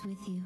with you.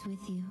With you.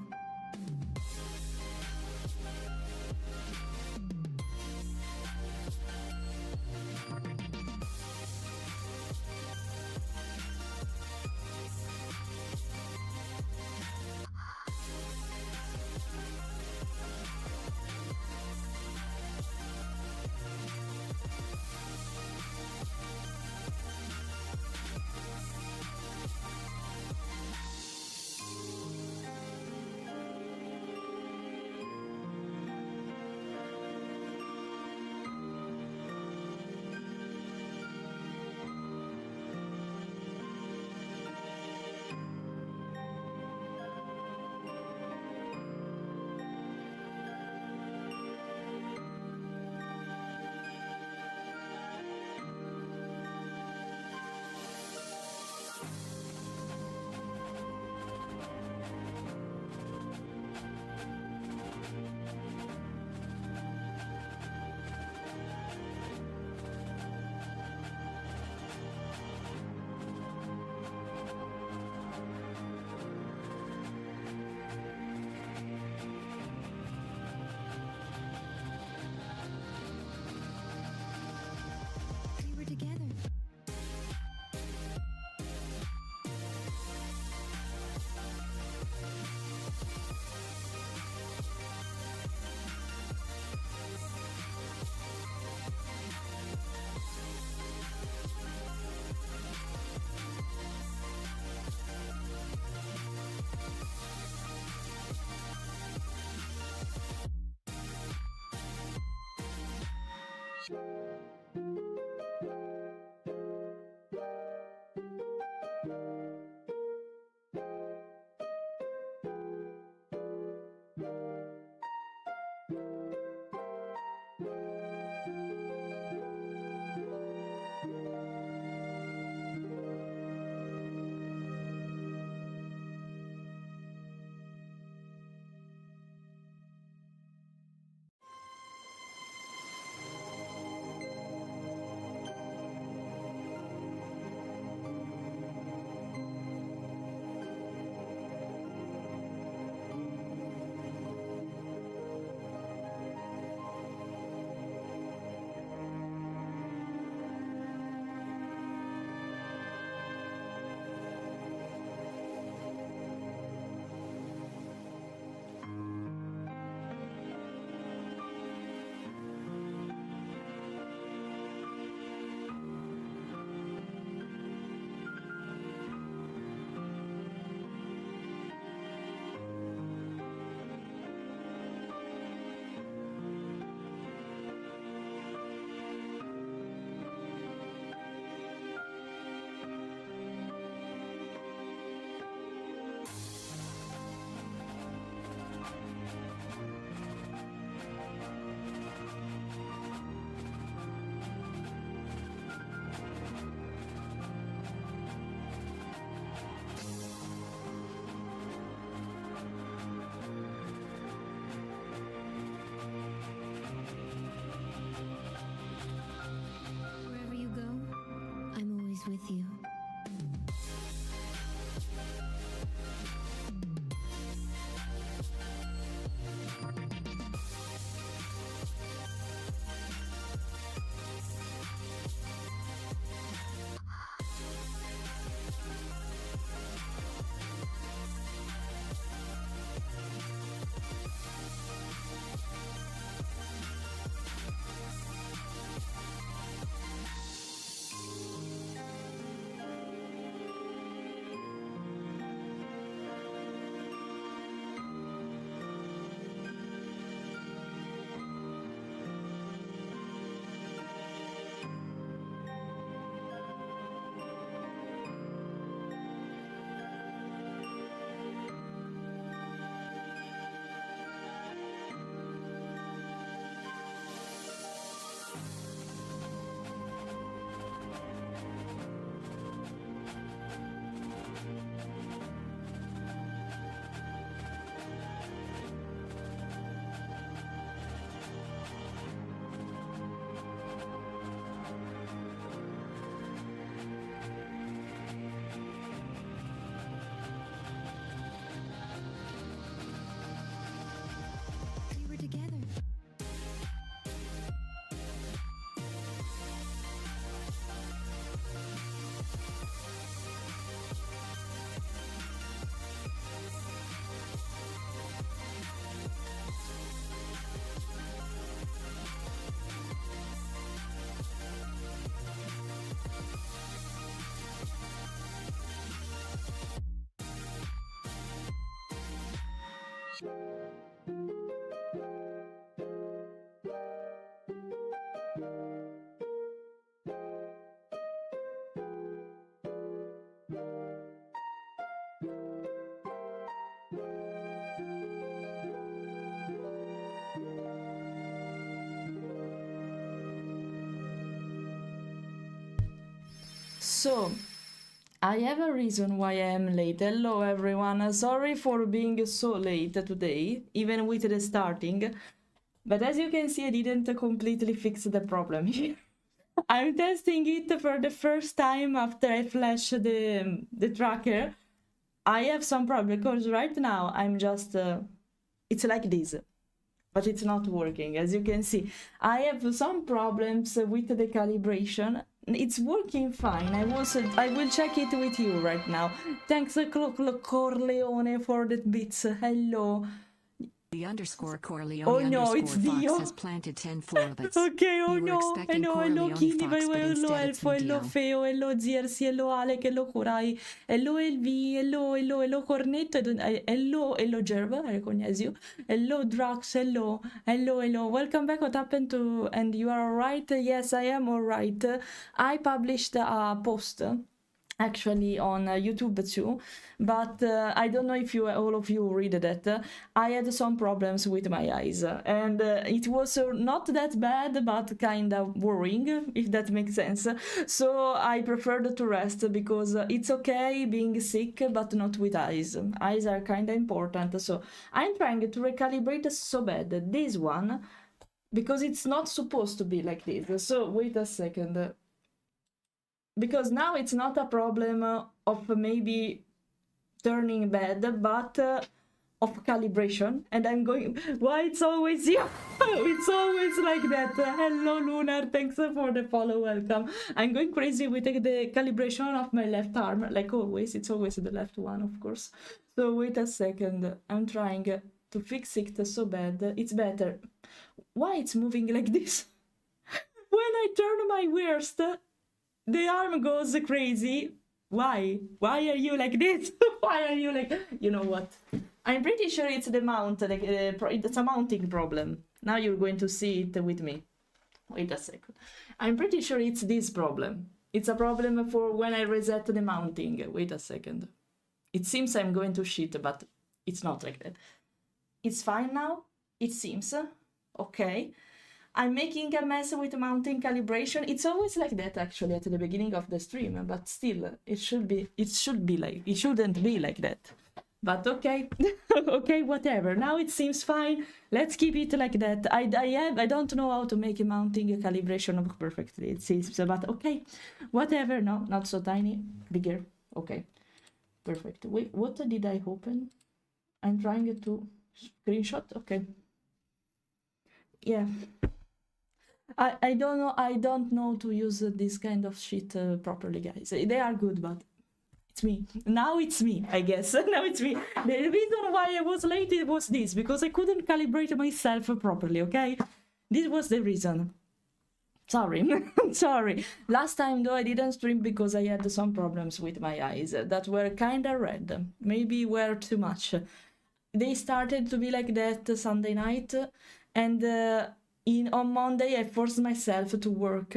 always with you. We were together. So, I have a reason why I am late. Hello everyone, sorry for being so late today, even with the starting. But as you can see, I didn't completely fix the problem here. I'm testing it for the first time after I flash the tracker. I have some problem because right now I'm just, it's like this, but it's not working. As you can see, I have some problems with the calibration. It's working fine. I will check it with you right now. Thanks, Corleone, for the bits. Hello. The underscore Corleone Oh no, it's underscore Dio. Fox has planted 10 forbits. Ok, oh You were no, expecting hello, Corleone Kini, Fox, but hello, instead it's Elfo, hello, Dio. Feo, hello, Ziersi, hello, Alec, hello, Kurai, hello, Elvi, hello, Hornet, hello, Gerba, I recognize you, hello, Drax, hello, welcome back, what happened to, and you are alright? Yes, I am alright. I published a post actually on YouTube too, but I don't know if all of you read that. I had some problems with my eyes, and it was not that bad, but kind of worrying, if that makes sense. So I preferred to rest because it's okay being sick, but not with eyes. Eyes are kind of important, so I'm trying to recalibrate so bad this one because it's not supposed to be like this. So wait a second. Because now it's not a problem of maybe turning bad, but of calibration. And I'm going, why it's always you? It's always like that. Hello, Lunar, thanks for the follow, welcome. I'm going crazy with the calibration of my left arm, like always. It's always the left one, of course. So wait a second, I'm trying to fix it so bad. It's better. Why it's moving like this? When I turn my worst, the arm goes crazy. Why? Why are you like this? Why are you like... You know what? I'm pretty sure it's the mount, like, it's a mounting problem. Now you're going to see it with me. Wait a second. I'm pretty sure it's this problem. It's a problem for when I reset the mounting. Wait a second. It seems I'm going to shit, but it's not like that. It's fine now. It seems. Okay. I'm making a mess with mounting calibration. It's always like that actually at the beginning of the stream, but still it shouldn't be like that. But okay, okay, whatever. Now it seems fine. Let's keep it like that. I don't know how to make a mounting a calibration of perfectly. It seems, but okay, whatever. No, not so tiny, bigger. Okay, perfect. Wait, what did I open? I'm trying to screenshot. Okay, yeah. I don't know. I don't know to use this kind of shit properly, guys. They are good, but it's me. Now it's me, I guess. Now it's me. The reason why I was late it was this, because I couldn't calibrate myself properly, okay? This was the reason. Sorry. Sorry. Last time, though, I didn't stream because I had some problems with my eyes that were kinda red. Maybe were too much. They started to be like that Sunday night, and on Monday I forced myself to work.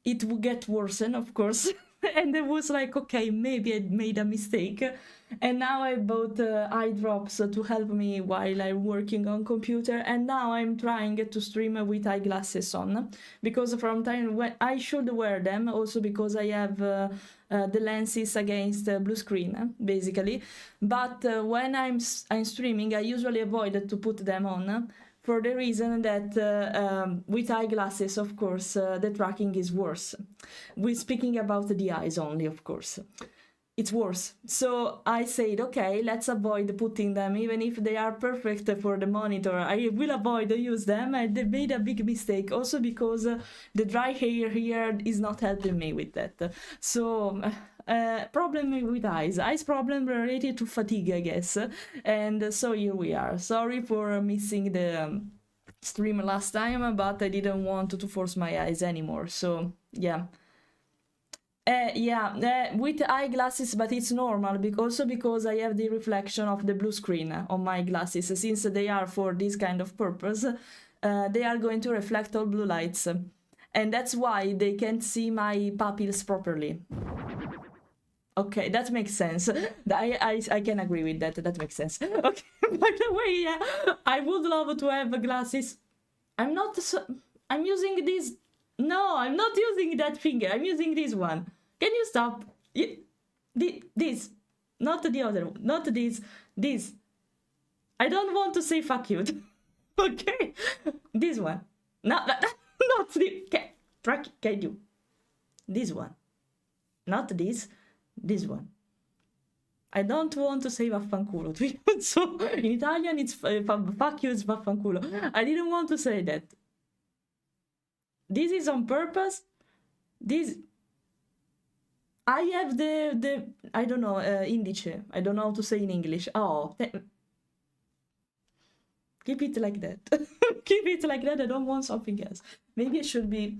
It would get worse, of course. And it was like, okay, maybe I made a mistake. And now I bought eye drops to help me while I'm working on computer. And now I'm trying to stream with eyeglasses on, because from time when I should wear them, also because I have the lenses against blue screen, basically. But when I'm streaming, I usually avoid to put them on, for the reason that with eyeglasses, of course, the tracking is worse. We're speaking about the eyes only, of course. It's worse. So I said, okay, let's avoid putting them, even if they are perfect for the monitor. I will avoid to use them. I made a big mistake, also because the dry hair here is not helping me with that. So problem with eyes problem related to fatigue, I guess. And so here we are. Sorry for missing the stream last time, but I didn't want to force my eyes anymore. So yeah. With eyeglasses, but it's normal, also because I have the reflection of the blue screen on my glasses. Since they are for this kind of purpose, they are going to reflect all blue lights. And that's why they can't see my pupils properly. Okay, that makes sense. I can agree with that. That makes sense. Okay, by the way, yeah, I would love to have glasses. I'm using this. No, I'm not using that finger. I'm using this one. Can you stop? This, not the other one, not this. This. I don't want to say fuck you. Okay, this one. No, not the. Can you? This one, not this. This one. I don't want to say vaffanculo. So in Italian, it's fuck you. It's vaffanculo. I didn't want to say that. This is on purpose. This. I have the I don't know, indice. I don't know how to say in English. Oh, keep it like that. Keep it like that. I don't want something else. Maybe it should be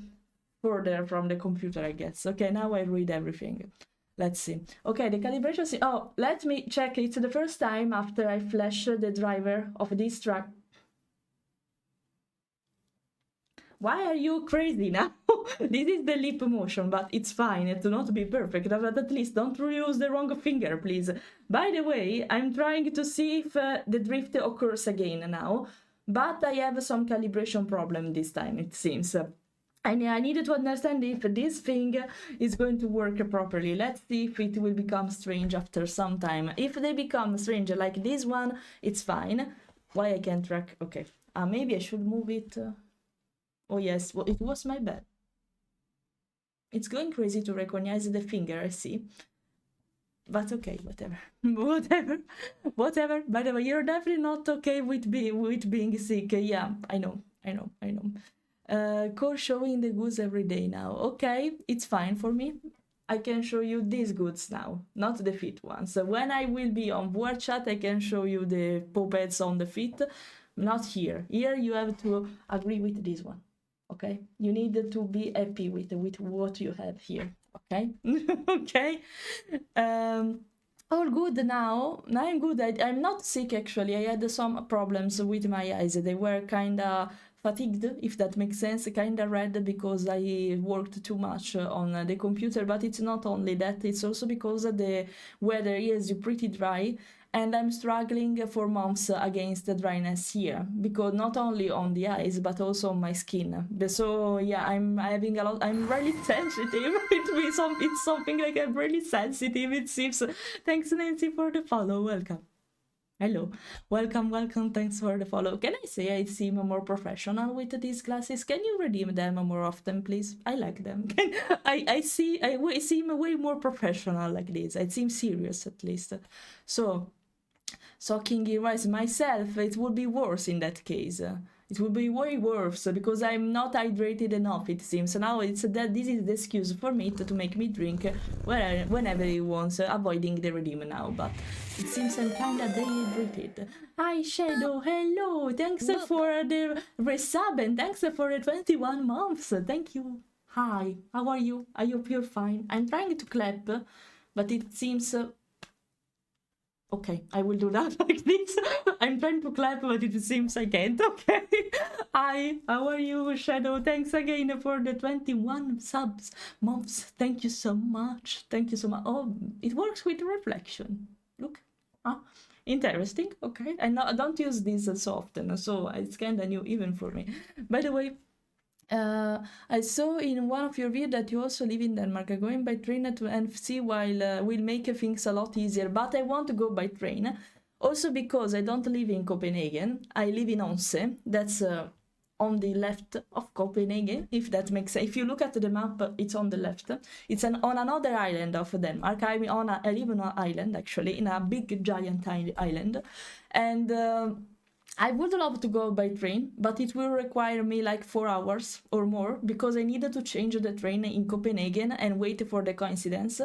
further from the computer, I guess. Okay, now I read everything. Let's see. Okay, the calibration. Oh, let me check. It's the first time after I flash the driver of this truck. Why are you crazy now? This is the lip motion, but it's fine to not be perfect. But at least don't use the wrong finger, please. By the way, I'm trying to see if the drift occurs again now, but I have some calibration problem this time, it seems. And I needed to understand if this thing is going to work properly. Let's see if it will become strange after some time. If they become strange like this one, it's fine. Why I can't track? Okay. Maybe I should move it. Oh yes, well, it was my bad. It's going crazy to recognize the finger, I see. But okay, whatever. Whatever. By the way, you're definitely not okay with being sick. Yeah, I know. Core showing the goods every day now. Okay, it's fine for me. I can show you these goods now, not the feet ones. So when I will be on word chat, I can show you the puppets on the feet. Not here. Here you have to agree with this one. Okay, you need to be happy with what you have here. Okay. Okay, all good now. I'm good. I'm not sick, actually. I had some problems with my eyes. They were kind of fatigued, if that makes sense, kind of red because I worked too much on the computer. But it's not only that, it's also because the weather is pretty dry, and I'm struggling for months against the dryness here, because not only on the eyes but also on my skin. So yeah, I'm having a lot. I'm really sensitive. It's something like I'm really sensitive, it seems. Thanks, Nancy, for the follow. Welcome. Hello, welcome, welcome. Thanks for the follow. Can I say I seem more professional with these glasses? Can you redeem them more often, please? I like them. I seem way more professional like this. I seem serious at least. So, sucking rice myself, it would be worse in that case. It would be way worse because I'm not hydrated enough, it seems. So now it's that this is the excuse for me to make me drink whenever he wants, avoiding the redeem now. But it seems I'm kinda dehydrated. Hi Shadow, hello, thanks for the resub and thanks for the 21 months. Thank you. Hi, how are you? I hope you're fine. I'm trying to clap, but it seems okay, I will do that like this. I'm trying to clap, but it seems I can't. Okay. Hi, how are you, Shadow? Thanks again for the 21 subs months. Thank you so much. Thank you so much. Oh, it works with reflection. Look. Interesting. Okay. I don't use this so often, so it's kind of new even for me. By the way, I saw in one of your videos that you also live in Denmark. Going by train to NFC while will make things a lot easier, but I want to go by train. Also because I don't live in Copenhagen, I live in Odense. That's on the left of Copenhagen, if that makes sense. If you look at the map, it's on the left. It's on another island of Denmark. I live on an island, actually, in a big, giant island. And I would love to go by train, but it will require me like 4 hours or more because I needed to change the train in Copenhagen and wait for the coincidence.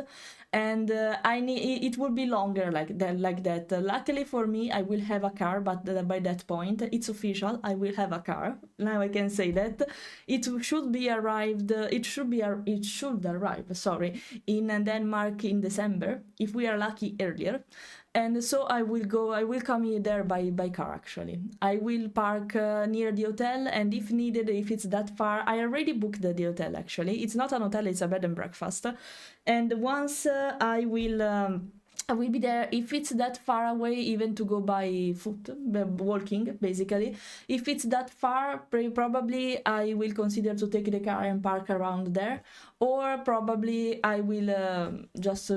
And it will be longer like that. Luckily for me, I will have a car, but by that point, it's official. I will have a car. Now I can say that it should be arrived. It should arrive. Sorry, in Denmark in December, if we are lucky earlier. And so I will come there by car actually. I will park near the hotel, and if needed, if it's that far, I already booked the hotel actually. It's not an hotel, it's a bed and breakfast. And once I will be there, if it's that far away, even to go by foot, walking basically. If it's that far, probably I will consider to take the car and park around there, or probably I will just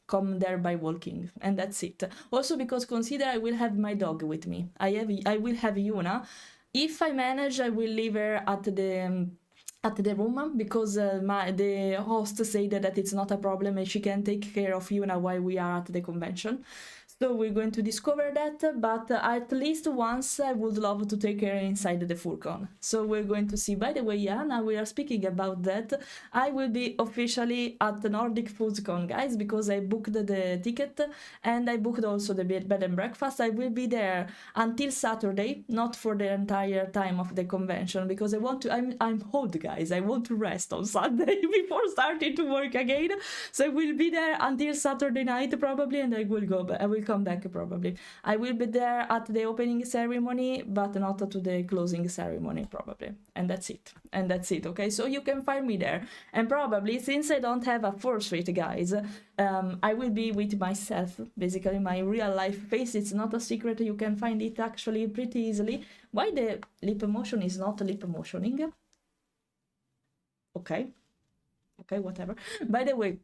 come there by walking, and that's it. Also because consider I will have my dog with me. I will have Yuna. If I manage, I will leave her at the room because the host said that it's not a problem and she can take care of Yuna while we are at the convention. So we're going to discover that, but at least once I would love to take her inside the furcon. So we're going to see. By the way, yeah, now we are speaking about that. I will be officially at the Nordic FoodCon, guys, because I booked the ticket and I booked also the bed and breakfast. I will be there until Saturday, not for the entire time of the convention, because I'm old, guys. I want to rest on Sunday before starting to work again. So I will be there until Saturday night probably, and I will come back probably. I will be there at the opening ceremony, but not to the closing ceremony probably. And that's it. Okay, so you can find me there. And probably, since I don't have a force rate, guys, I will be with myself, basically my real life face. It's not a secret. You can find it actually pretty easily. Why the lip motion is not lip motioning? Okay, whatever. By the way,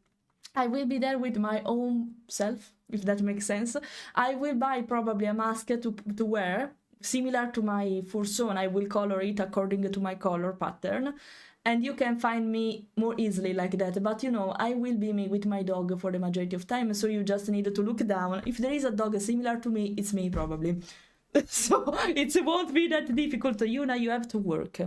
I will be there with my own self, if that makes sense. I will buy probably a mask to wear, similar to my fursona. I will color it according to my color pattern. And you can find me more easily like that. But you know, I will be me with my dog for the majority of time. So you just need to look down. If there is a dog similar to me, it's me probably. So it won't be that difficult. Yuna, you have to work.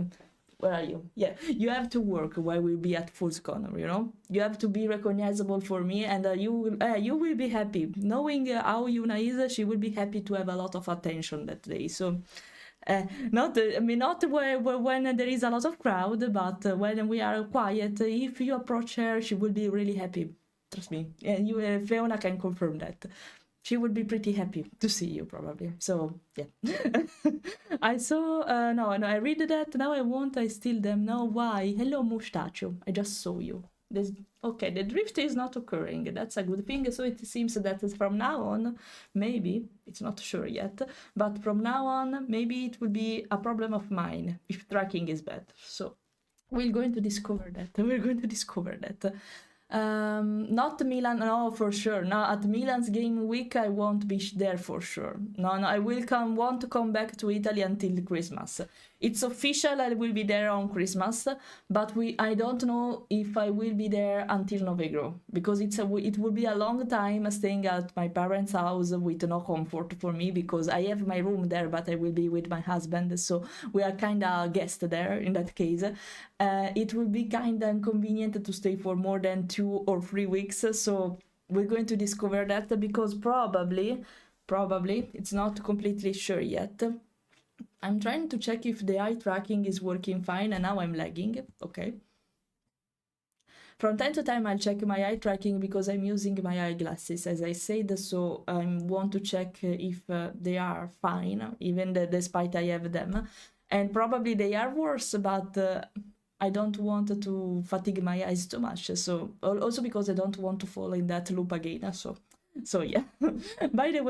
Where are you? Yeah, you have to work while we'll be at FoodCon, you know? You have to be recognizable for me, and you will be happy. Knowing how Yuna is, she will be happy to have a lot of attention that day. So, not when there is a lot of crowd, but when we are quiet, if you approach her, she will be really happy. Trust me. And you, Fiona can confirm that. She would be pretty happy to see you probably. So yeah. I saw no, I read that. Now I steal them. No, why? Hello Mustachio. I just saw you. Okay, the drift is not occurring. That's a good thing. So it seems that from now on, maybe, it's not sure yet, but from now on, maybe it will be a problem of mine if tracking is bad. So we're going to discover that. Not Milan, no, for sure. No, at Milan's game week, I won't be there for sure. No, I want to come back to Italy until Christmas. It's official, I will be there on Christmas, but I don't know if I will be there until November, because it will be a long time staying at my parents' house with no comfort for me, because I have my room there, but I will be with my husband, so we are kind of guest there in that case. It will be kind of inconvenient to stay for more than 2 or 3 weeks, so we're going to discover that, because probably it's not completely sure yet. I'm trying to check if the eye tracking is working fine, and now I'm lagging. Okay. From time to time, I'll check my eye tracking because I'm using my eyeglasses, as I said, so I want to check if they are fine, even despite I have them. And probably they are worse, but I don't want to fatigue my eyes too much. So also because I don't want to fall in that loop again. So yeah. By the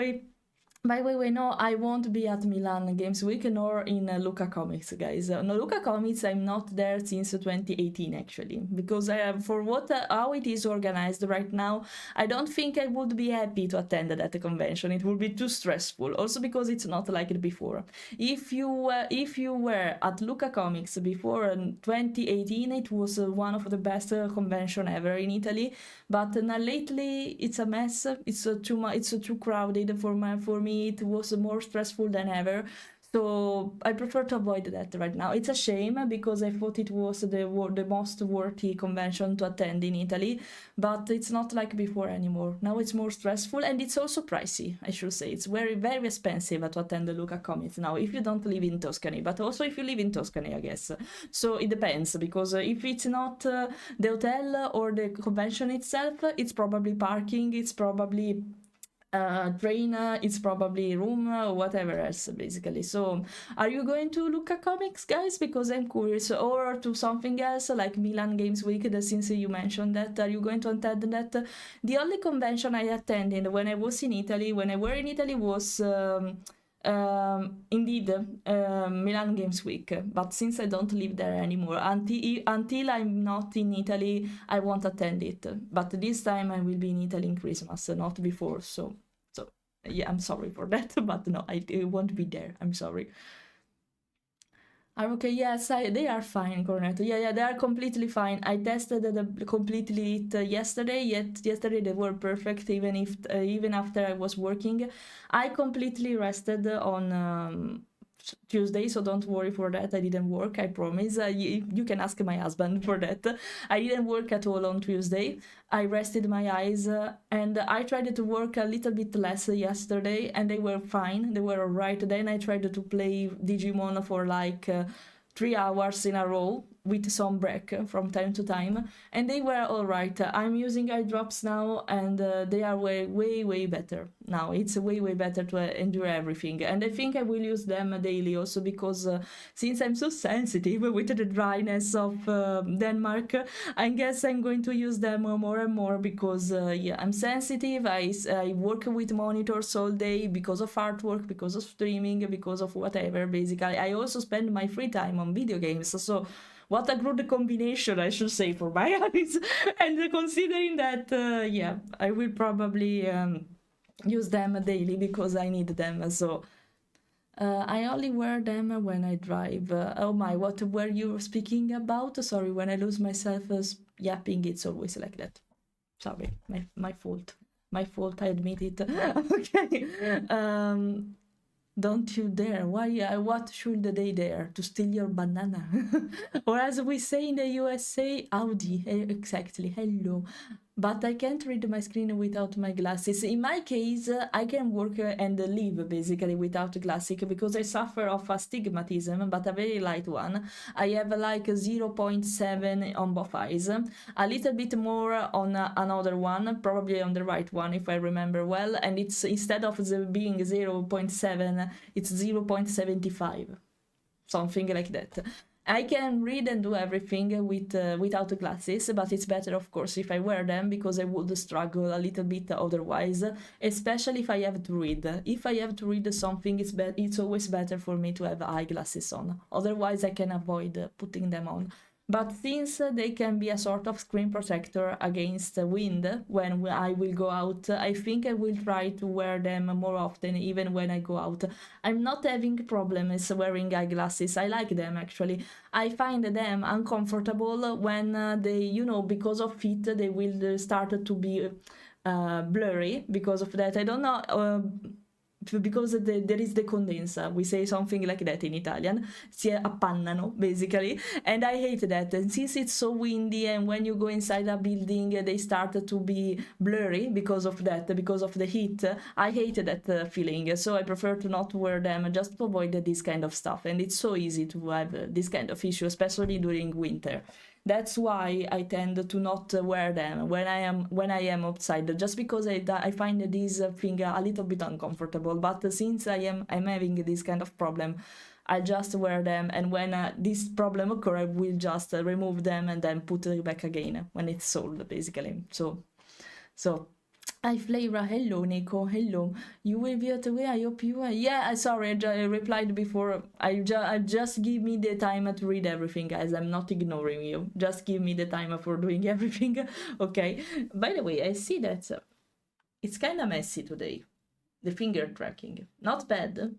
way, no, I won't be at Milan Games Week nor in Luca Comics, guys. No, Luca Comics, I'm not there since 2018, actually, because for how it is organized right now, I don't think I would be happy to attend that convention. It would be too stressful. Also because it's not like it before. If you were at Luca Comics before 2018, it was one of the best convention ever in Italy. But now lately, it's a mess. It's too crowded for me. It was more stressful than ever, so I prefer to avoid that right now. It's a shame because I thought it was the most worthy convention to attend in Italy, but it's not like before anymore. Now it's more stressful, and it's also pricey, I should say. It's very, very expensive to attend the Luca Comics now, if you don't live in Tuscany, but also if you live in Tuscany, I guess. So it depends, because if it's not the hotel or the convention itself, it's probably parking, it's probably train, it's probably room, whatever else, basically. So are you going to Luca Comics, guys? Because I'm curious. Or to something else like Milan Games Week, since you mentioned that, are you going to attend that? The only convention I attended when I was in Italy, was indeed Milan Games Week, but since I don't live there anymore, until I'm not in Italy, I won't attend it. But this time I will be in Italy in Christmas, not before. So yeah, I'm sorry for that, but no, I won't be there. I'm sorry. Are okay? Yes, they are fine, Cornetto. Yeah, they are completely fine. I tested the completely yesterday. Yesterday they were perfect, even after I was working. I completely rested on Tuesday, so don't worry for that. I didn't work, I promise. You can ask my husband for that. I didn't work at all on Tuesday. I rested my eyes, and I tried to work a little bit less yesterday, and they were fine. They were alright. Then I tried to play Digimon for like 3 hours in a row with some break from time to time, and they were all right. I'm using eye drops now, and they are way better now. It's way better to endure everything, and I think I will use them daily also, because since I'm so sensitive with the dryness of Denmark, I guess I'm going to use them more and more, because yeah, I'm sensitive. I work with monitors all day because of artwork, because of streaming, because of whatever. Basically, I also spend my free time on video games, so what a good combination, I should say, for my eyes. And considering that, yeah, I will probably use them daily because I need them. So I only wear them when I drive. Oh my, what were you speaking about? Sorry, when I lose myself yapping, it's always like that. Sorry, my fault. My fault, I admit it. Okay. Don't you dare. Why? What should they dare? To steal your banana? Or as we say in the USA, Audi. Exactly. Hello. But I can't read my screen without my glasses. In my case, I can work and live basically without glasses, because I suffer of astigmatism, but a very light one. I have like 0.7 on both eyes, a little bit more on another one, probably on the right one if I remember well, and it's, instead of being 0.7, it's 0.75, something like that. I can read and do everything without glasses, but it's better, of course, if I wear them, because I would struggle a little bit otherwise, especially if I have to read. If I have to read something, it's always better for me to have eyeglasses on. Otherwise, I can avoid putting them on. but since they can be a sort of screen protector against the wind when I will go out, I think I will try to wear them more often even when I go out. I'm not having problems wearing eyeglasses. I like them actually. I find them uncomfortable when they, you know, because of it, they will start to be blurry because of that. I don't know. Because there is the condenser, we say something like that in Italian, si appannano basically, and I hate that. And since it's so windy and when you go inside a building they start to be blurry because of that, because of the heat, I hate that feeling, so I prefer to not wear them just to avoid this kind of stuff. And it's so easy to have this kind of issue, especially during winter. That's why I tend to not wear them when I am outside, just because I find this thing a little bit uncomfortable. But since I'm having this kind of problem, I just wear them, and when this problem occurs, I will just remove them and then put it back again when it's solved, basically. So. Hi Fleira, hello Nico, hello. You will be at away, I hope you are. Yeah, sorry, I replied before. I just give me the time to read everything, guys. I'm not ignoring you. Just give me the time for doing everything, okay? By the way, I see that it's kind of messy today. The finger tracking. Not bad,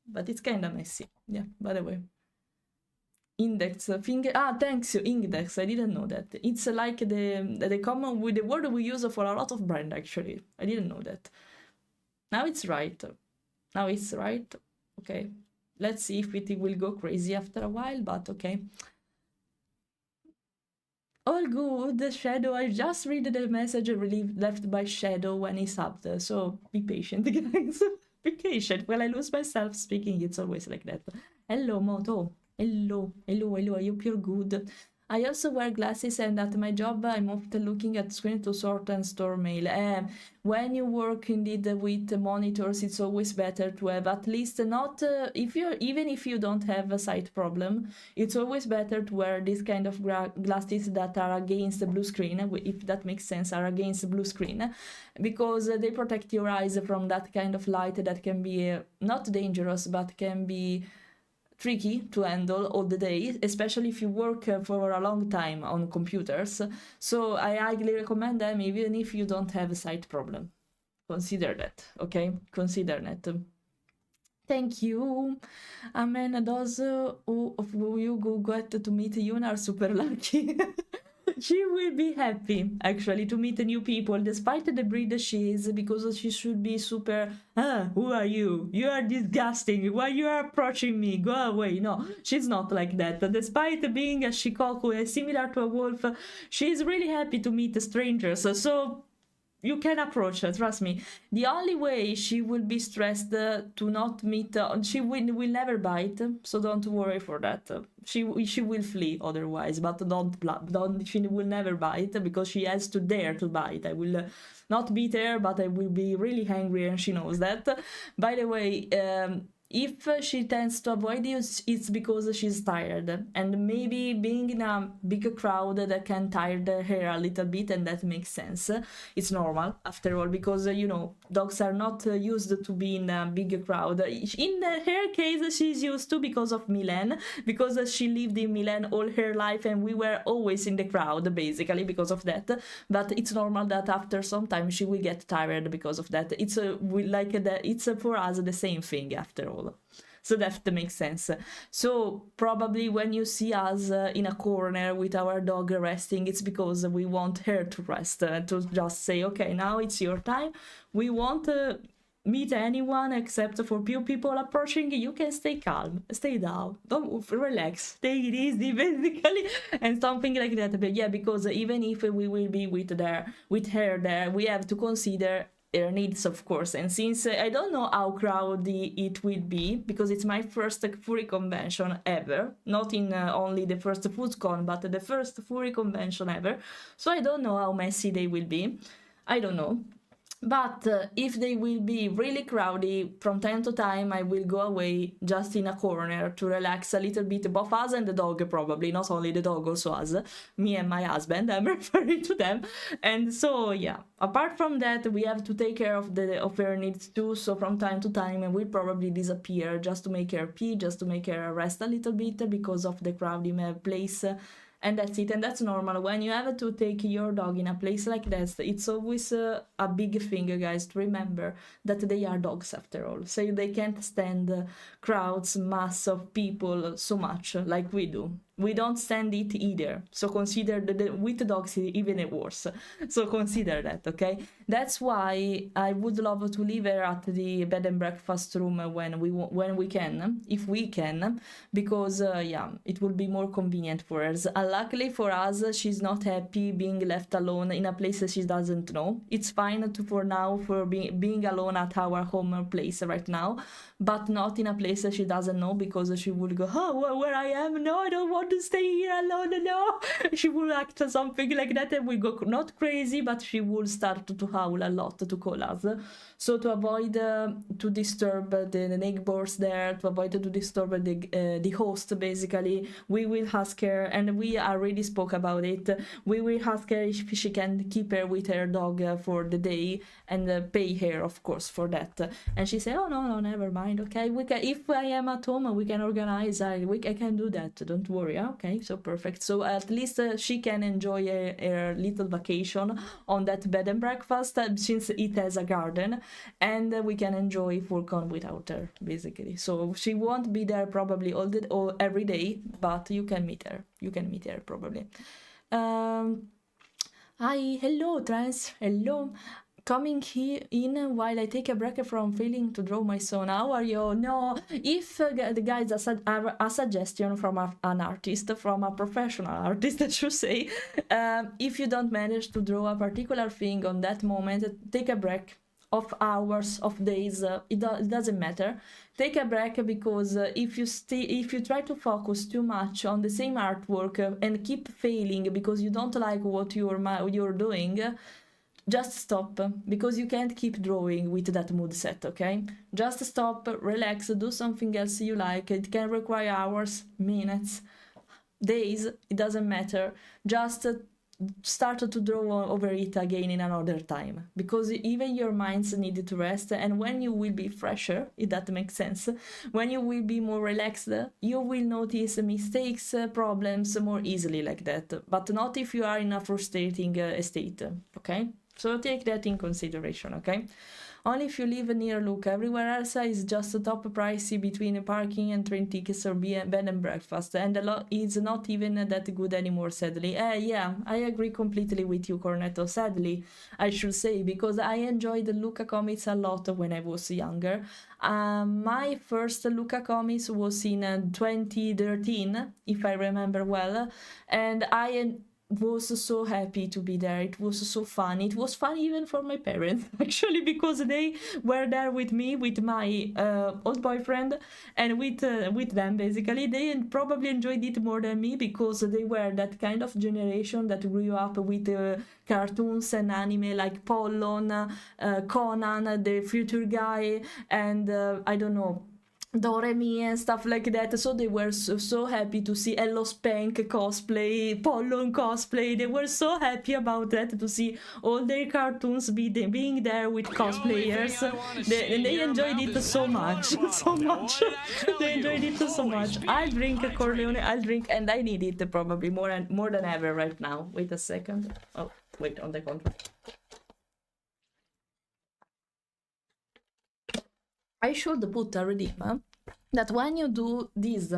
but it's kind of messy. Yeah, by the way. Index finger, thanks you, index. I didn't know that. It's like the common with the word we use for a lot of brand, actually. I didn't know that. Now it's right. Okay, let's see if it will go crazy after a while, but okay. All good, Shadow. I just read the message left by Shadow when he subbed, so be patient, guys. Be patient. When I lose myself speaking, it's always like that. Hello, Moto. Hello, I hope you're good. I also wear glasses, and at my job I'm often looking at screen to sort and store mail. When you work indeed with monitors, it's always better to have at least not, even if you don't have a sight problem, it's always better to wear this kind of glasses that are against the blue screen, if that makes sense, are against the blue screen, because they protect your eyes from that kind of light that can be not dangerous, but can be tricky to handle all the day, especially if you work for a long time on computers. So I highly recommend them even if you don't have a sight problem. Consider that, okay? Consider that. Thank you. Amen. Those who you get to meet Yuna are super lucky. She will be happy, actually, to meet new people, despite the breed she is, because she should be super, who are you? You are disgusting. Why you are approaching me? Go away. No, she's not like that. Despite being a shikoku, similar to a wolf, she's really happy to meet strangers. So you can approach her, trust me. The only way she will be stressed to not meet, she will never bite, so don't worry for that. She will flee otherwise, but she will never bite, because she has to dare to bite. I will not beat her, but I will be really angry, and she knows that. By the way, if she tends to avoid you, it's because she's tired, and maybe being in a big crowd that can tire her a little bit, and that makes sense. It's normal, after all, because, you know, dogs are not used to be in a big crowd. In her case, she's used to because of Milan, because she lived in Milan all her life, and we were always in the crowd, basically, because of that. But it's normal that after some time she will get tired because of that. It's it's for us the same thing, after all. So that makes sense. So probably when you see us in a corner with our dog resting, it's because we want her to rest, to just say, okay, now it's your time. We won't meet anyone except for few people approaching. You can stay calm, stay down, don't move, relax, take it easy, basically, and something like that. But yeah, because even if we will be with her there, we have to consider their needs, of course. And since I don't know how crowded it will be, because it's my first furry convention ever, not in only the first FoodCon, but the first furry convention ever, so I don't know how messy they will be. I don't know. But if they will be really crowded, from time to time I will go away just in a corner to relax a little bit, both us and the dog, probably, not only the dog, also us, me and my husband, I'm referring to them. And so yeah, apart from that, we have to take care of her needs too, so from time to time I will probably disappear just to make her pee, just to make her rest a little bit because of the crowded place. and that's it, and that's normal. When you have to take your dog in a place like that, it's always a big thing, guys, to remember that they are dogs after all, so they can't stand crowds, mass of people so much like we do. We don't stand it either, so consider with dogs even worse, so consider that, okay? That's why I would love to leave her at the bed and breakfast room when we can, if we can, because yeah, it will be more convenient for her. Luckily for us, she's not happy being left alone in a place that she doesn't know. It's fine for now for being alone at our home place right now, but not in a place that she doesn't know, because she would go, oh, where I am, no, I don't want to stay here alone, no. She will act something like that, and we go not crazy, but she will start to howl a lot to call us. So to avoid to disturb the neighbors there, to avoid to disturb the host, basically, we will ask her, and we already spoke about it, we will ask her if she can keep her with her dog for the day, and pay her, of course, for that. And she said, oh, no, never mind, okay, we can, if I am at home, we can organize, I can do that, don't worry. Okay, so perfect. So at least she can enjoy her little vacation on that bed and breakfast, since it has a garden, and we can enjoy Furcon without her, basically. So she won't be there probably all every day, but you can meet her. You can meet her probably. Hi, hello, trans, hello. Coming here in while I take a break from failing to draw my son. How are you? No, if the guys a suggestion from an artist, from a professional artist, I should say, if you don't manage to draw a particular thing on that moment, take a break of hours, of days, it doesn't matter. Take a break, because if you try to focus too much on the same artwork and keep failing because you don't like what you're doing, just stop, because you can't keep drawing with that mood set, okay? Just stop, relax, do something else you like. It can require hours, minutes, days, it doesn't matter. Just start to draw over it again in another time, because even your minds need to rest, and when you will be fresher, if that makes sense, when you will be more relaxed, you will notice mistakes, problems more easily like that, but not if you are in a frustrating state, okay? So take that in consideration, okay? Only if you live near Luca. Everywhere else is just top pricey between parking and train tickets or bed and breakfast, and a lot is not even that good anymore, sadly. Yeah, I agree completely with you, Cornetto. Sadly, I should say, because I enjoyed Luca comics a lot when I was younger. My first Luca comics was in 2013, if I remember well, and I was so happy to be there. It was so fun. It was fun even for my parents, actually, because they were there with me, with my old boyfriend, and with them, basically. They probably enjoyed it more than me, because they were that kind of generation that grew up with cartoons and anime like Pollon, Conan, the Future Guy, and I don't know, Doremi and stuff like that. So they were so happy to see Hello Spank cosplay, Pollon cosplay. They were so happy about that, to see all their cartoons being there with cosplayers. They enjoyed it so much, so much. They enjoyed it so much. I'll drink a Corleone, I'll drink, and I need it probably more than ever right now. Wait a second. Oh, wait, on the contrary. I should put a redeem that when you do this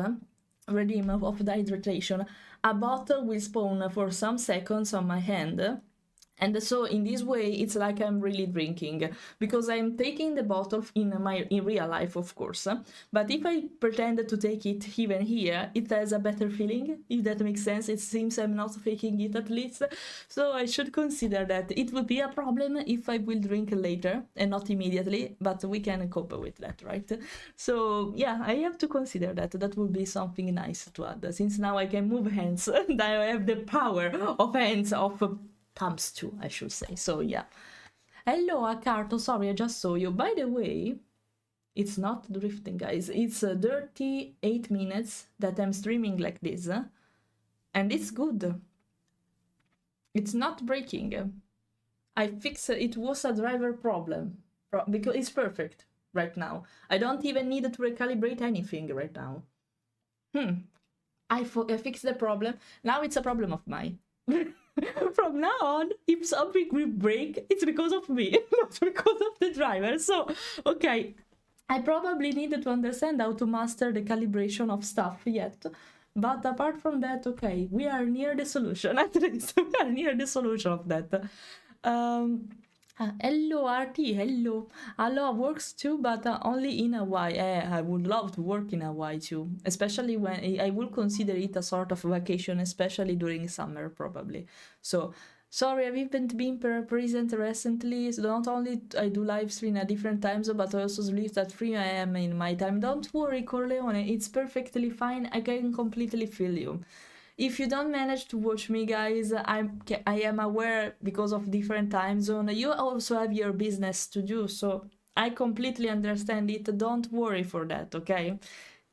redeem of the hydration, a bottle will spawn for some seconds on my hand. And so in this way, it's like I'm really drinking, because I'm taking the bottle in real life, of course. But if I pretend to take it even here, it has a better feeling, if that makes sense. It seems I'm not faking it, at least. So I should consider that. It would be a problem if I will drink later and not immediately, but we can cope with that, right? So yeah, I have to consider that. That would be something nice to add, since now I can move hands and I have the power of hands, of thumbs too, I should say. So yeah. Hello, Akarto. Sorry, I just saw you. By the way, it's not drifting, guys. It's 38 minutes that I'm streaming like this, and it's good. It's not breaking. I fixed it. It was a driver problem, because it's perfect right now. I don't even need to recalibrate anything right now. I fixed the problem. Now it's a problem of mine. From now on, if something will break, it's because of me, not because of the driver. So, okay, I probably needed to understand how to master the calibration of stuff yet. But apart from that, okay, we are near the solution. At least we are near the solution of that. Hello, RT, hello. Aloha works too, but only in Hawaii. I would love to work in Hawaii too, especially when I will consider it a sort of vacation, especially during summer, probably. So, sorry, I haven't been present recently. So not only I do live stream at different times, but I also sleep at 3 a.m. in my time. Don't worry, Corleone, it's perfectly fine. I can completely feel you. If you don't manage to watch me, guys, I am aware because of different time zone. You also have your business to do, so I completely understand it. Don't worry for that, okay?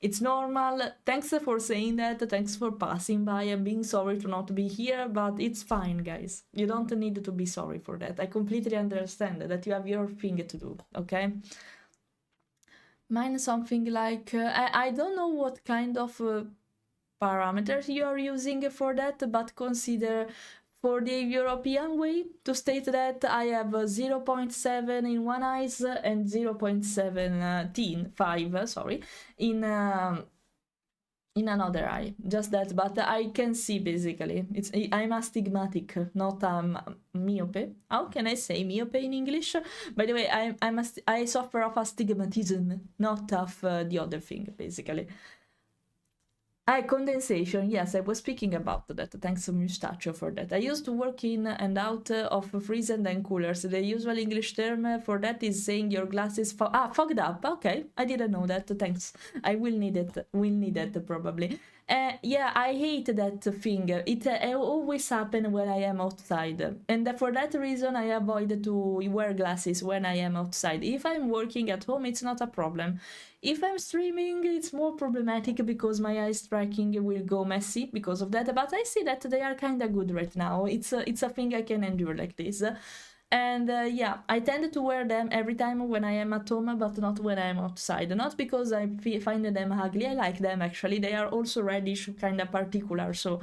It's normal. Thanks for saying that. Thanks for passing by and being sorry to not be here, but it's fine, guys. You don't need to be sorry for that. I completely understand that you have your thing to do, okay? Mine something like, I don't know what kind of parameters you are using for that, but consider for the European way to state that I have 0.7 in one eyes and 0.17 sorry in another eye, just that. But I can see basically. I'm astigmatic, not myope. How can I say myope in English? By the way, I suffer of astigmatism, not of the other thing basically. Condensation, yes, I was speaking about that. Thanks, Mustachio, for that. I used to work in and out of freezers and coolers. The usual English term for that is saying your glasses fogged up. Okay, I didn't know that. Thanks. I will need it. Will need it probably. Yeah, I hate that thing. It always happens when I am outside, and for that reason I avoid to wear glasses when I am outside. If I'm working at home, it's not a problem. If I'm streaming, it's more problematic because my eyes tracking will go messy because of that. But I see that they are kind of good right now. It's a thing I can endure like this. And yeah, I tend to wear them every time when I am at home, but not when I am outside. Not because I find them ugly, I like them actually. They are also reddish, kind of particular. So,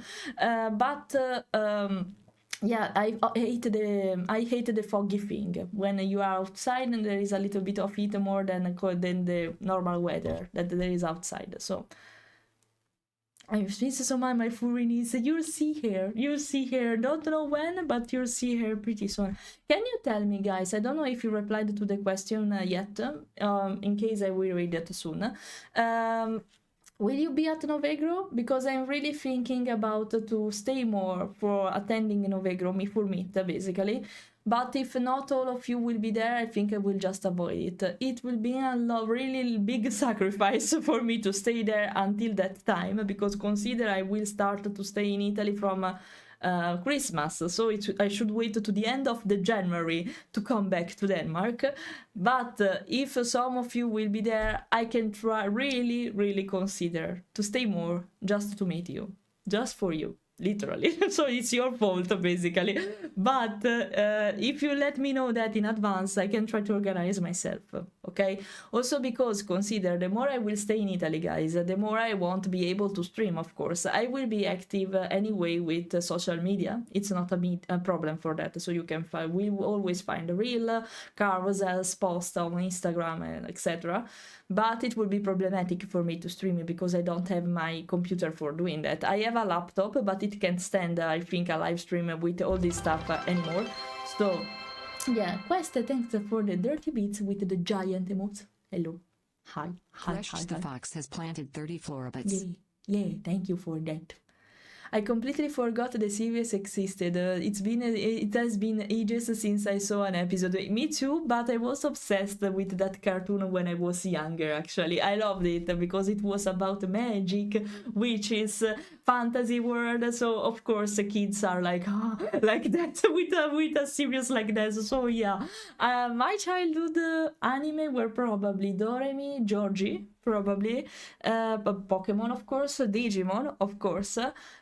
yeah, I hate the foggy thing when you are outside and there is a little bit of heat more than the normal weather that there is outside. So. I'm so my furry niece. You'll see her. Don't know when, but you'll see her pretty soon. Can you tell me, guys? I don't know if you replied to the question yet. In case I will read it soon. Will you be at Novegro? Because I'm really thinking about to stay more for attending Novegro for meet basically. But if not all of you will be there, I think I will just avoid it. It will be a really big sacrifice for me to stay there until that time, because consider I will start to stay in Italy from Christmas, so I should wait to the end of the January to come back to Denmark. But if some of you will be there, I can try really consider to stay more just to meet you, just for you. Literally. So it's your fault basically, but if you let me know that in advance, I can try to organize myself, okay? Also because consider the more I will stay in Italy, guys, the more I won't be able to stream. Of course I will be active anyway with social media. It's not a problem for that, so you can we will always find a reel, carousels, posts on Instagram, etc. But it will be problematic for me to stream because I don't have my computer for doing that. I have a laptop, but it can't stand, I think, a live stream with all this stuff anymore. So, yeah, Quest, thanks for the dirty beats with the giant emotes. Hello. Hi. Flesh the Fox has planted 30 floribits. Yeah, thank you for that. I completely forgot the series existed. It has been ages since I saw an episode. Me too, but I was obsessed with that cartoon when I was younger, actually. I loved it because it was about magic, witches, fantasy world. So, of course, kids are like that with a series like that. So, yeah. My childhood anime were probably Doremi, Georgie, probably, Pokemon, of course, Digimon, of course,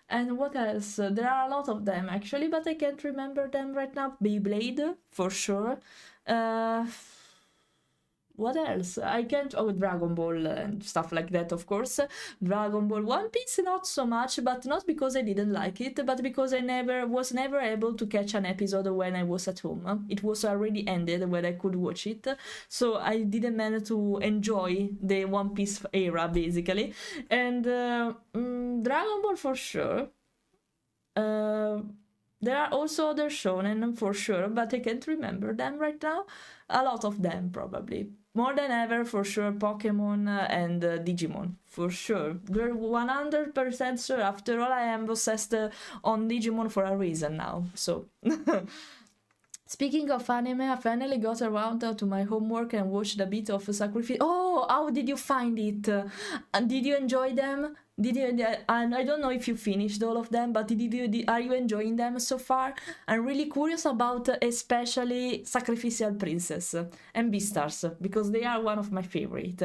and what else? There are a lot of them actually, but I can't remember them right now. Beyblade, for sure. What else? I can't. Oh, Dragon Ball and stuff like that, of course. Dragon Ball, One Piece, not so much, but not because I didn't like it, but because I was never able to catch an episode when I was at home. It was already ended when I could watch it, so I didn't manage to enjoy the One Piece era, basically. And Dragon Ball for sure. There are also other shonen for sure, but I can't remember them right now. A lot of them, probably. More than ever, for sure, Pokemon and Digimon, for sure. We're 100% sure. After all, I am obsessed on Digimon for a reason now, so... Speaking of anime, I finally got around to my homework and watched a bit of Sacrifice. Oh, how did you find it? Did you enjoy them? Did you? And I don't know if you finished all of them, but are you enjoying them so far? I'm really curious about especially Sacrificial Princess and Beastars, because they are one of my favorite.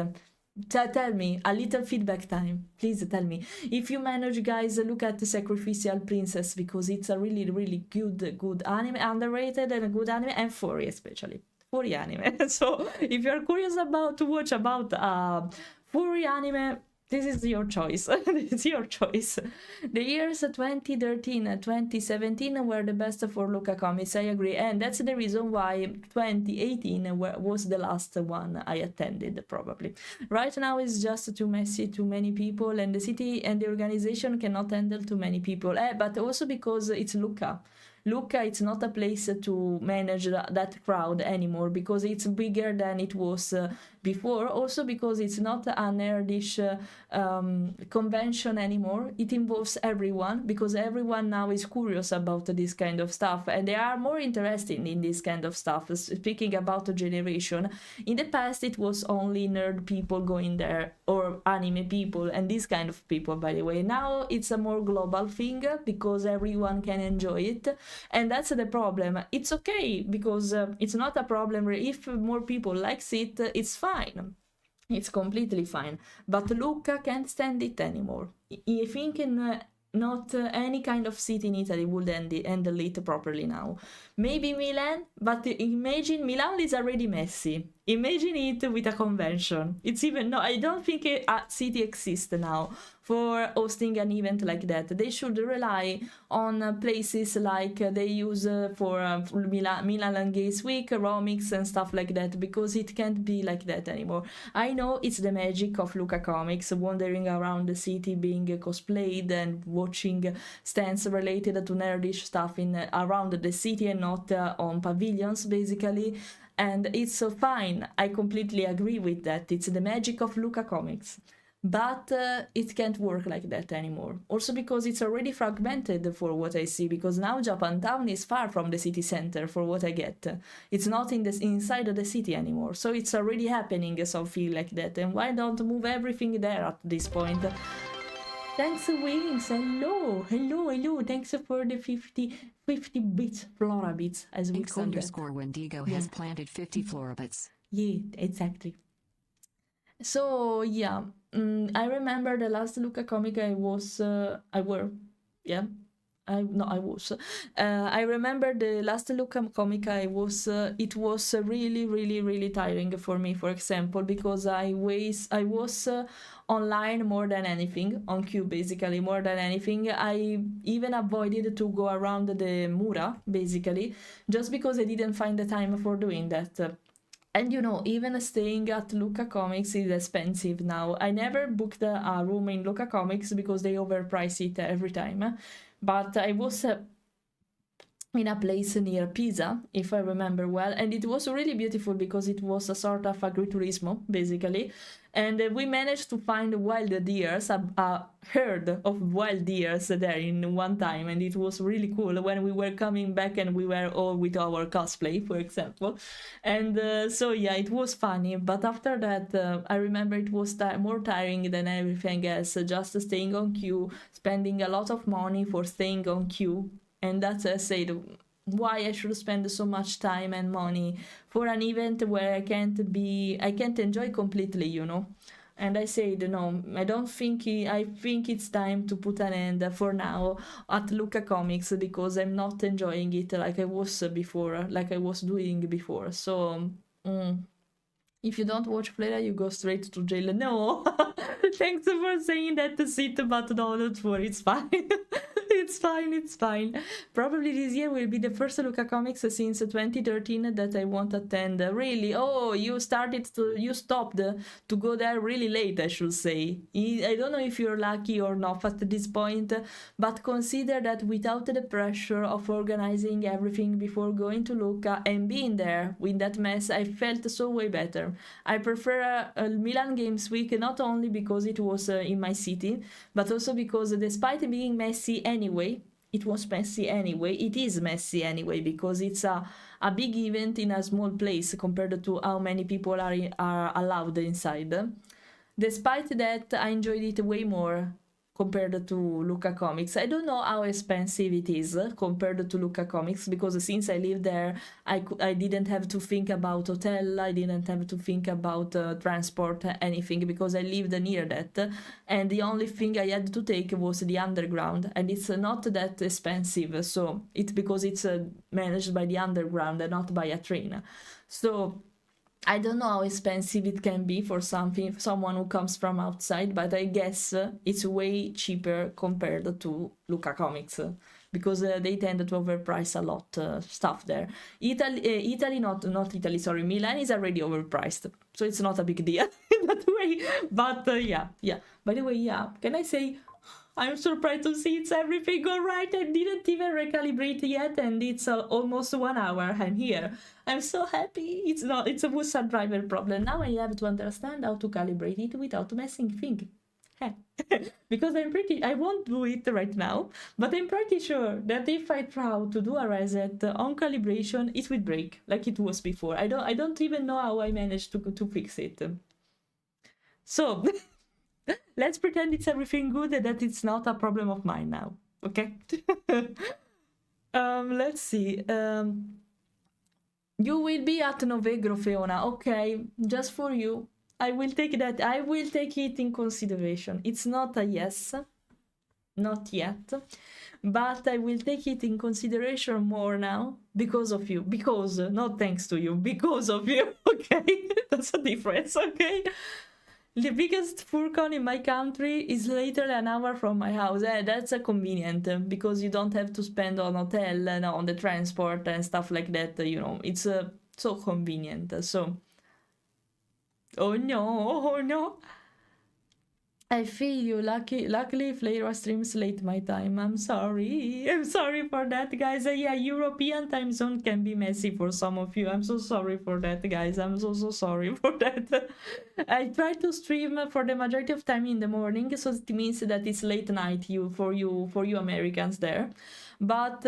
Tell me, a little feedback time, please tell me if you manage, guys. Look at the Sacrificial Princess, because it's a really good anime, underrated and a good anime, and furry, especially furry anime. So if you're curious to watch about furry anime, this is your choice. It's your choice. The years 2013 and 2017 were the best for Luca Comics, I agree, and that's the reason why 2018 was the last one I attended, probably. Right now it's just too messy, too many people, and the city and the organization cannot handle too many people. But also because it's Luca. Luca, it's not a place to manage that crowd anymore, because it's bigger than it was before. Also because it's not a nerdish convention anymore. It involves everyone, because everyone now is curious about this kind of stuff, and they are more interested in this kind of stuff. Speaking about the generation, in the past it was only nerd people going there, or anime people and this kind of people, by the way. Now it's a more global thing, because everyone can enjoy it, and that's the problem. It's okay, because it's not a problem. If more people likes it, it's fine. It's completely fine. But Luca can't stand it anymore. I think not any kind of city in Italy would handle it properly now. Maybe Milan, but imagine Milan is already messy. Imagine it with a convention. It's even no. I don't think a city exists now for hosting an event like that. They should rely on places like they use for Milan Games Week, Romix and stuff like that, because it can't be like that anymore. I know it's the magic of Luca Comics, wandering around the city, being cosplayed and watching stands related to nerdish stuff around the city and not on pavilions, basically. And it's so fine. I completely agree with that. It's the magic of Luca Comics. But it can't work like that anymore. Also because it's already fragmented, for what I see, because now Japantown is far from the city center, for what I get. It's not inside of the city anymore. So it's already happening, something like that. And why don't move everything there at this point? Thanks, Wings. Hello. Thanks for the 50 bits, Flora bits, as we call it. Wendigo has planted 50 Flora bits. Yeah, exactly. So yeah, I remember the last Luca comic I remember the last Luca comic it was really tiring for me, for example, because I was online more than anything, on queue basically, more than anything. I even avoided to go around the Mura, basically, just because I didn't find the time for doing that. And even staying at Luca Comics is expensive now. I never booked a room in Luca Comics because they overprice it every time. But I was in a place near Pisa, if I remember well, and it was really beautiful because it was a sort of agriturismo, basically. And we managed to find wild deers, a herd of wild deers there in one time, and it was really cool when we were coming back and we were all with our cosplay, for example. And so yeah, it was funny, but after that I remember it was more tiring than everything else, just staying on queue, spending a lot of money for staying on queue. And that's I said, why I should spend so much time and money for an event where I can't enjoy completely, And I said, no, I think it's time to put an end for now at Luca Comics, because I'm not enjoying it like I was doing before. So If you don't watch Fleira, you go straight to jail. No, thanks for saying that to sit, but no, don't worry, it's fine. It's fine, it's fine. Probably this year will be the first Luca Comics since 2013 that I won't attend. Really? Oh, you stopped to go there really late, I should say. I don't know if you're lucky or not at this point, but consider that without the pressure of organizing everything before going to Luca and being there with that mess, I felt so way better. I prefer Milan Games Week not only because it was in my city, but also because despite being messy anyway, it was messy anyway, it is messy anyway, because it's a big event in a small place compared to how many people are allowed inside. Despite that, I enjoyed it way more compared to Luca Comics. I don't know how expensive it is compared to Luca Comics, because since I live there, I didn't have to think about hotel, I didn't have to think about transport, anything, because I lived near that, and the only thing I had to take was the underground, and it's not that expensive, so it's because it's managed by the underground and not by a train. So I don't know how expensive it can be for someone who comes from outside, but I guess it's way cheaper compared to Luca Comics, because they tend to overprice a lot stuff there. Not Italy, sorry, Milan is already overpriced, so it's not a big deal in that way. But yeah. By the way, yeah, can I say I'm surprised to see it's everything all right. I didn't even recalibrate yet, and it's almost 1 hour I'm here. I'm so happy. It's a Wusa driver problem. Now I have to understand how to calibrate it without messing things. Because I won't do it right now, but I'm pretty sure that if I try to do a reset on calibration, it will break like it was before. I don't even know how I managed to fix it. So let's pretend it's everything good and that it's not a problem of mine now, okay? Let's see. You will be at Novegro, Fiona. Okay, just for you. I will take that. I will take it in consideration. It's not a yes, not yet, but I will take it in consideration more now because of you. Because, not thanks to you, because of you, okay? That's a difference, okay? The biggest furcon in my country is literally an hour from my house. That's convenient because you don't have to spend on hotel and on the transport and stuff like that. You know, it's so convenient. So, oh no. I feel you. Luckily, Fleira streams late my time. I'm sorry for that, guys. Yeah, European time zone can be messy for some of you. I'm so sorry for that, guys. I'm so sorry for that. I try to stream for the majority of time in the morning, so it means that it's late night for you Americans there. But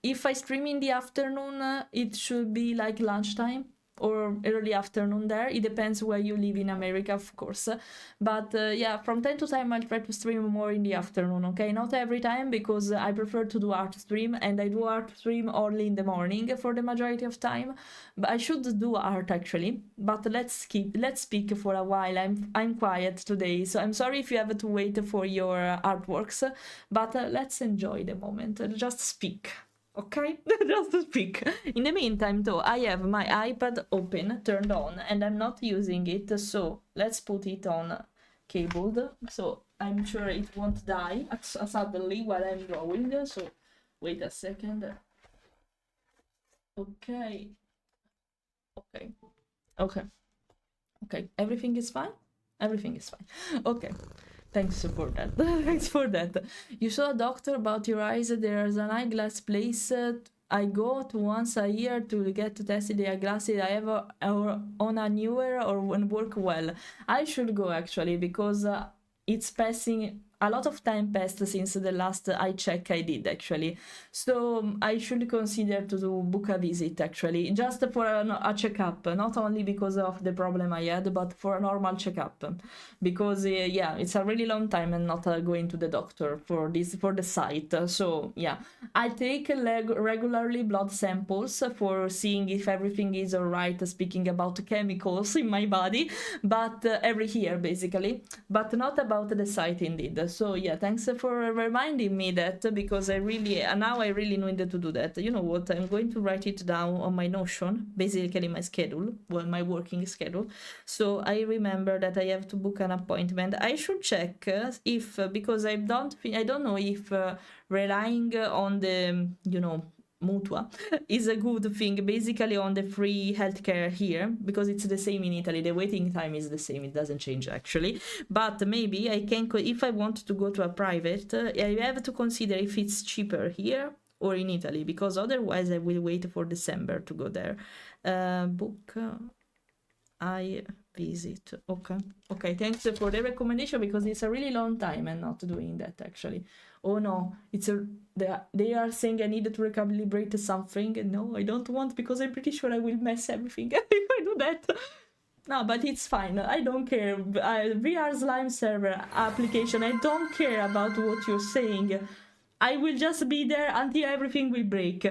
if I stream in the afternoon, it should be like lunchtime or early afternoon there. It depends where you live in America, of course. But yeah, from time to time I'll try to stream more in the afternoon, okay? Not every time, because I prefer to do art stream, and I do art stream only in the morning for the majority of time. But I should do art actually. But let's speak for a while. I'm quiet today, so I'm sorry if you have to wait for your artworks. But let's enjoy the moment. Just speak. Okay, just to speak. In the meantime, though, I have my iPad open, turned on, and I'm not using it, so let's put it on cabled, so I'm sure it won't die suddenly while I'm drawing. So wait a second. Okay, everything is fine. Okay. Thanks for that. You saw a doctor about your eyes. There's an eyeglass place I go to once a year to get tested the eyeglasses I have on a newer or when work well. I should go actually, because it's passing. A lot of time passed since the last eye check I did actually, so I should consider to book a visit actually, just for a checkup, not only because of the problem I had, but for a normal checkup, because yeah, it's a really long time and not going to the doctor for the sight. So yeah, I take regularly blood samples for seeing if everything is alright, speaking about chemicals in my body, but every year basically, but not about the sight indeed. So yeah, thanks for reminding me that, because I really needed to do that. You know what? I'm going to write it down on my Notion, basically my schedule, well, my working schedule. So I remember that I have to book an appointment. I should check if because I don't know if relying on the Mutua is a good thing, basically on the free healthcare here, because it's the same in Italy. The waiting time is the same, it doesn't change actually. But maybe I can, if I want to go to a private, I have to consider if it's cheaper here or in Italy, because otherwise I will wait for December to go there. Book I visit. Okay, thanks for the recommendation, because it's a really long time and not doing that actually. Oh no, they are saying I need to recalibrate something. No, I don't want, because I'm pretty sure I will mess everything if I do that. No, but it's fine. I don't care. VR Slime server application, I don't care about what you're saying. I will just be there until everything will break.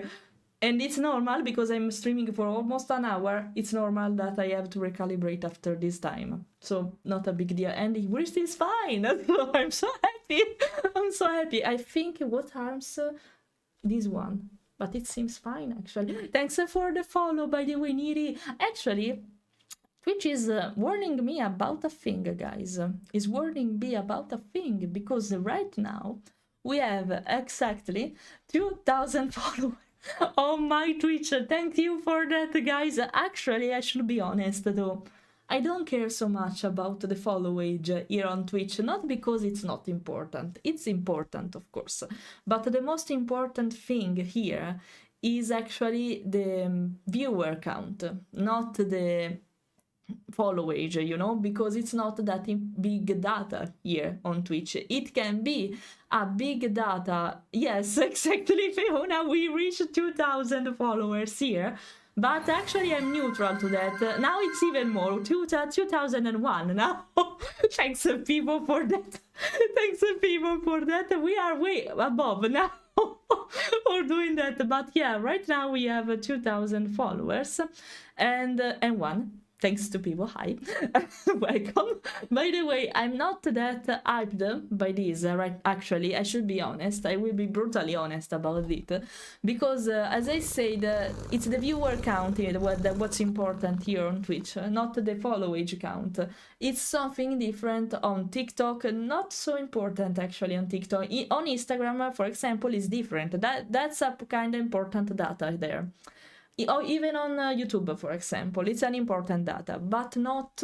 And it's normal, because I'm streaming for almost an hour. It's normal that I have to recalibrate after this time. So not a big deal. And it is fine. I'm so happy. I'm so happy. I think what harms this one. But it seems fine, actually. Thanks for the follow, by the way, Niri. Actually, Twitch is warning me about a thing, guys. Is warning me about a thing. Because right now, we have exactly 2,000 followers on my Twitch. Thank you for that, guys. Actually, I should be honest though, I don't care so much about the followage here on Twitch, not because it's not important. It's important, of course, but the most important thing here is actually the viewer count, not the followage, because it's not that big data here on Twitch. It can be a big data. Yes, exactly, Fiona, we reached 2,000 followers here, but actually I'm neutral to that. Now it's even more, 2001 now. Thanks people for that. Thanks people for that. We are way above now for doing that. But yeah, right now we have 2,000 followers and one. Thanks to people, hi, welcome. By the way, I'm not that hyped by this, right? Actually, I should be honest, I will be brutally honest about it, because as I said, it's the viewer count here, what's important here on Twitch, not the followage count. It's something different on TikTok, not so important actually on TikTok. On Instagram, for example, is different. That's a kind of important data there. Or even on YouTube, for example, it's an important data, but not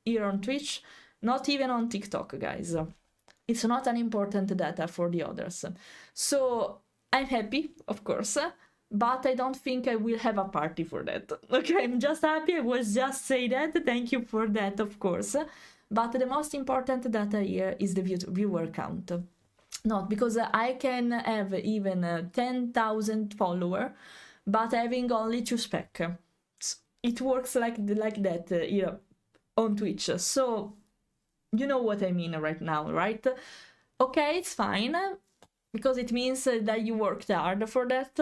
here on Twitch, not even on TikTok, guys. It's not an important data for the others. So I'm happy, of course, but I don't think I will have a party for that. Okay, I'm just happy. I was just say that. Thank you for that, of course. But the most important data here is the viewer count. Not because I can have even 10,000 followers, but having only 2 spec. It works like that on Twitch. So you know what I mean right now, right? Okay, it's fine, because it means that you worked hard for that,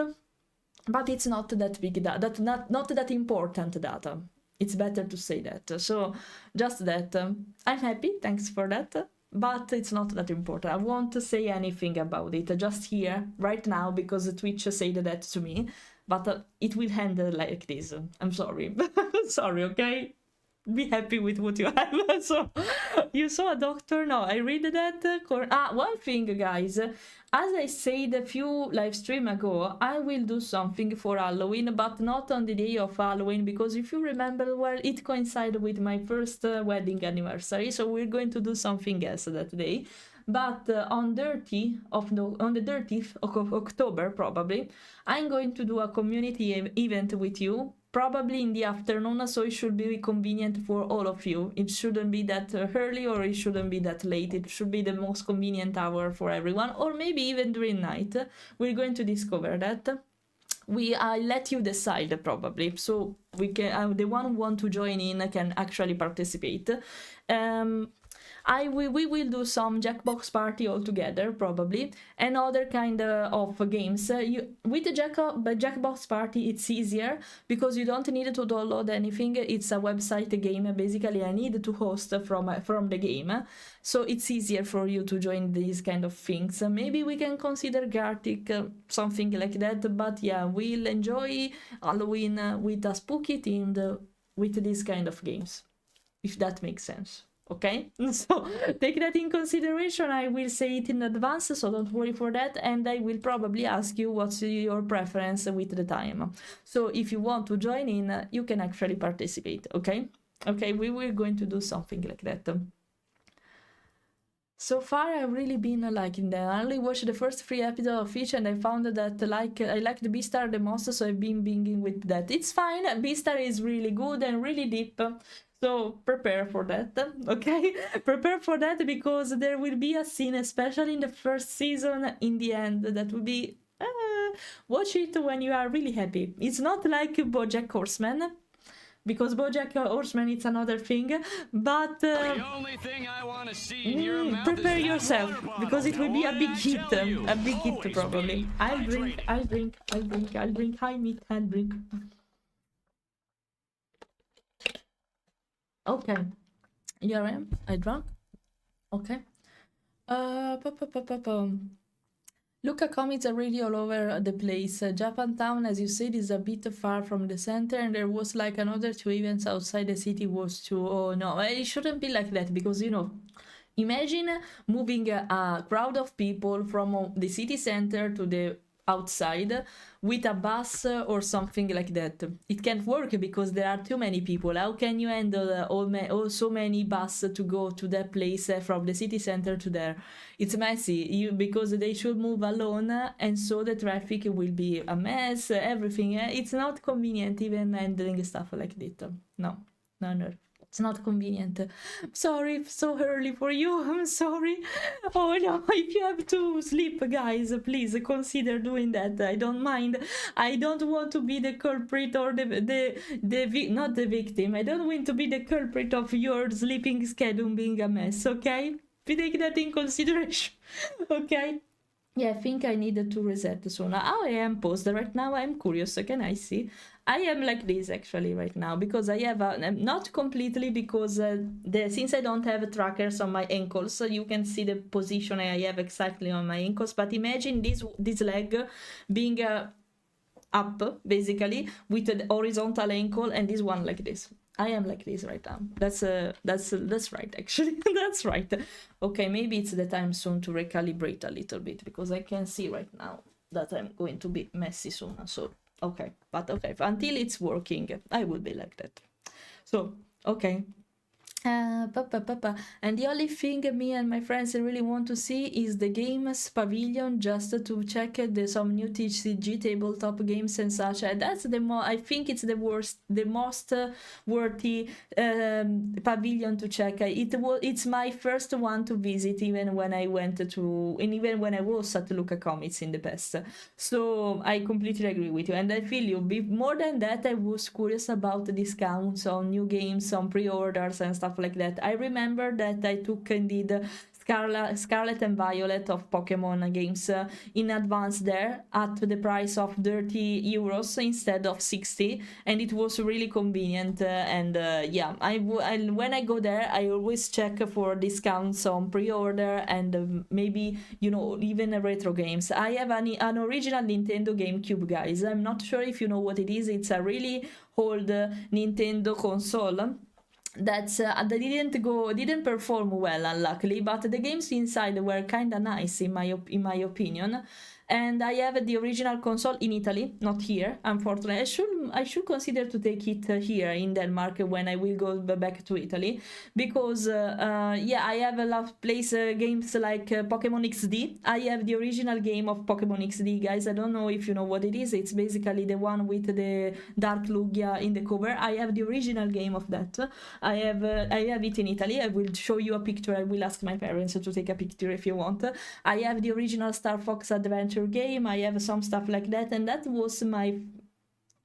but it's not that big data, not that important data. It's better to say that. So just that. I'm happy, thanks for that. But it's not that important. I won't say anything about it just here, right now, because Twitch said that to me. But it will end like this. I'm sorry. Sorry, okay? Be happy with what you have. So, you saw a doctor? No, I read that. One thing, guys. As I said a few live stream ago, I will do something for Halloween, but not on the day of Halloween, because if you remember well, it coincided with my first wedding anniversary, so we're going to do something else that day. But on the 30th of October, probably, I'm going to do a community event with you, probably in the afternoon, so it should be convenient for all of you. It shouldn't be that early or it shouldn't be that late. It should be the most convenient hour for everyone, or maybe even during night. We're going to discover that. I'll let you decide probably, so we can the one who want to join in can actually participate. we will do some Jackbox Party all together probably, and other kind of games. With the Jackbox Party it's easier because you don't need to download anything. It's a website game. Basically I need to host from the game, so it's easier for you to join these kind of things. Maybe we can consider Gartic, something like that, but yeah, we'll enjoy Halloween with a spooky themed with these kind of games, if that makes sense. Okay, so take that in consideration. I will say it in advance, so don't worry for that, and I will probably ask you what's your preference with the time. So if you want to join in, you can actually participate. Okay, we were going to do something like that. So far I've really been liking them. I only watched the first 3 episodes of each, and I found that I like the Beastar the most, so I've been binging with that. It's fine, Beastar is really good and really deep, so prepare for that, okay? Prepare for that, because there will be a scene, especially in the first season, in the end, that will be... watch it when you are really happy. It's not like BoJack Horseman, because BoJack Horseman it's another thing, but The only thing I want to see in your mouth prepare is that yourself, water bottle. because it will be a big What hit, did I tell you? a big hit Always probably. be I'll drink, hydrated. I'll drink, I'll drink, I'll drink, high meat, I'll drink. Okay, here I am, I drank, okay. Luca comics are really all over the place. Japantown, as you said, is a bit far from the center, and there was like another 2 events outside the city was too. Oh no, it shouldn't be like that, because you know, imagine moving a crowd of people from the city center to the outside with a bus or something like that. It can't work because there are too many people. How can you handle so many buses to go to that place from the city center to there? It's messy, because they should move alone, and so the traffic will be a mess, everything. It's not convenient even handling stuff like that. No. It's not convenient. Sorry, so early for you. I'm sorry. Oh no, if you have to sleep, guys, please consider doing that. I don't mind. I don't want to be the culprit or not the victim. I don't want to be the culprit of your sleeping schedule being a mess, okay? Take that in consideration, okay? Yeah, I think I needed to reset soon. How I am posed right now, I'm curious. Can I see? I am like this actually right now, because I have not completely, because since I don't have trackers on my ankles, so you can see the position I have exactly on my ankles. But imagine this leg being up basically with the horizontal ankle, and this one like this. I am like this right now. That's right actually. That's right. Okay, maybe it's the time soon to recalibrate a little bit, because I can see right now that I'm going to be messy soon. So okay, but okay, until it's working, I will be like that. So okay. And the only thing me and my friends really want to see is the games pavilion, just to check some new TCG tabletop games and such. That's I think it's the most worthy pavilion to check. It's my first one to visit, even when I even when I was at Luca Comics in the past. So I completely agree with you, and I feel you. More than that, I was curious about the discounts on new games, on pre-orders and stuff like that. I remember that I took indeed Scarlet and Violet of Pokemon games in advance there at the price of 30 euros instead of 60, and it was really convenient. Yeah, when I go there, I always check for discounts on pre-order, and maybe, you know, even retro games. I have an original Nintendo GameCube, guys. I'm not sure if you know what it is. It's a really old Nintendo console that's didn't perform well, unluckily, but the games inside were kind of nice in my opinion. And I have the original console in Italy, not here, unfortunately. I should consider to take it here in Denmark when I will go back to Italy, because yeah, I have a lot of games like Pokemon XD. I have the original game of Pokemon XD, guys. I don't know if you know what it is. It's basically the one with the Dark Lugia in the cover. I have the original game of that. I have it in Italy. I will show you a picture. I will ask my parents to take a picture if you want. I have the original Star Fox Adventure game. I have some stuff like that, and that was my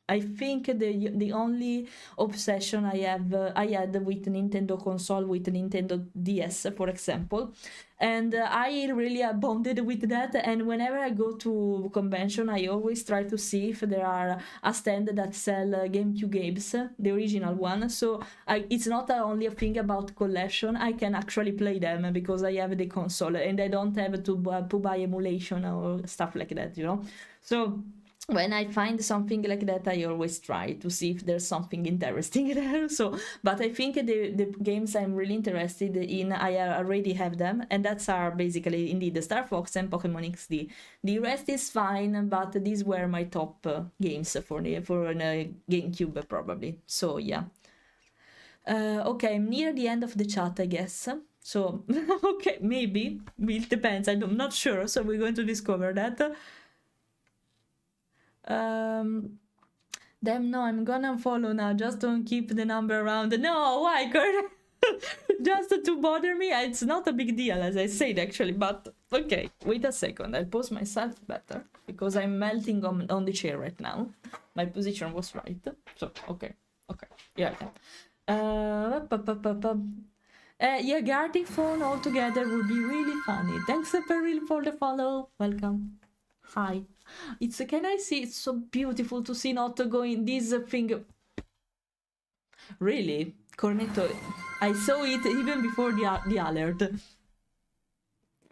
I think the only obsession I had with Nintendo console, with Nintendo DS, for example, and I really bonded with that. And whenever I go to convention, I always try to see if there are a stand that sell GameCube games, the original one. So it's not only a thing about collection. I can actually play them because I have the console, and I don't have to buy emulation or stuff like that, you know. So when I find something like that, I always try to see if there's something interesting there. So, but I think the games I'm really interested in, I already have them, and that's are basically indeed the Star Fox and Pokemon XD. The rest is fine, but these were my top games for GameCube probably. So yeah. Okay, I'm near the end of the chat, I guess. So okay, maybe it depends. I'm not sure. So we're going to discover that. Damn, no, I'm gonna unfollow now. Just don't keep the number around. No, why, Kurt? Just to bother me? It's not a big deal, as I said, actually. But okay, wait a second. I'll pose myself better because I'm melting on the chair right now. My position was right. So okay, yeah. Yeah, guarding phone altogether would be really funny. Thanks, Peril, for the follow. Welcome. Hi. Can I see? It's so beautiful to see not going this thing. Really, Cornetto, I saw it even before the alert.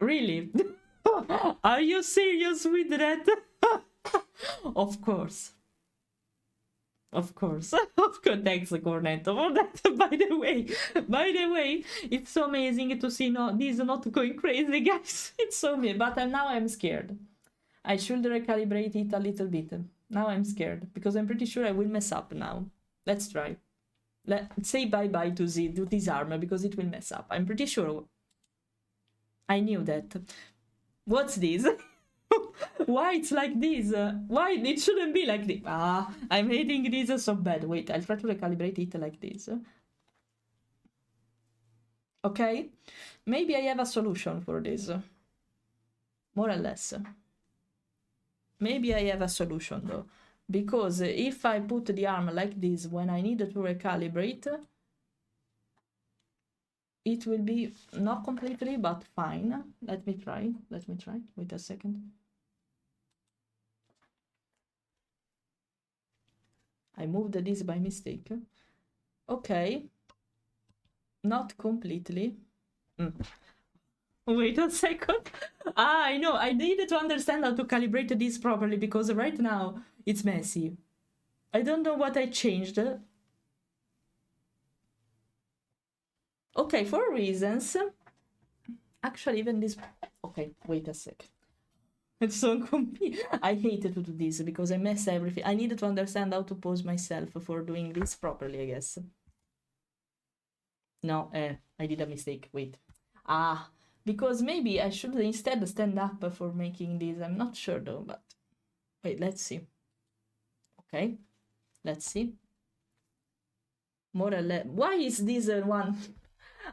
Really? Are you serious with that? Of course. Of course. Thanks, Cornetto, for that. By the way, it's so amazing to see this not going crazy, guys. It's so amazing. But now I'm scared. I should recalibrate it a little bit. Now I'm scared because I'm pretty sure I will mess up now. Let's try. Let's say bye-bye to this arm because it will mess up. I'm pretty sure. I knew that. What's this? Why it's like this? Why it shouldn't be like this? I'm hating this so bad. Wait, I'll try to recalibrate it like this. Okay? Maybe I have a solution for this. More or less. Maybe I have a solution though, because if I put the arm like this when I need to recalibrate, it will be not completely, but fine. Let me try. Wait a second. I moved this by mistake. Okay. Not completely. Wait a second. I know. I needed to understand how to calibrate this properly because right now it's messy. I don't know what I changed. Okay, for reasons. Actually, even this... Okay, wait a sec. It's so confusing. I hated to do this because I mess everything. I needed to understand how to pose myself for doing this properly, I guess. No, I did a mistake. Wait. Because maybe I should instead stand up for making this. I'm not sure though, but... Wait, let's see. Okay, let's see. More or less... Why is this one...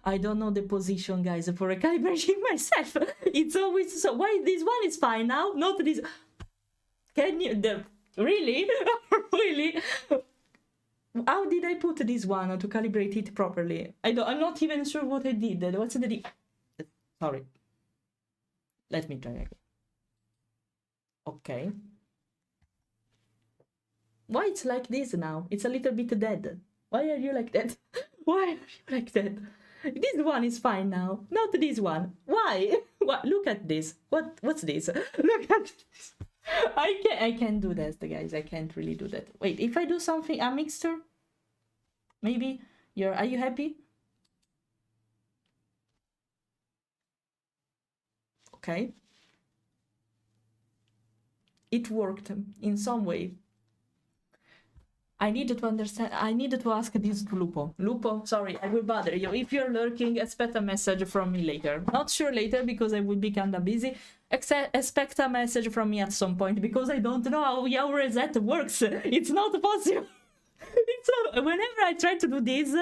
I don't know the position, guys, for recalibrating myself. It's always so... Why this one is fine now? Not this... Can you... Really? Really? How did I put this one to calibrate it properly? I'm not even sure what I did. What's the... Sorry. Let me try again. Okay. Why it's like this now? It's a little bit dead. Why are you like that? Why are you like that? This one is fine now. Not this one. Why? What? Look at this. What's this? Look at this. I can't do that, guys. I can't really do that. Wait, if I do something, a mixture? Maybe are you happy? Okay. It worked in some way. I needed to understand. I needed to ask this to Lupo. Lupo, sorry, I will bother you. If you're lurking, expect a message from me later. Not sure later because I will be kinda busy. Expect a message from me at some point because I don't know how your reset works. It's not possible. It's not, whenever I try to do this,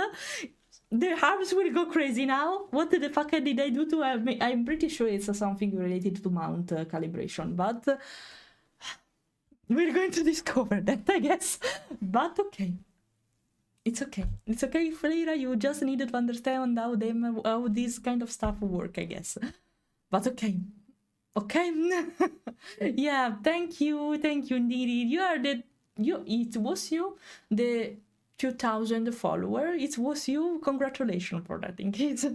the arms will go crazy now. What the fuck did I do to have me? I'm pretty sure it's something related to mount calibration, but we're going to discover that, I guess. But okay. It's okay. It's okay, Fleira. You just needed to understand how this kind of stuff work, I guess. But okay. Okay. Yeah, thank you indeed. It was you, the 2000 follower. It was you. Congratulations for that, in case.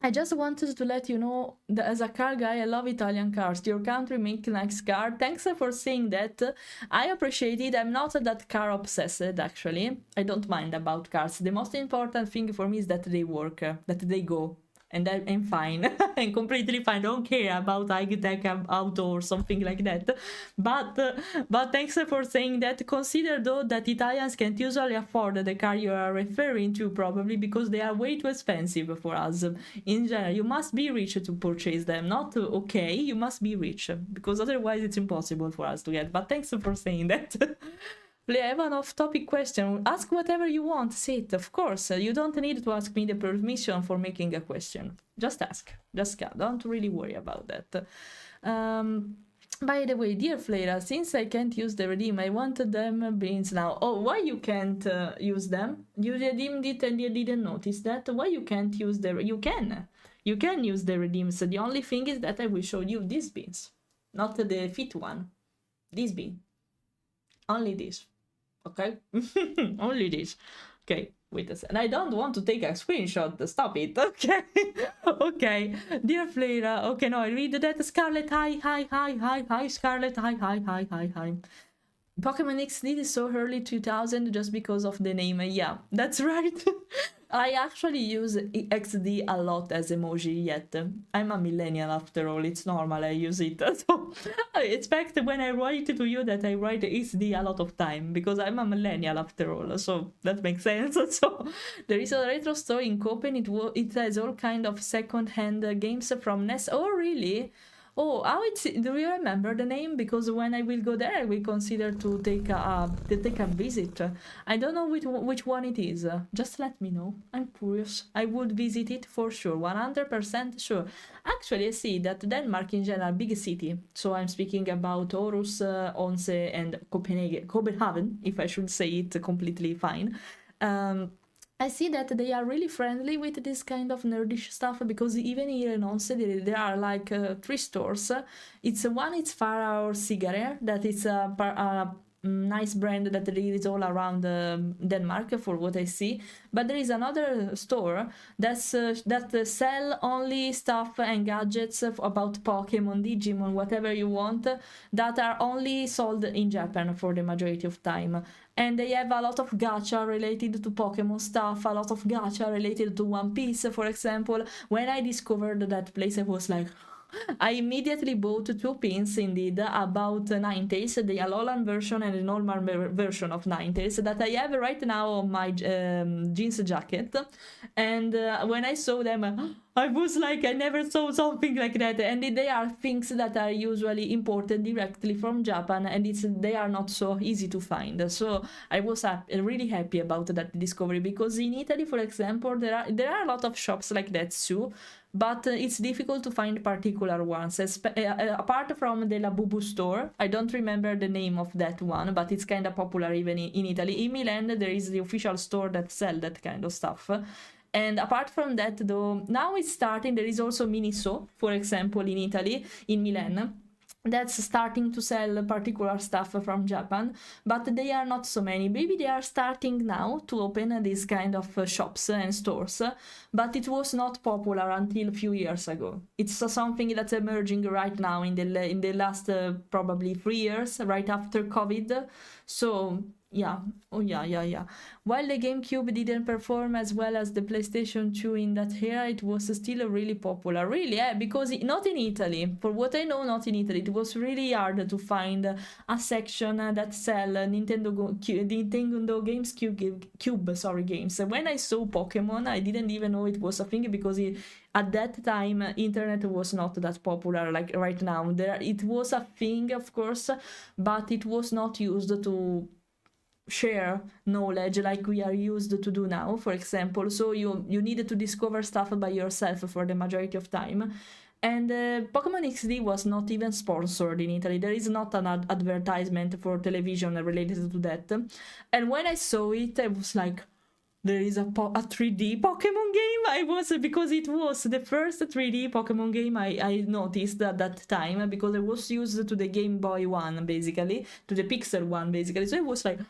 I just wanted to let you know that as a car guy, I love Italian cars. Your country makes nice car. Thanks for saying that. I appreciate it. I'm not that car obsessed, actually. I don't mind about cars. The most important thing for me is that they work, that they go. And I'm fine. I'm completely fine. Don't care about high-tech auto or something like that. But thanks for saying that. Consider though that Italians can't usually afford the car you are referring to, probably because they are way too expensive for us. In general, you must be rich to purchase them. Not okay, you must be rich, because otherwise it's impossible for us to get. But thanks for saying that. I have an off-topic question. Ask whatever you want, Sid, of course. You don't need to ask me the permission for making a question. Just ask. Don't really worry about that. By the way, dear Fleira, since I can't use the redeem, I wanted them beans now. Oh, why you can't use them? You redeemed it and you didn't notice that? Why you can't use the... You can use the redeems. The only thing is that I will show you these beans. Not the fit one. This bean. Only this. Okay? Only this. Okay, wait a second. I don't want to take a screenshot. Stop it. Okay. Okay. Dear Fleira. Okay, no, I read that. Scarlet, hi. Scarlet, hi. Pokemon XD is so early 2000 just because of the name. Yeah, that's right. I actually use XD a lot as emoji yet. I'm a millennial after all, it's normal I use it. So I expect when I write to you that I write XD a lot of time, because I'm a millennial after all, so that makes sense. So there is a retro store in Copen, it has all kind of second-hand games from NES. Oh really? Oh, do you remember the name? Because when I will go there, I will consider to take a visit. I don't know which one it is. Just let me know. I'm curious. I would visit it for sure. 100% sure. Actually, I see that Denmark in general, big city. So I'm speaking about Aarhus, Odense, and Copenhagen, if I should say it completely fine. I see that they are really friendly with this kind of nerdish stuff, because even here in Odense there are like 3 stores. It's Fara or Cigarette, that is a nice brand that is all around Denmark for what I see. But there is another store that sell only stuff and gadgets about Pokemon, Digimon, whatever you want, that are only sold in Japan for the majority of time. And they have a lot of gacha related to Pokemon stuff, a lot of gacha related to One Piece, for example. When I discovered that place, I was like... I immediately bought 2 pins indeed about Ninetales, the Alolan version and the normal version of Ninetales, that I have right now on my jeans jacket. And when I saw them, I was like, I never saw something like that. And they are things that are usually imported directly from Japan, and they are not so easy to find. So I was really happy about that discovery, because in Italy, for example, there are a lot of shops like that too. But it's difficult to find particular ones, apart from the Labubu store. I don't remember the name of that one, but it's kind of popular even in Italy. In Milan, there is the official store that sell that kind of stuff. And apart from that, though, now it's starting. There is also Miniso, for example, in Italy, in Milan. That's starting to sell particular stuff from Japan, but they are not so many. Maybe they are starting now to open these kind of shops and stores, but it was not popular until a few years ago. It's something that's emerging right now in the last probably 3 years, right after COVID. So yeah, yeah. While the GameCube didn't perform as well as the PlayStation 2 in that era, it was still really popular. Really, yeah, because not in Italy. For what I know, not in Italy. It was really hard to find a section that sell Nintendo games, games. When I saw Pokemon, I didn't even know it was a thing, because at that time, internet was not that popular like right now. It was a thing, of course, but it was not used to share knowledge like we are used to do now, for example. So you needed to discover stuff by yourself for the majority of time. And Pokemon XD was not even sponsored in Italy. There is not an advertisement for television related to that. And when I saw it, I was like, there is a 3D Pokemon game. I was, because it was the first 3D Pokemon game I noticed at that time, because I was used to the Game Boy one, basically, to the Pixel one, basically. So it was like,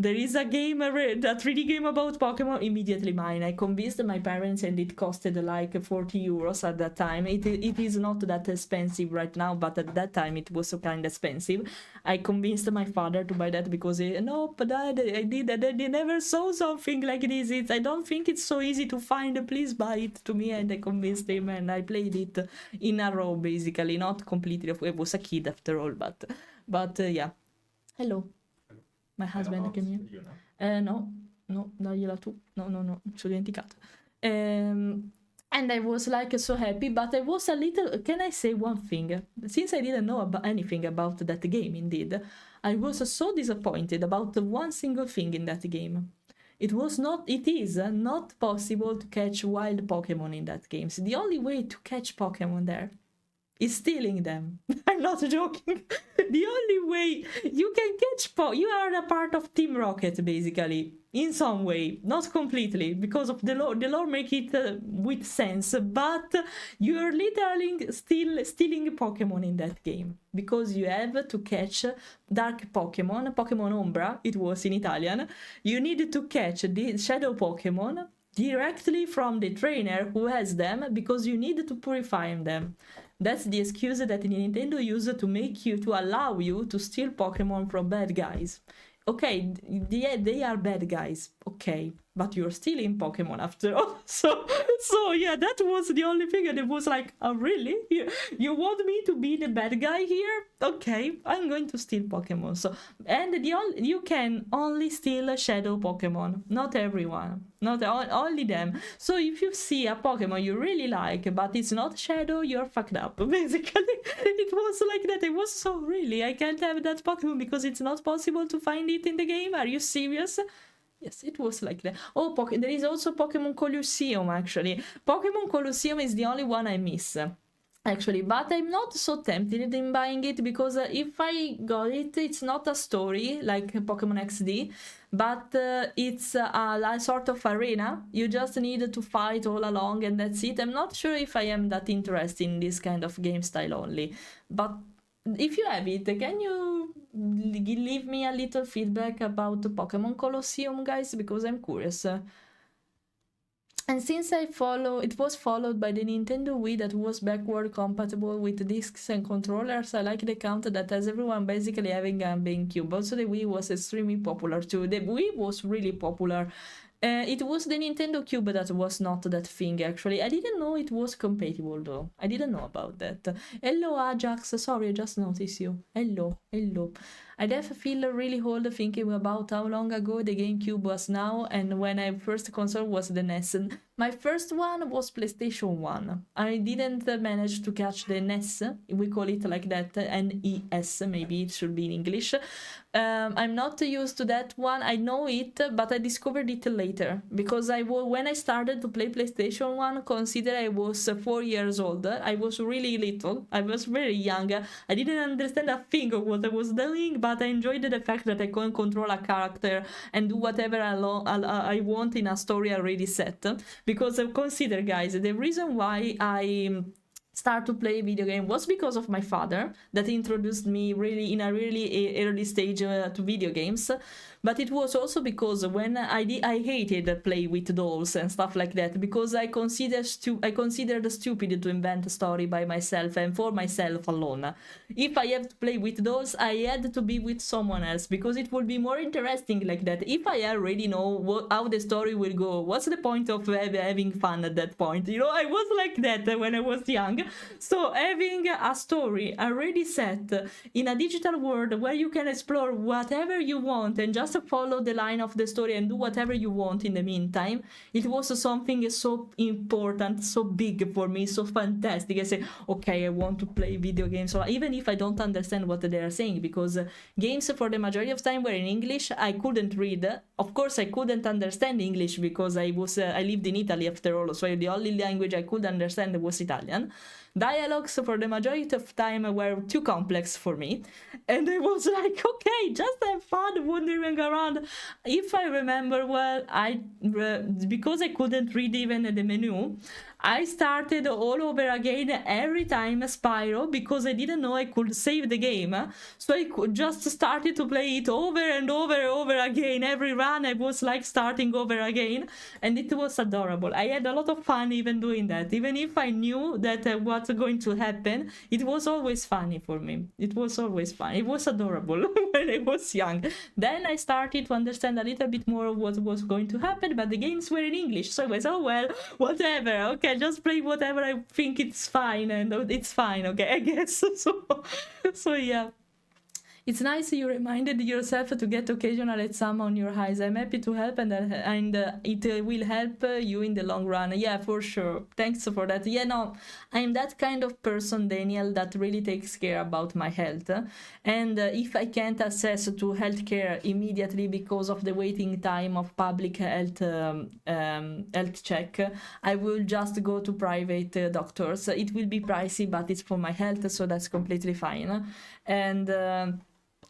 there is a game, a 3D game about Pokemon, immediately mine. I convinced my parents and it costed like 40 euros at that time. It is not that expensive right now, but at that time it was so kind of expensive. I convinced my father to buy that because, no, but I never saw something like this. I don't think it's so easy to find. Please buy it to me. And I convinced him and I played it in a row, basically. Not completely. I was a kid after all, but yeah. Hello. My husband came here. No, dagliela tu. No, ci ho dimenticato. And I was like so happy, but I was a little, can I say one thing? Since I didn't know anything about that game, indeed, I was so disappointed about one single thing in that game. It is not possible to catch wild Pokemon in that game. So the only way to catch Pokemon there is stealing them. I'm not joking. The only way you can catch you are a part of Team Rocket, basically, in some way, not completely, because of the lore. The lore make it with sense, but you're literally still stealing Pokemon in that game, because you have to catch dark Pokemon Ombra, it was in Italian. You need to catch the shadow Pokemon directly from the trainer who has them, because you need to purify them. That's the excuse that Nintendo used to allow you to steal Pokemon from bad guys. Okay, they are bad guys, okay, but you're stealing Pokemon after all. So yeah, that was the only thing, and it was like, oh really? You want me to be the bad guy here? Okay, I'm going to steal Pokemon. So, and you can only steal Shadow Pokemon, not everyone, not only them. So if you see a Pokemon you really like, but it's not Shadow, you're fucked up. Basically, it was like that. It was so really, I can't have that Pokemon because it's not possible to find it in the game. Are you serious? Yes, it was like that. Oh, there is also Pokemon Colosseum, actually. Pokemon Colosseum is the only one I miss, actually. But I'm not so tempted in buying it, because if I got it, it's not a story like Pokemon XD, but it's a sort of arena. You just need to fight all along, and that's it. I'm not sure if I am that interested in this kind of game style only. But if you have it, can you leave me a little feedback about Pokemon Colosseum, guys? Because I'm curious. And since it was followed by the Nintendo Wii that was backward compatible with discs and controllers, I like the count that has everyone basically having a GameCube. Also, the Wii was extremely popular too. The Wii was really popular. It was the Nintendo Cube that was not that thing, actually. I didn't know it was compatible, though. I didn't know about that. Hello, Ajax. Sorry, I just noticed you. Hello. I definitely feel really old thinking about how long ago the GameCube was now, and when my first console was the NES. My first one was PlayStation 1. I didn't manage to catch the NES. We call it like that, NES, maybe it should be in English. I'm not used to that one. I know it, but I discovered it later, because when I started to play PlayStation 1, consider I was 4 years old. I was really little. I was very young. I didn't understand a thing of what I was doing, but I enjoyed the fact that I can control a character and do whatever I want in a story already set. Because consider, guys, the reason why I start to play video game was because of my father, that introduced me really in a really early stage to video games. But it was also because when I hated play with dolls and stuff like that, because I considered stupid to invent a story by myself and for myself alone. If I have to play with dolls, I had to be with someone else, because it would be more interesting like that. If I already know how the story will go, what's the point of having fun at that point? You know, I was like that when I was young. So having a story already set in a digital world where you can explore whatever you want and just follow the line of the story and do whatever you want in the meantime, it was something so important, so big for me, so fantastic. I say, okay, I want to play video games, so even if I don't understand what they are saying, because games for the majority of time were in English, I couldn't read of course I couldn't understand English because I lived in Italy after all, so the only language I could understand was Italian. Dialogues for the majority of time were too complex for me, and I was like, okay, just have fun wandering around. If I remember well, because I couldn't read even the menu, I started all over again every time Spyro because I didn't know I could save the game. So I just started to play it over and over and over again. Every run I was like starting over again, and it was adorable. I had a lot of fun even doing that. Even if I knew that what's going to happen, it was always funny for me. It was always fun. It was adorable when I was young. Then I started to understand a little bit more of what was going to happen, but the games were in English. So I was, oh well, whatever. Okay, just play whatever I think it's fine, and it's fine. Okay, I guess so yeah. It's nice you reminded yourself to get occasional at some on your eyes. I'm happy to help, and it will help you in the long run. Yeah, for sure. Thanks for that. Yeah, no, I'm that kind of person, Daniel, that really takes care about my health. And if I can't access to healthcare immediately because of the waiting time of public health health check, I will just go to private doctors. It will be pricey, but it's for my health, so that's completely fine. And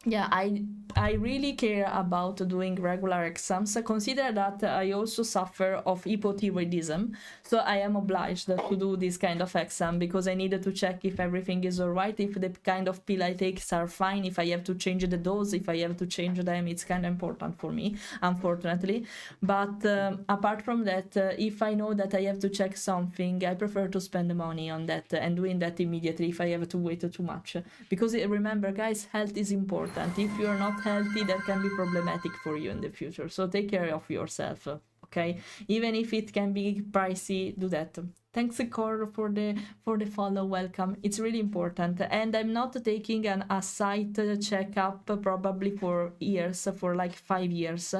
yeah, I really care about doing regular exams. Consider that I also suffer of hypothyroidism, so I am obliged to do this kind of exam because I needed to check if everything is alright, if the kind of pill I take are fine, if I have to change the dose, if I have to change them. It's kind of important for me, unfortunately. But apart from that, if I know that I have to check something, I prefer to spend the money on that and doing that immediately if I have to wait too much. Because remember, guys, health is important. If you're not healthy, that can be problematic for you in the future. So take care of yourself, okay? Even if it can be pricey, do that. Thanks, Cor, for the follow. Welcome. It's really important. And I'm not taking a site checkup probably for years, for like 5 years.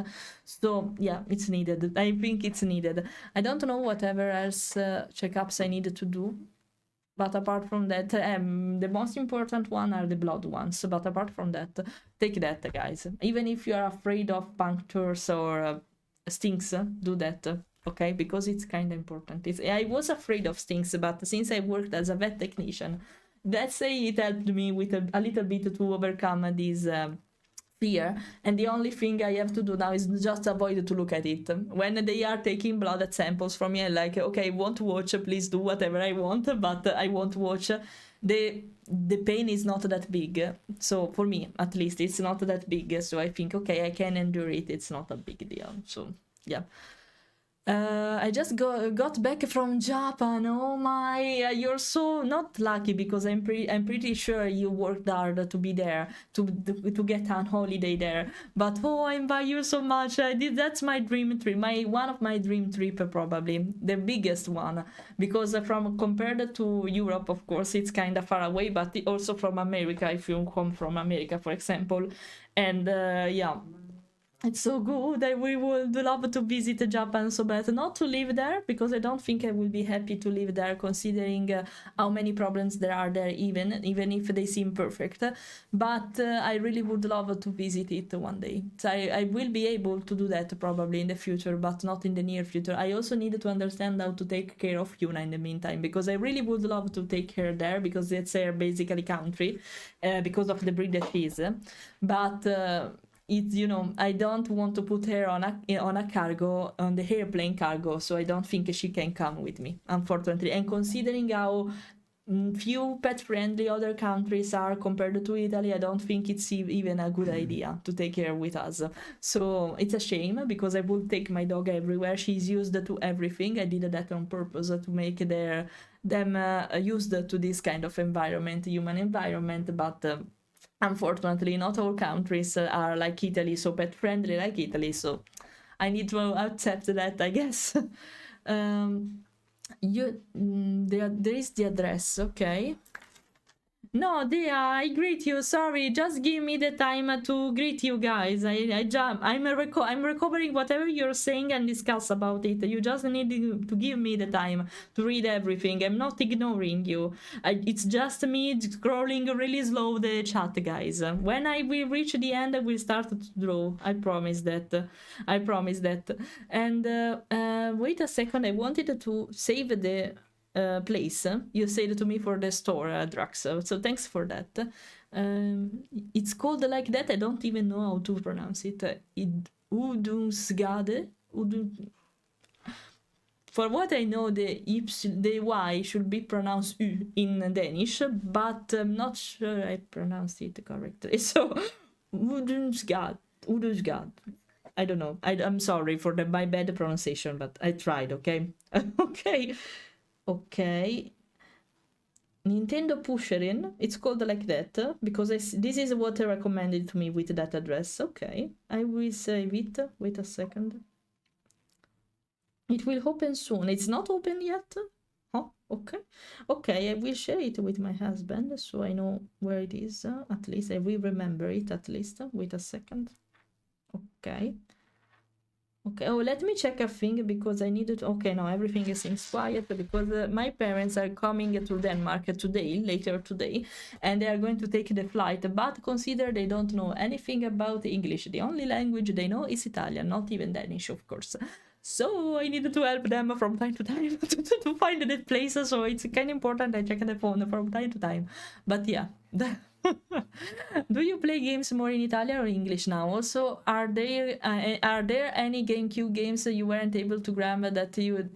So yeah, it's needed. I think it's needed. I don't know whatever else checkups I needed to do. But apart from that, the most important one are the blood ones. But apart from that, take that, guys. Even if you are afraid of punctures or stings, do that, okay? Because it's kind of important. I was afraid of stings, but since I worked as a vet technician, let's say it helped me with a little bit to overcome this fear, and the only thing I have to do now is just avoid to look at it. When they are taking blood samples from me, I'm like, okay, I won't watch, please do whatever I want, but I won't watch. The pain is not that big, so for me at least it's not that big, so I think, okay, I can endure it, it's not a big deal. So yeah. I just got back from Japan. Oh my, you're so not lucky because I'm pretty sure you worked hard to be there, to get on holiday there. But oh, I envy you so much. That's my dream trip, one of my dream trip, probably the biggest one, because compared to Europe, of course, it's kind of far away, but also from America, if you come from America, for example, and yeah. It's so good. We would love to visit Japan so bad. Not to live there, because I don't think I will be happy to live there, considering how many problems there are there, even if they seem perfect. But I really would love to visit it one day. So I will be able to do that probably in the future, but not in the near future. I also need to understand how to take care of Yuna in the meantime, because I really would love to take her there, because it's their basically country, because of the breed that she is. But it's, I don't want to put her on a cargo, on the airplane cargo, so I don't think she can come with me, unfortunately. And considering how few pet-friendly other countries are compared to Italy, I don't think it's even a good idea to take her with us. So it's a shame, because I would take my dog everywhere. She's used to everything. I did that on purpose to make them used to this kind of environment, human environment, but unfortunately, not all countries are like Italy, so pet-friendly like Italy, so I need to accept that, I guess. There is the address, okay? No, Dia, I greet you. Sorry, just give me the time to greet you guys. I jump. I'm recovering whatever you're saying and discuss about it. You just need to give me the time to read everything. I'm not ignoring you. It's just me scrolling really slow the chat, guys. When I will reach the end, I will start to draw. I promise that. I promise that. And wait a second. I wanted to save the place you said to me for the store, Drax, so thanks for that. It's called like that. I don't even know how to pronounce it. Udungsgade. For what I know, the Y should be pronounced U in Danish, but I'm not sure I pronounced it correctly. So Udungsgad. I don't know. I'm sorry for my bad pronunciation, but I tried. Okay. Okay. Nintendo Pusherin, it's called like that because this is what they recommended to me with that address. Okay, I will save it. Wait a second. It will open soon. It's not open yet. Oh, okay. I will share it with my husband so I know where it is. At least I will remember it. At least. Wait a second. Okay. Oh, let me check a thing because I needed. Okay, no, everything seems quiet because my parents are coming to Denmark later today, and they are going to take the flight. But consider they don't know anything about English. The only language they know is Italian, not even Danish, of course. So I needed to help them from time to time to find that place. So it's kind of important I check the phone from time to time. But yeah. Do you play games more in Italian or English now? Also, are there any GameCube games you weren't able to grab that you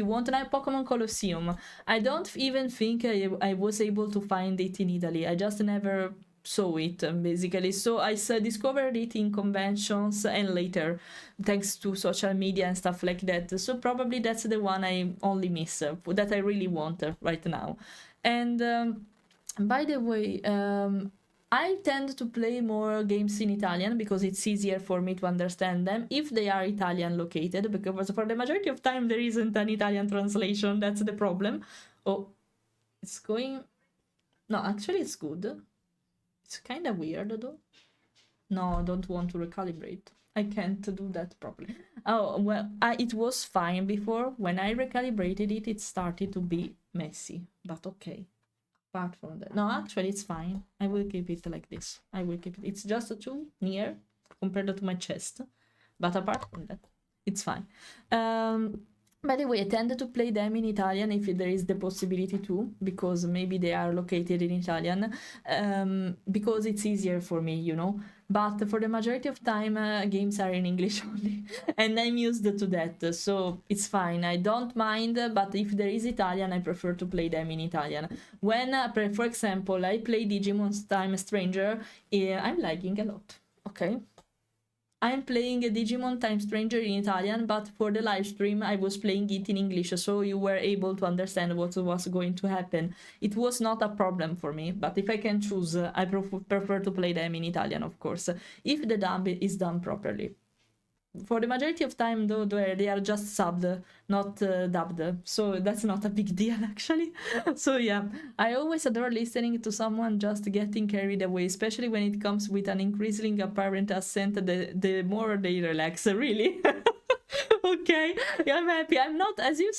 want? Like Pokemon Colosseum. I don't even think I was able to find it in Italy. I just never saw it basically. So I discovered it in conventions and later, thanks to social media and stuff like that. So probably that's the one I only miss that I really want right now. And by the way, I tend to play more games in Italian because it's easier for me to understand them if they are Italian located, because for the majority of time there isn't an Italian translation. That's the problem. Oh, it's going... No, actually it's good. It's kind of weird though. No, I don't want to recalibrate. I can't do that properly. Oh, well, it was fine before. When I recalibrated it, it started to be messy, but okay. Apart from that, no, actually it's fine. I will keep it like this. It's just too near compared to my chest, but apart from that, it's fine. By the way, I tend to play them in Italian if there is the possibility to, because maybe they are located in Italian, because it's easier for me, you know. But for the majority of time, games are in English only, and I'm used to that, so it's fine. I don't mind, but if there is Italian, I prefer to play them in Italian. When, for example, I play Digimon Time Stranger, I'm lagging a lot, okay? I'm playing a Digimon Time Stranger in Italian, but for the live stream I was playing it in English, so you were able to understand what was going to happen. It was not a problem for me, but if I can choose, I prefer to play them in Italian, of course, if the dub is done properly. For the majority of time, though, they are just subbed, not dubbed, so that's not a big deal, actually. So yeah, I always adore listening to someone just getting carried away, especially when it comes with an increasingly apparent accent, the more they relax, really. Okay, I'm happy. I'm not, as you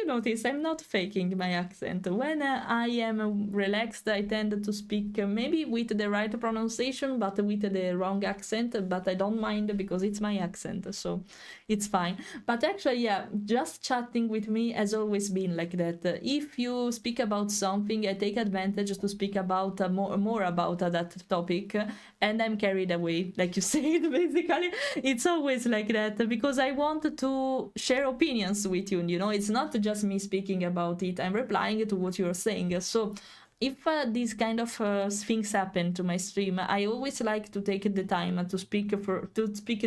notice, I'm not faking my accent. When I am relaxed, I tend to speak maybe with the right pronunciation, but with the wrong accent, but I don't mind because it's my accent, so it's fine. But actually, yeah, just chatting with me has always been like that. If you speak about something, I take advantage to speak about more about that topic, and I'm carried away, like you said, basically. It's always like that, because I want to share opinions with you, you know. It's not just me speaking about it, I'm replying to what you're saying. So if these kind of things happen to my stream, I always like to take the time to speak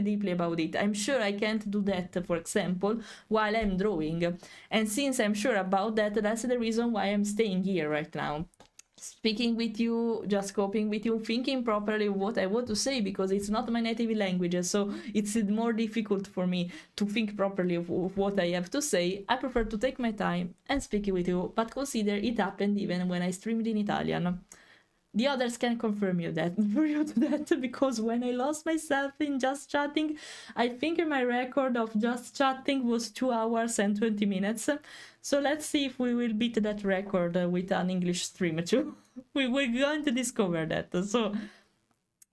deeply about it. I'm sure I can't do that, for example, while I'm drawing, and since I'm sure about that, that's the reason why I'm staying here right now. speaking with you, just coping with you, thinking properly what I want to say, because it's not my native language, so it's more difficult for me to think properly of what I have to say. I prefer to take my time and speak with you, but consider it happened even when I streamed in Italian. The others can confirm you that for you to that, because when I lost myself in just chatting, I think my record of just chatting was 2 hours and 20 minutes. So let's see if we will beat that record with an English stream too. We're going to discover that. So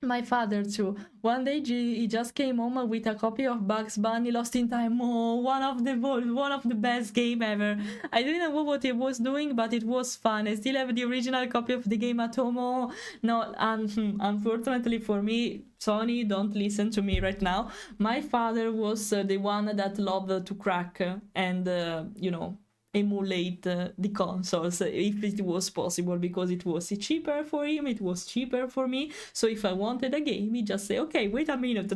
my father too. One day he just came home with a copy of Bugs Bunny Lost in Time. Oh, one of the best game ever. I didn't know what he was doing, but it was fun. I still have the original copy of the game at home. Oh, no, unfortunately for me, Sony, don't listen to me right now. My father was the one that loved to crack and emulate the consoles if it was possible, because it was cheaper for him, it was cheaper for me. So if I wanted a game, he just say, okay, wait a minute,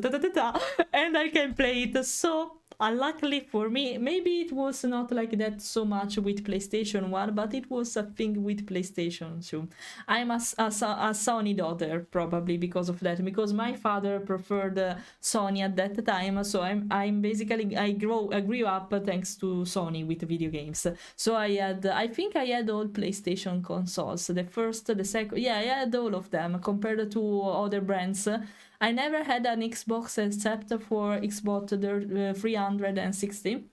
and I can play it. So luckily for me, maybe it was not like that so much with PlayStation 1, but it was a thing with PlayStation 2. I'm a Sony daughter, probably because of that, because my father preferred Sony at that time. So I'm basically, I grew up thanks to Sony with video games. So I think I had all PlayStation consoles, the first, the second, yeah, I had all of them compared to other brands. I never had an Xbox except for Xbox 360.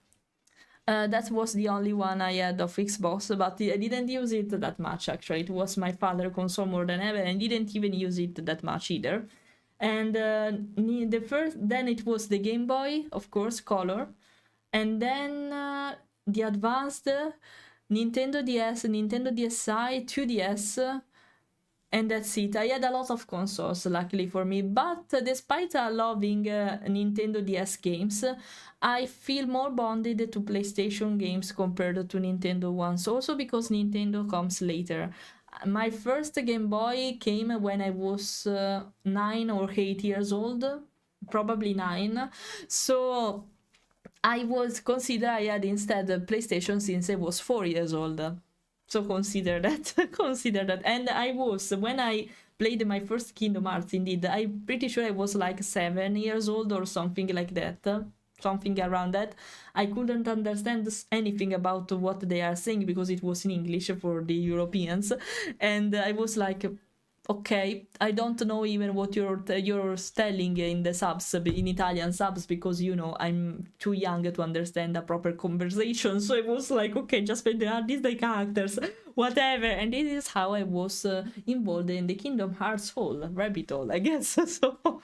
That was the only one I had of Xbox, but I didn't use it that much actually. It was my father's console more than ever, and didn't even use it that much either. And then it was the Game Boy, of course, color, and then the advanced Nintendo DS, Nintendo DSi, 2DS. And that's it. I had a lot of consoles, luckily for me, but despite loving Nintendo DS games, I feel more bonded to PlayStation games compared to Nintendo ones, also because Nintendo comes later. My first Game Boy came when I was 9 or 8 years old, probably 9, so I was considered I had instead a PlayStation since I was 4 years old. So consider that, And I was, when I played my first Kingdom Hearts, indeed, I'm pretty sure I was like 7 years old or something like that, something around that. I couldn't understand anything about what they are saying because it was in English for the Europeans. And I was like, okay, I don't know even what you're telling in the subs, in Italian subs, because, I'm too young to understand a proper conversation. So it was like, okay, just play these the characters, whatever. And this is how I was involved in the Kingdom Hearts rabbit hole, I guess. So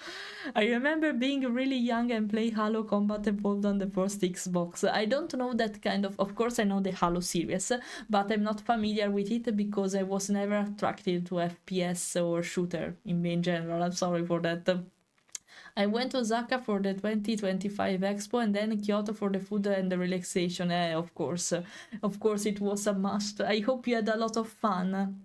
I remember being really young and play Halo Combat Evolved on the first Xbox. I don't know that kind of course I know the Halo series, but I'm not familiar with it because I was never attracted to FPS or shooter in general. I'm sorry for that. I went to Osaka for the 2025 Expo and then Kyoto for the food and the relaxation. Of course, it was a must. I hope you had a lot of fun.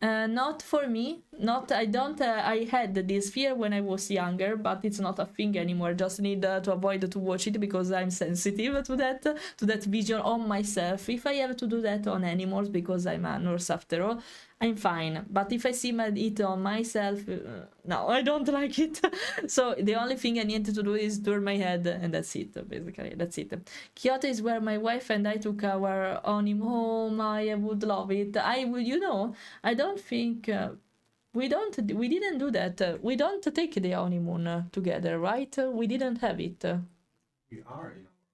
Not for me. I had this fear when I was younger, but it's not a thing anymore. I just need to avoid to watch it because I'm sensitive to that vision on myself. If I have to do that on animals, because I'm a nurse after all, I'm fine. But if I see it on myself, no, I don't like it. So the only thing I need to do is turn my head, and that's it, basically. That's it. Kyoto is where my wife and I took our honeymoon home. I would love it. I don't think... we didn't do that. We don't take the honeymoon together, right? We didn't have it.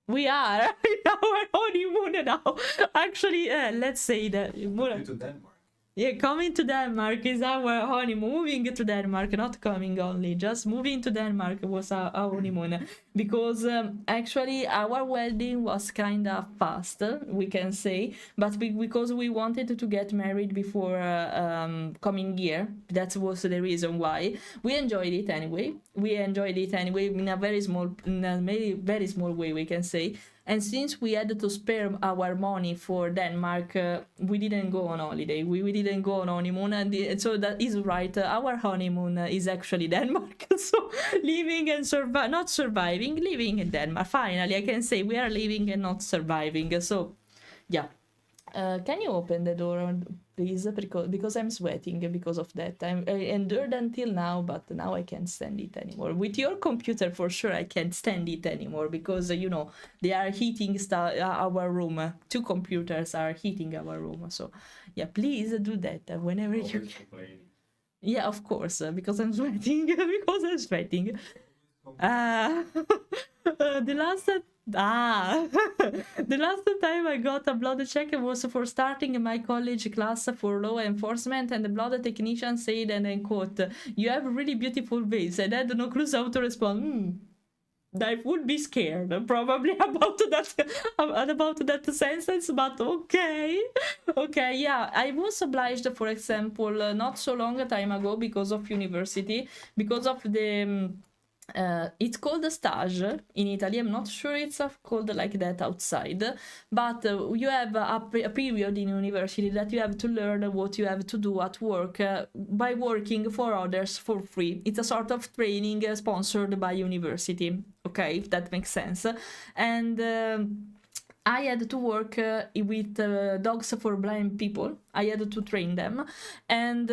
We are in our honeymoon now. Actually, let's say that... To Denmark. Yeah, coming to Denmark is our honeymoon. Moving to Denmark, not coming only, just moving to Denmark was our honeymoon. Because actually our wedding was kind of fast, we can say, but because we wanted to get married before coming year, that was the reason why. We enjoyed it anyway. In a very small way, we can say. And since we had to spare our money for Denmark, we didn't go on holiday. We didn't go on honeymoon, and so that is right. Our honeymoon is actually Denmark. So living and living in Denmark. Finally, I can say we are living and not surviving. So, yeah. Can you open the door please, because I'm sweating because of that. I endured until now, but now I can't stand it anymore. With your computer, for sure, I can't stand it anymore because, you know, they are heating our room. Two computers are heating our room. So, yeah, please do that whenever you can. Yeah, of course, because I'm sweating. Because I'm sweating. The last the last time I got a blood check was for starting my college class for law enforcement, and the blood technician said, and I quote, "You have a really beautiful face," and I had no clue how to respond. I would be scared probably about that sentence, but okay. Yeah, I was obliged, for example, not so long a time ago, because of university, because of the it's called a stage in Italy. I'm not sure it's called like that outside, but you have a period in university that you have to learn what you have to do at work by working for others for free. It's a sort of training sponsored by university, okay, if that makes sense. And I had to work with dogs for blind people. I had to train them, and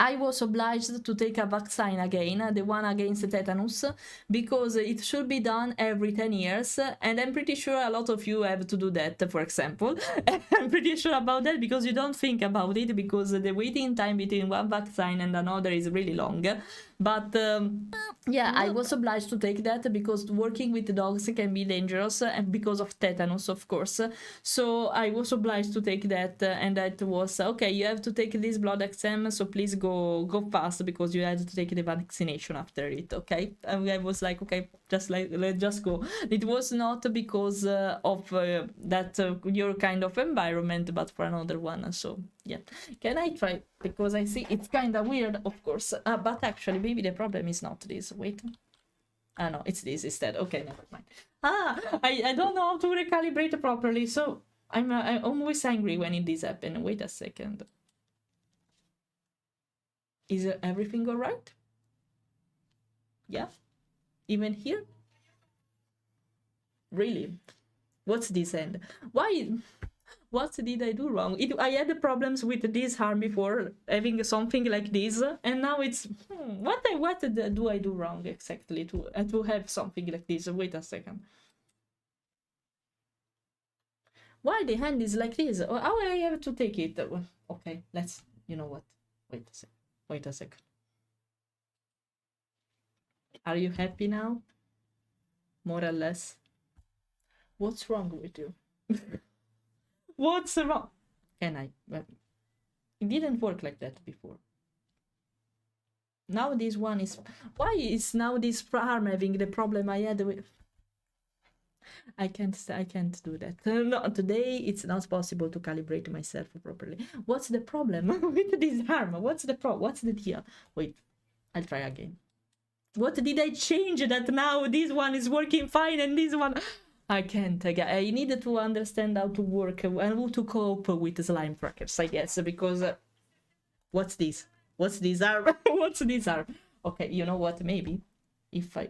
I was obliged to take a vaccine again, the one against tetanus, because it should be done every 10 years, and I'm pretty sure a lot of you have to do that, for example. I'm pretty sure about that because you don't think about it, because the waiting time between one vaccine and another is really long. But yeah, I was obliged to take that because working with dogs can be dangerous, and because of tetanus, of course. So I was obliged to take that, and that was, okay, you have to take this blood exam, so please go fast because you had to take the vaccination after it, okay? And I was like, okay, let's just go. It was not because of that your kind of environment, but for another one. So yeah, can I try? Because I see it's kind of weird, of course, but actually maybe the problem is not this. Wait, no, it's this instead. Okay, never mind. I don't know how to recalibrate properly, so I'm always angry when this happens. Wait a second. Is everything all right? Yeah, even here. Really? What's this end? Why? What did I do wrong? I had problems with this arm before, having something like this, and now it's what do I do wrong exactly to have something like this? Wait a second. Why the hand is like this? How I have to take it? Okay, let's. You know what? Wait a second. Wait a second. Are you happy now? More or less. What's wrong with you? What's wrong? Can I? It didn't work like that before. Now this one is... Why is now this arm having the problem I had with... I can't do that. No, today it's not possible to calibrate myself properly. What's the problem with this arm? What's the deal? Wait, I'll try again. What did I change that now this one is working fine and this one... I can't. I needed to understand how to work and how to cope with slime crackers, I guess, because... what's this? What's this arm? What's this arm? Okay, you know what? Maybe if I...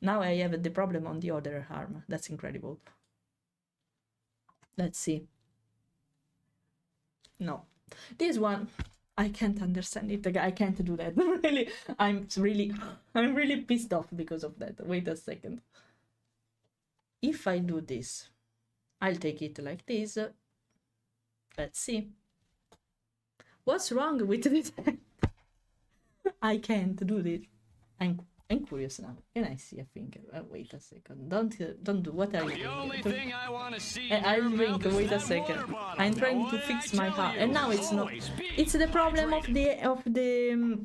Now I have the problem on the other arm. That's incredible. Let's see. No. This one, I can't understand it. I can't do that. Really, I'm really pissed off because of that. Wait a second. If I do this, I'll take it like this. Let's see. What's wrong with this? I can't do this. I'm curious now. Can I see a finger? Wait a second. Don't do. What are you doing? The only thing I want to see. I'll drink. Wait a second. I'm trying to fix my heart, and now it's not. It's the problem of the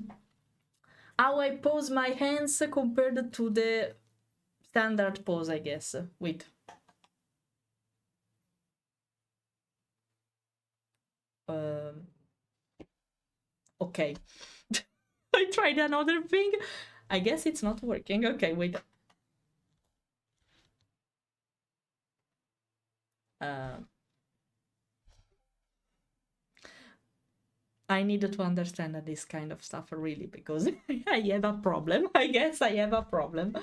how I pose my hands compared to the standard pose, I guess. Wait. Okay. I tried another thing. I guess it's not working. Okay, wait. I need to understand this kind of stuff really, because I have a problem. I guess I have a problem.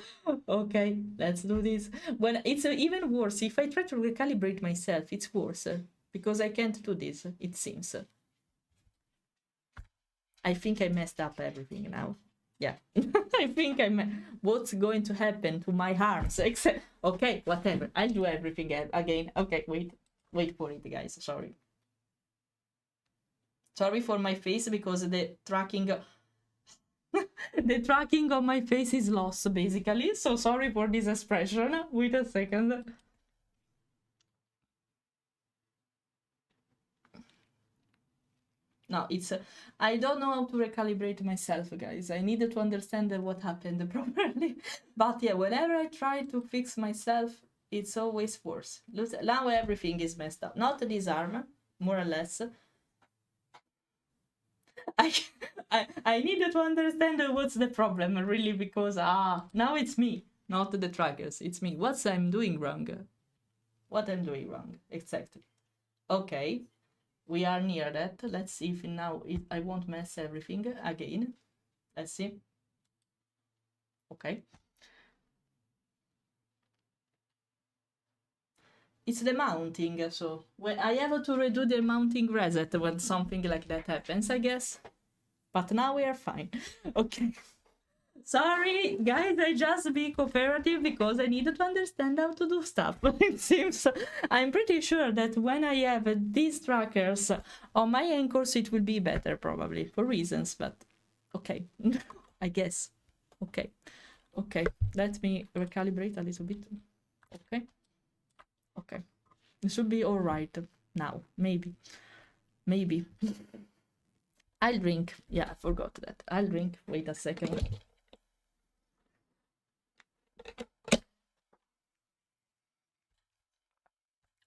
Okay, let's do this. When it's even worse, if I try to recalibrate myself, it's worse. because I can't do this, it seems. I think I messed up everything now. Yeah, I think what's going to happen to my arms? Except, okay, whatever. I'll do everything again. Okay, wait for it, guys. Sorry. Sorry for my face because the tracking the tracking of my face is lost basically. So sorry for this expression. Wait a second. No, it's I don't know how to recalibrate myself, guys. I needed to understand what happened properly. But yeah, whenever I try to fix myself, it's always worse. Look, now everything is messed up. Not this arm, more or less. I needed to understand what's the problem, really, because now it's me, not the trackers. It's me. What I'm doing wrong? What I'm doing wrong, exactly. Okay. We are near that. Let's see if now I won't mess everything again. Let's see. Okay. It's the mounting, so when I have to redo the mounting reset when something like that happens, I guess. But now we are fine. Okay. Sorry, guys, I just be cooperative because I needed to understand how to do stuff. It seems I'm pretty sure that when I have these trackers on my ankles, it will be better, probably, for reasons, but okay, I guess. Okay, okay, let me recalibrate a little bit. Okay, okay, it should be all right now, maybe. I'll drink. Yeah, I forgot that. I'll drink. Wait a second.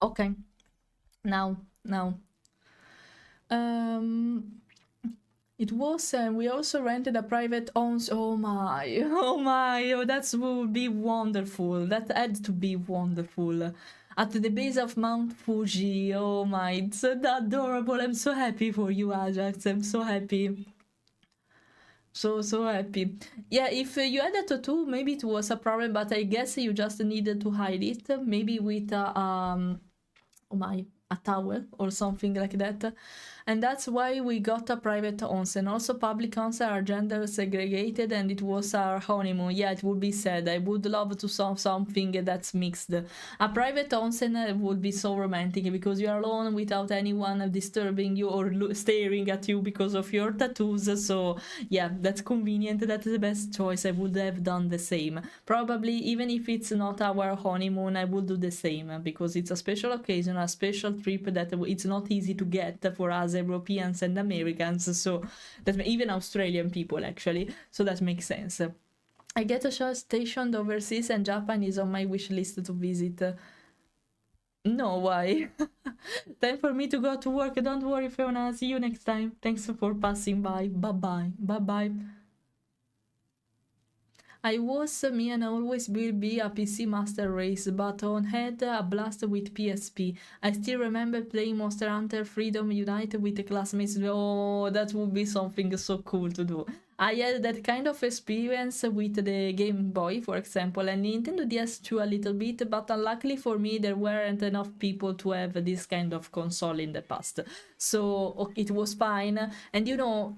Okay, now, it was, we also rented a private owns. Oh my, oh, that would be wonderful. That had to be wonderful. At the base of Mount Fuji. Oh my, it's so adorable. I'm so happy for you, Ajax. I'm so happy. So happy. Yeah, if you had a tattoo, maybe it was a problem, but I guess you just needed to hide it, maybe with a towel or something like that. And that's why we got a private onsen. Also, public onsen are gender segregated, and it was our honeymoon. Yeah, it would be sad. I would love to saw something that's mixed. A private onsen would be so romantic because you are alone without anyone disturbing you or staring at you because of your tattoos. So yeah, that's convenient. That's the best choice. I would have done the same. Probably, even if it's not our honeymoon, I would do the same because it's a special occasion, a special trip that it's not easy to get for us Europeans and Americans, so that even Australian people actually, so that makes sense. I get a show stationed overseas and Japan is on my wish list to visit. No, why? Time for me to go to work. Don't worry, Fiona. See you next time. Thanks for passing by. Bye bye. I was, me and always will be a PC Master Race, but on had a blast with PSP. I still remember playing Monster Hunter Freedom Unite with the classmates. Oh, that would be something so cool to do. I had that kind of experience with the Game Boy, for example, and Nintendo DS2 a little bit, but unluckily for me, there weren't enough people to have this kind of console in the past. So it was fine, and you know,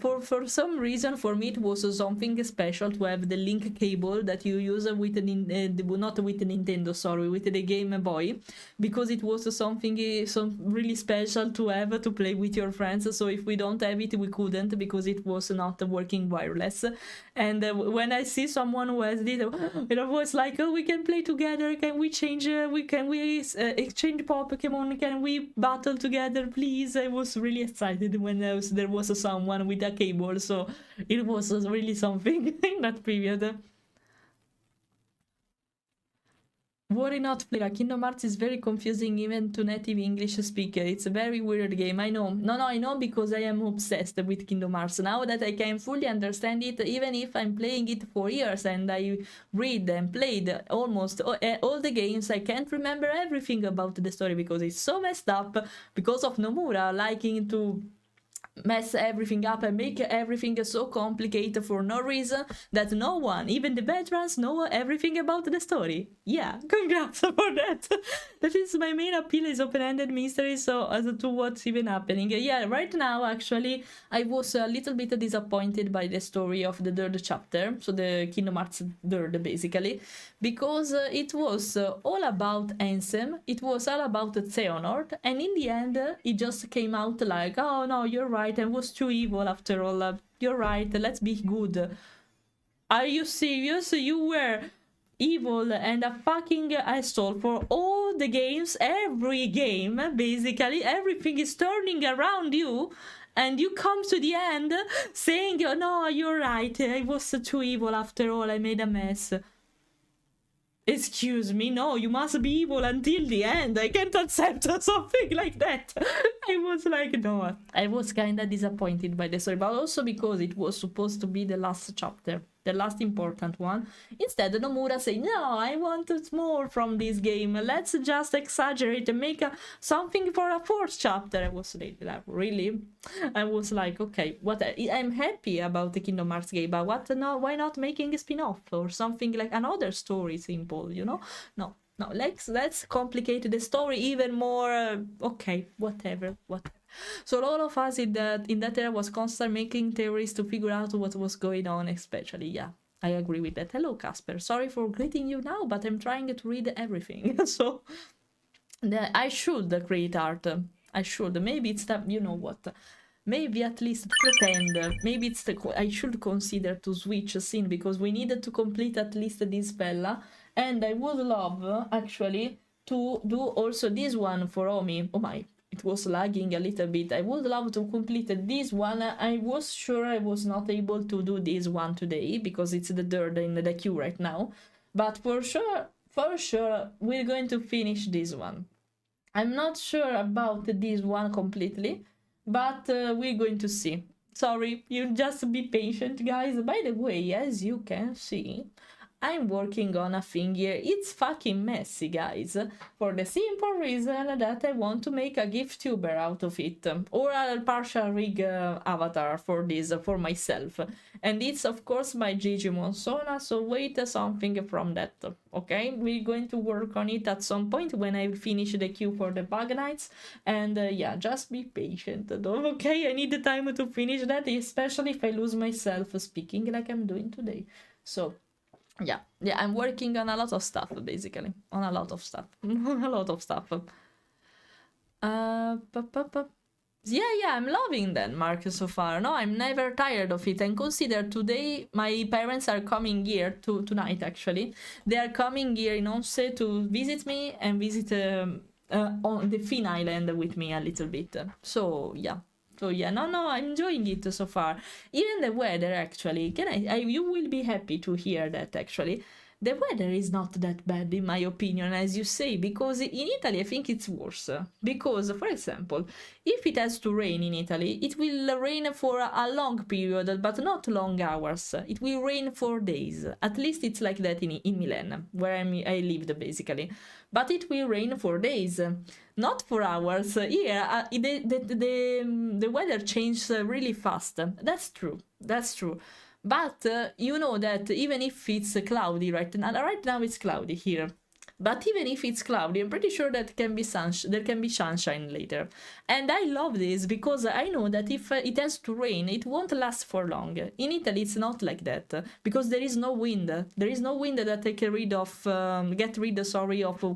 for some reason, for me, it was something special to have the link cable that you use with not with the Nintendo, sorry, with the Game Boy, because it was something really special to have to play with your friends. So if we don't have it, we couldn't because it was not working wireless. And when I see someone who has it, it was like, oh, we can play together. Can we change? Can we exchange Pokemon? Can we battle together, please? I was really excited when there was someone with a cable. So it was really something in that period. Worry not, Fleira. Kingdom Hearts is very confusing even to native English speaker. It's a very weird game. I know. No, I know because I am obsessed with Kingdom Hearts. Now that I can fully understand it, even if I'm playing it for years and I read and played almost all the games, I can't remember everything about the story because it's so messed up because of Nomura liking to mess everything up and make everything so complicated for no reason that no one, even the veterans, know everything about the story. Yeah, congrats for that. That is my main appeal, is open-ended mystery, so as to what's even happening. Yeah, right now actually I was a little bit disappointed by the story of the third chapter, so the Kingdom Hearts third basically, because it was all about Ansem, it was all about Xehanort, and in the end it just came out like, oh no, you're right, I was too evil after all, you're right, let's be good. Are you serious? You were evil and a fucking asshole for all the games, every game, basically, everything is turning around you, and you come to the end saying, oh no, you're right, I was too evil after all, I made a mess. Excuse me, no, you must be evil until the end. I can't accept something like that. I was like, no. I was kind of disappointed by the story, but also because it was supposed to be the last chapter, the last important one. Instead, Nomura said, no, I wanted more from this game. Let's just exaggerate and make something for a fourth chapter. I was like, really? I was like, okay, what? I'm happy about the Kingdom Hearts game, but what? No, why not making a spin-off or something like another story simple, you know? No, let's complicate the story even more. Okay, whatever. So all of us in that era was constantly making theories to figure out what was going on, especially, yeah. I agree with that. Hello, Casper. Sorry for greeting you now, but I'm trying to read everything. So I should create art. I should. Maybe it's that, you know what? Maybe at least pretend. Maybe it's I should consider to switch a scene, because we needed to complete at least this fella. And I would love, actually, to do also this one for Omi. Oh my, it was lagging a little bit. I would love to complete this one. I was sure I was not able to do this one today, because it's the third in the queue right now. But for sure, we're going to finish this one. I'm not sure about this one completely, but we're going to see. Sorry, you just be patient, guys. By the way, as you can see, I'm working on a thing here. It's fucking messy, guys, for the simple reason that I want to make a Vtuber out of it, or a partial rig avatar for this, for myself. And it's, of course, my Gigi Monsona, so wait something from that, okay? We're going to work on it at some point when I finish the queue for the bug nights, and yeah, just be patient, though, okay? I need the time to finish that, especially if I lose myself speaking like I'm doing today. So yeah, I'm working on a lot of stuff, basically. On a lot of stuff. A lot of stuff. Yeah, I'm loving Denmark so far. No, I'm never tired of it. And consider today my parents are coming here tonight, actually. They are coming here in Onse to visit me and visit on the Finn Island with me a little bit. So, yeah. So yeah, no, I'm enjoying it so far. Even the weather, actually, you will be happy to hear that, actually. The weather is not that bad, in my opinion, as you say, because in Italy I think it's worse. Because, for example, if it has to rain in Italy, it will rain for a long period, but not long hours. It will rain for days. At least it's like that in Milan, where I lived, basically. But it will rain for days, not for hours. Here, the weather changes really fast. That's true. But you know that even if it's cloudy right now it's cloudy here. But even if it's cloudy, I'm pretty sure that there can be sunshine later. And I love this because I know that if it has to rain, it won't last for long. In Italy, it's not like that because there is no wind. There is no wind that get rid of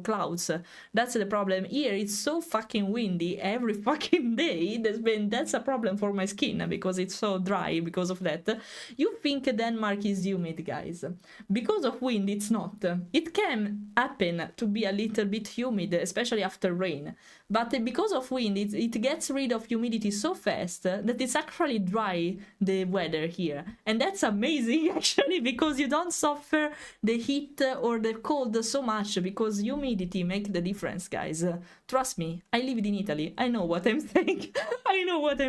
clouds. That's the problem. Here, it's so fucking windy every fucking day. That's a problem for my skin because it's so dry because of that. You think Denmark is humid, guys. Because of wind, it's not. It can happen to be a little bit humid, especially after rain. But because of wind, it gets rid of humidity so fast that it's actually dry, the weather here. And that's amazing, actually, because you don't suffer the heat or the cold so much, because humidity makes the difference, guys. Trust me, I lived in Italy. I know what I'm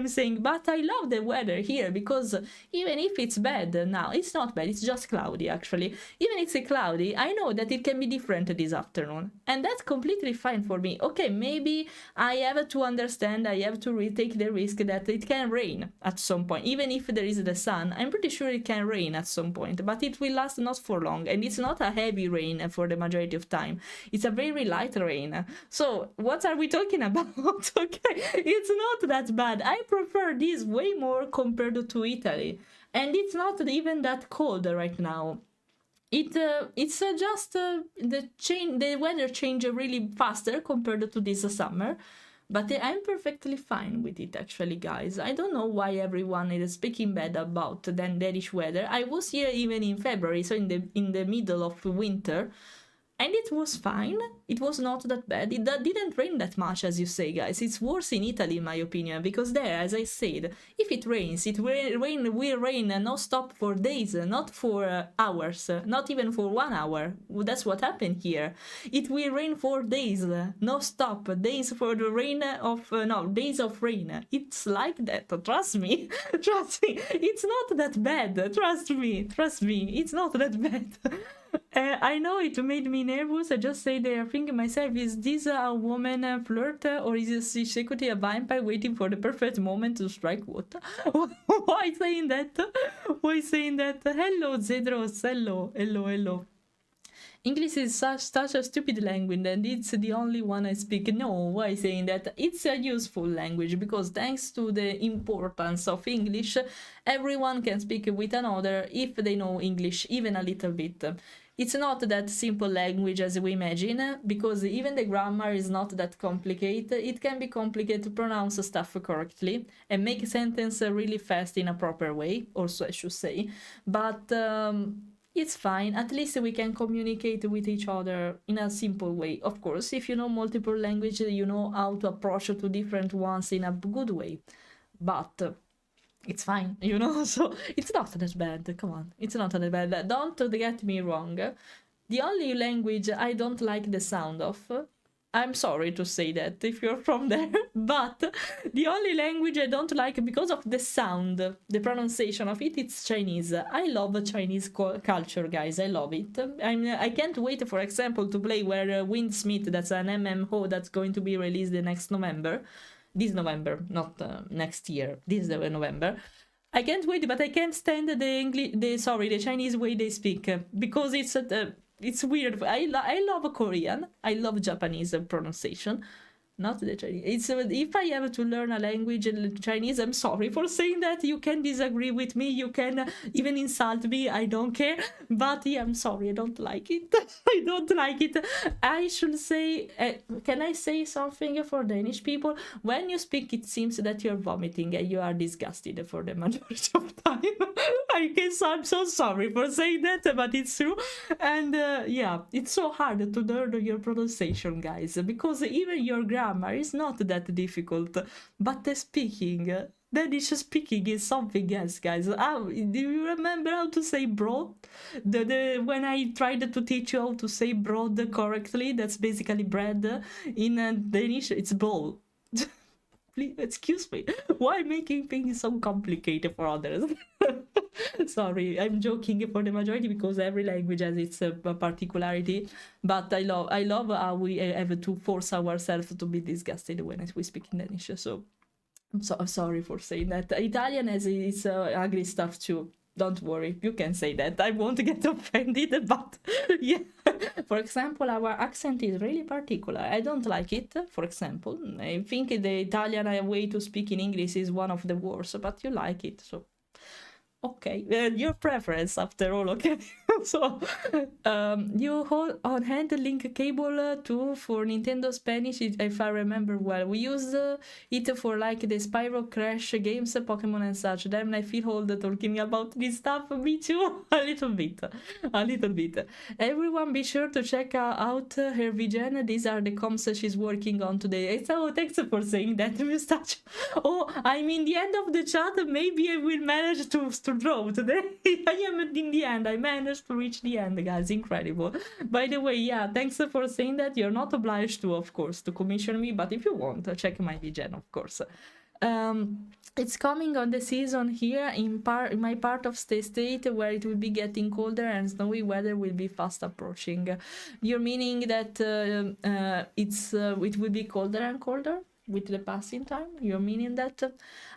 saying. But I love the weather here, because even if it's bad now, it's not bad. It's just cloudy, actually. Even if it's cloudy, I know that it can be different this this afternoon. And that's completely fine for me. Okay, maybe I have to understand, I have to take the risk that it can rain at some point. Even if there is the sun, I'm pretty sure it can rain at some point, but it will last not for long. And it's not a heavy rain for the majority of time. It's a very light rain. So what are we talking about? Okay, it's not that bad. I prefer this way more compared to Italy. And it's not even that cold right now. It's just the weather change really faster compared to this summer, but I'm perfectly fine with it actually, guys. I don't know why everyone is speaking bad about the Danish weather. I was here even in February, so in the middle of winter, and it was fine. It was not that bad. It didn't rain that much, as you say, guys. It's worse in Italy, in my opinion, because there, as I said, if it rains, it will rain non-stop for days, not for hours, not even for 1 hour. That's what happened here. It will rain for days, non-stop, days for the rain of, days of rain. It's like that, trust me. Trust me, it's not that bad. Trust me, it's not that bad. I know it made me nervous. I just say there, thinking myself, is this a woman flirt or is she secretly a vampire waiting for the perfect moment to strike? What? Why saying that? Why saying that? Hello, Zedros. Hello. English is such a stupid language and it's the only one I speak. No, why saying that? It's a useful language because thanks to the importance of English, everyone can speak with another if they know English even a little bit. It's not that simple language as we imagine, because even the grammar is not that complicated. It can be complicated to pronounce stuff correctly and make a sentence really fast in a proper way, also I should say. But it's fine. At least we can communicate with each other in a simple way. Of course, if you know multiple languages, you know how to approach to different ones in a good way. But it's fine, you know, so it's not that bad. Come on, it's not that bad. Don't get me wrong. The only language I don't like the sound of, I'm sorry to say that if you're from there, but the only language I don't like because of the sound, the pronunciation of it, it's Chinese. I love Chinese culture, guys. I love it. I can't wait, for example, to play where Windsmith, that's an MMO that's going to be released the next November. This November, not next year. This November. I can't wait, but I can't stand the Chinese way they speak because it's weird. I love Korean. I love Japanese pronunciation. Not the Chinese. If I have to learn a language, Chinese, I'm sorry for saying that. You can disagree with me. You can even insult me. I don't care. But yeah, I'm sorry. I don't like it. I don't like it. I should say, can I say something for Danish people? When you speak, it seems that you're vomiting and you are disgusted for the majority of time. I guess I'm so sorry for saying that, but it's true. And yeah, it's so hard to learn your pronunciation, guys, because even your grammar is not that difficult, but the speaking, Danish speaking is something else, guys. Do you remember how to say broad? When I tried to teach you how to say broad correctly, that's basically bread. In Danish, it's bowl. Please, excuse me. Why making things so complicated for others? Sorry, I'm joking for the majority because every language has its particularity. But I love how we have to force ourselves to be disgusted when we speak in Danish. So I'm sorry for saying that. Italian has its ugly stuff too. Don't worry, you can say that. I won't get offended, but yeah. For example, our accent is really particular. I don't like it, for example. I think the Italian way to speak in English is one of the worst, but you like it, so... Okay, your preference after all, okay? So, you hold on hand link cable too for Nintendo Spanish, if I remember well. We use it for like the Spyro Crash games, Pokemon and such. Then I feel old talking about this stuff, me too, a little bit. Everyone be sure to check out her vision. These are the comms she's working on today. So thanks for saying that, Mustache. Oh, I'm in the end of the chat, maybe I will manage to draw today. I am in the end. I managed to reach the end, guys. Incredible. By the way, yeah, thanks for saying that. You're not obliged to, of course, to commission me, but if you want, check my vision, of course. It's coming on the season here in my part of the state where it will be getting colder and snowy weather will be fast approaching. You're meaning that it will be colder and colder with the passing time? You're meaning that?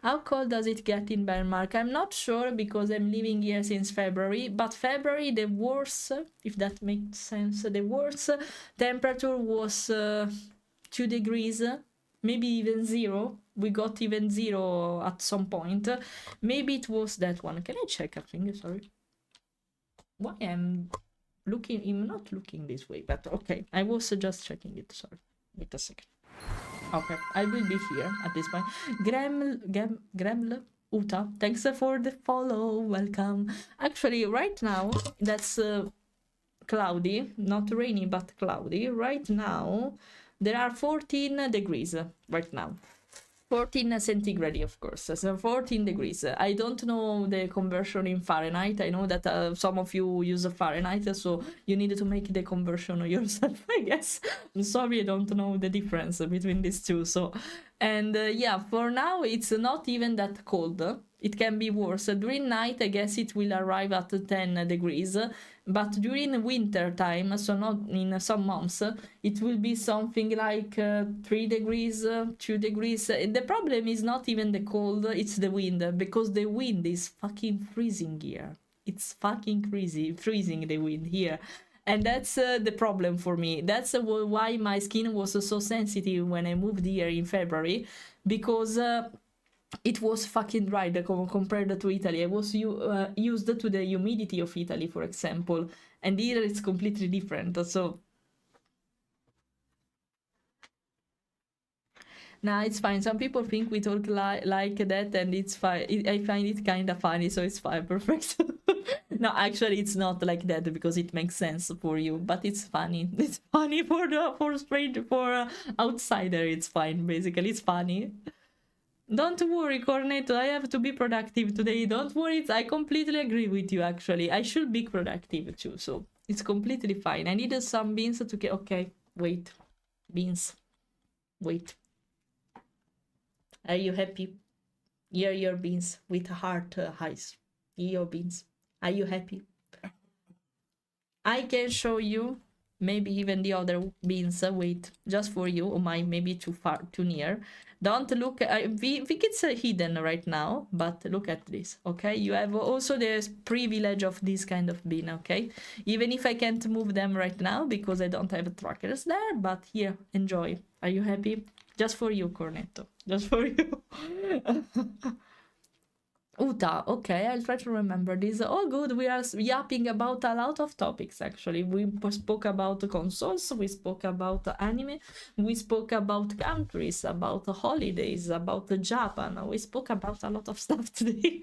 How cold does it get in Denmark? I'm not sure because I'm living here since February, but February, the worst, if that makes sense, the worst temperature was 2 degrees, maybe even 0. We got even 0 at some point. Maybe it was that one. Can I check a thing? Sorry. Why I'm not looking this way, but okay. I was just checking it. Sorry. Wait a second. Okay, I will be here at this point. Greml Uta, thanks for the follow. Welcome. Actually, right now, that's cloudy. Not rainy, but cloudy. Right now, there are 14 degrees right now. 14 centigrade, of course, so 14 degrees. I don't know the conversion in Fahrenheit. I know that some of you use Fahrenheit, so you need to make the conversion yourself, I guess. I'm sorry, I don't know the difference between these two. So, and yeah, for now, it's not even that cold. It can be worse. During night, I guess it will arrive at 10 degrees. But during winter time, so not in some months, it will be something like 3 degrees, 2 degrees. The problem is not even the cold, it's the wind, because the wind is fucking freezing here. It's fucking freezing the wind here. And that's the problem for me. That's why my skin was so sensitive when I moved here in February, because it was fucking dry compared to Italy. I was used to the humidity of Italy, for example, and here it's completely different. So nah, it's fine. Some people think we talk like that, and it's fine. I find it kind of funny, so it's fine. Perfect. No, actually, it's not like that because it makes sense for you, but it's funny. It's funny for outsider. It's fine. Basically, it's funny. Don't worry, Cornetto, I have to be productive today. Don't worry, I completely agree with you, actually. I should be productive too, so it's completely fine. I needed some beans to get... Okay, wait. Beans. Wait. Are you happy? Here are your beans with heart eyes. Your beans. Are you happy? I can show you maybe even the other beans. Wait, just for you. Oh my, maybe too near. Don't look, I think it's hidden right now, but look at this, okay? You have also the privilege of this kind of bean, okay? Even if I can't move them right now because I don't have trackers there, but here, enjoy. Are you happy? Just for you, Cornetto. Just for you. Uta, okay, I'll try to remember this. Oh, good, we are yapping about a lot of topics, actually. We spoke about consoles, we spoke about anime, we spoke about countries, about holidays, about Japan. We spoke about a lot of stuff today.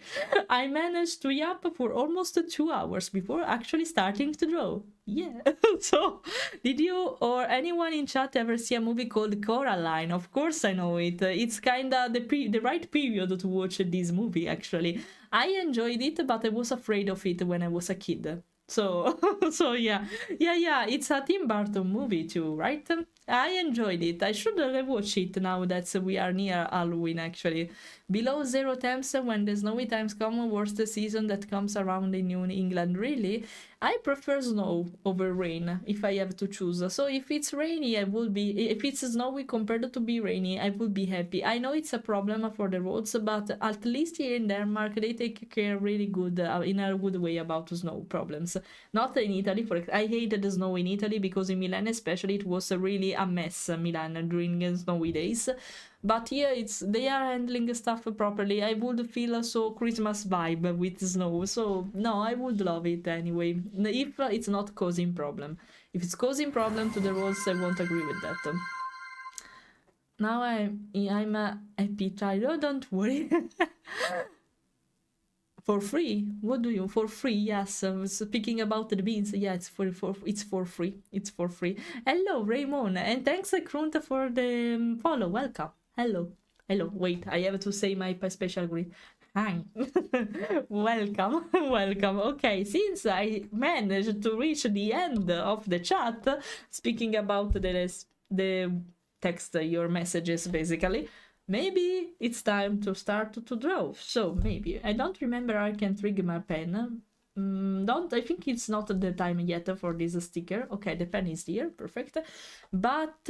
I managed to yap for almost 2 hours before actually starting to draw. Yeah. So, did you or anyone in chat ever see a movie called Coraline? Of course I know it. It's kinda the right period to watch this movie, actually. I enjoyed it, but I was afraid of it when I was a kid. So, so yeah. Yeah, it's a Tim Burton movie too, right? I enjoyed it. I should rewatch it now that we are near Halloween, actually. Below 0 temps when the snowy times come, worst season that comes around in New England, really. I prefer snow over rain if I have to choose. So if it's rainy, if it's snowy compared to be rainy, I will be happy. I know it's a problem for the roads, but at least here in Denmark, they take care really good, in a good way about snow problems. Not in Italy, I hated the snow in Italy because in Milan especially it was really a mess, Milan, during snowy days. But here they are handling stuff properly. I would feel so Christmas vibe with snow. So no, I would love it anyway. If it's not causing problem. If it's causing problem to the roads, I won't agree with that. Now I'm a happy child. Oh, don't worry. For free? What do you? For free? Yes. Speaking about the beans, yeah, it's for free. It's for free. Hello, Raymond, and thanks, Krunt, for the follow. Welcome. Hello. Wait, I have to say my special greet. Hi. Welcome. Okay, since I managed to reach the end of the chat, speaking about the text, your messages, basically. maybe it's time to start to draw. So maybe I don't remember. I can trigger my pen. I think it's not the time yet for this sticker. Okay, the pen is here, perfect. But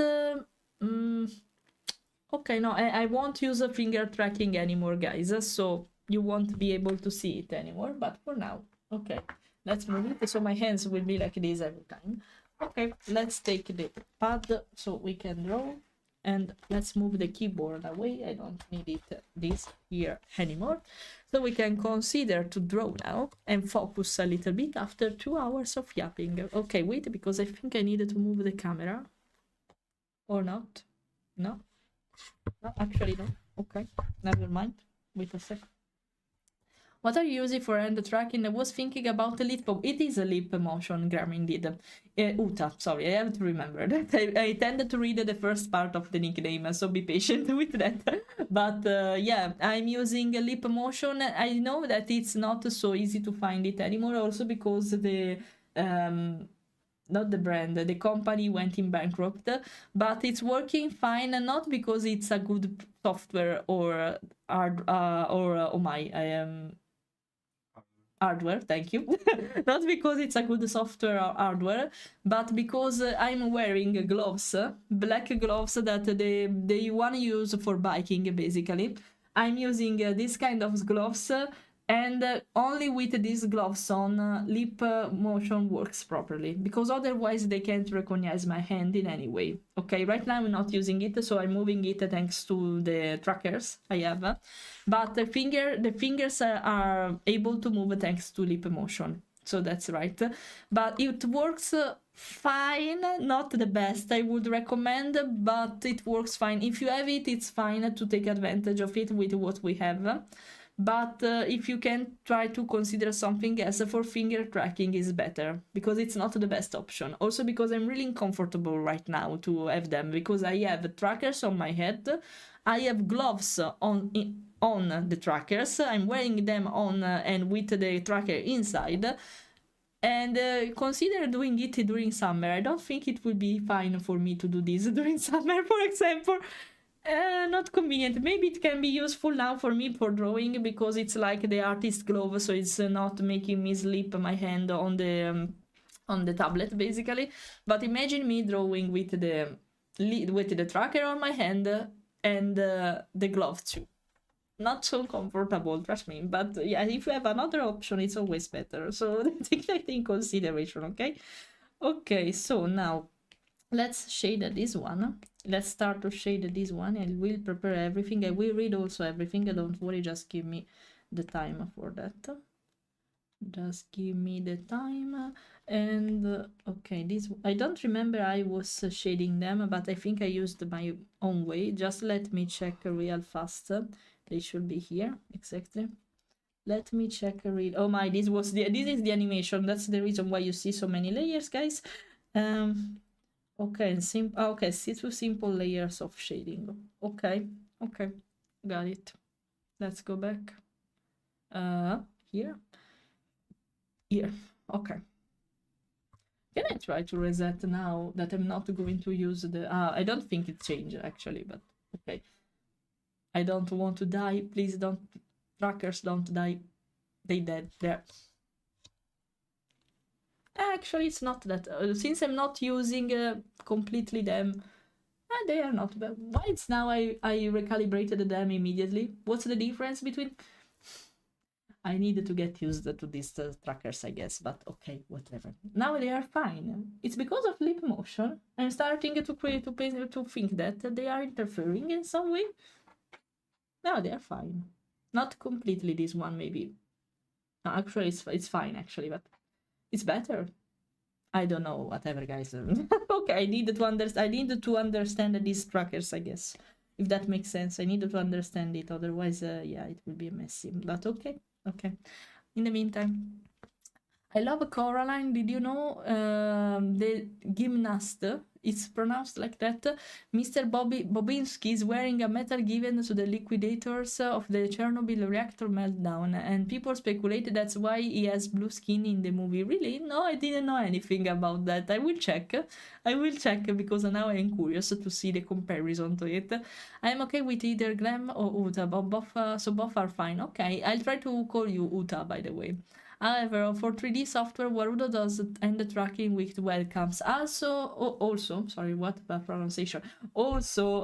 okay, no, I won't use a finger tracking anymore, guys. So you won't be able to see it anymore. But for now, okay, let's move it. So my hands will be like this every time. Okay, let's take the pad so we can draw. And let's move the keyboard away. I don't need this here anymore. So we can consider to draw now and focus a little bit after 2 hours of yapping. Okay, wait, because I think I needed to move the camera. Or not? No? No, actually no. Okay, never mind. Wait a sec. What are you using for hand tracking? I was thinking about the lip. It is a lip motion, grammar indeed. Uta, sorry, I have to remember that. I tended to read the first part of the nickname, so be patient with that. But yeah, I'm using a lip motion. I know that it's not so easy to find it anymore, also because the not the brand, the company went in bankrupt, but it's working fine, not because it's a good software or hardware, thank you. Not because it's a good software or hardware, but because I'm wearing gloves, black gloves that they want to use for biking, basically. I'm using this kind of gloves, and only with these gloves on, lip motion works properly, because otherwise they can't recognize my hand in any way. Okay, right now I'm not using it, so I'm moving it thanks to the trackers I have. But the fingers are able to move thanks to lip motion. So that's right. But it works fine, not the best I would recommend, but it works fine. If you have it, it's fine to take advantage of it with what we have. But if you can try to consider something else for finger tracking is better, because it's not the best option. Also because I'm really uncomfortable right now to have them, because I have trackers on my head, I have gloves on the trackers, I'm wearing them on and with the tracker inside, and consider doing it during summer. I don't think it would be fine for me to do this during summer, for example. Not convenient. Maybe it can be useful now for me for drawing, because it's like the artist glove, so it's not making me slip my hand on the tablet, basically. But imagine me drawing with the tracker on my hand and the glove too. Not so comfortable, trust me. But yeah, if you have another option, it's always better. So take that in consideration, okay? Okay, so now let's shade this one. Let's start to shade this one, and we'll prepare everything. I will read also everything, don't worry, just give me the time for that. Just give me the time. And okay, this, I don't remember I was shading them, but I think I used my own way. Just let me check real fast. They should be here, exactly. Let me check real. Oh my, this is the animation. That's the reason why you see so many layers, guys. Okay, okay, see, 2 simple layers of shading. Okay, got it. Let's go back. Here. Okay. Can I try to reset now that I'm not going to use the... I don't think it changed, actually, but okay. I don't want to die. Please don't... Trackers don't die. They dead. There. Actually, it's not that... since I'm not using completely them... they are not bad. Why it's now I recalibrated them immediately? What's the difference between... I needed to get used to these trackers, I guess, but okay, whatever. Now they are fine. It's because of lip motion. I'm starting to think that they are interfering in some way. No, they are fine. Not completely this one, maybe. No, actually, it's fine, actually, but it's better. I don't know, whatever, guys. Okay, I needed to understand these trackers, I guess. If that makes sense, I needed to understand it. Otherwise, yeah, it will be messy. But okay. Okay. In the meantime, I love Coraline. Did you know the gymnast? It's pronounced like that. Mr. Bobinski is wearing a medal given to the liquidators of the Chernobyl reactor meltdown, and people speculate that's why he has blue skin in the movie. Really? No, I didn't know anything about that. I will check. Because now I'm curious to see the comparison to it. I'm okay with either Glam or Uta, but both are fine. Okay, I'll try to call you Uta, by the way. However, for 3D software, Warudo does end tracking with webcams. Also, sorry, what bad pronunciation. Also,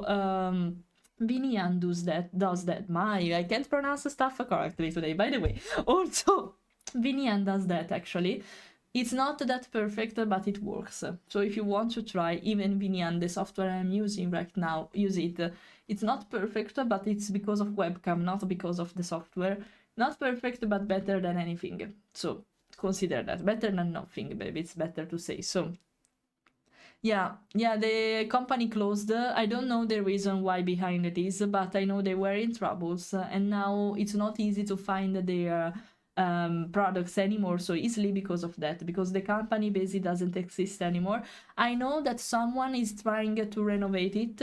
Vinian does that. I can't pronounce stuff correctly today, by the way. Also, Vinian does that, actually. It's not that perfect, but it works. So if you want to try, even Vinian, the software I'm using right now, use it. It's not perfect, but it's because of webcam, not because of the software. Not perfect, but better than anything. So consider that. Better than nothing, baby. It's better to say. So yeah, the company closed. I don't know the reason why behind it is, but I know they were in troubles, and now it's not easy to find their products anymore so easily because of that, because the company basically doesn't exist anymore. I know that someone is trying to renovate it.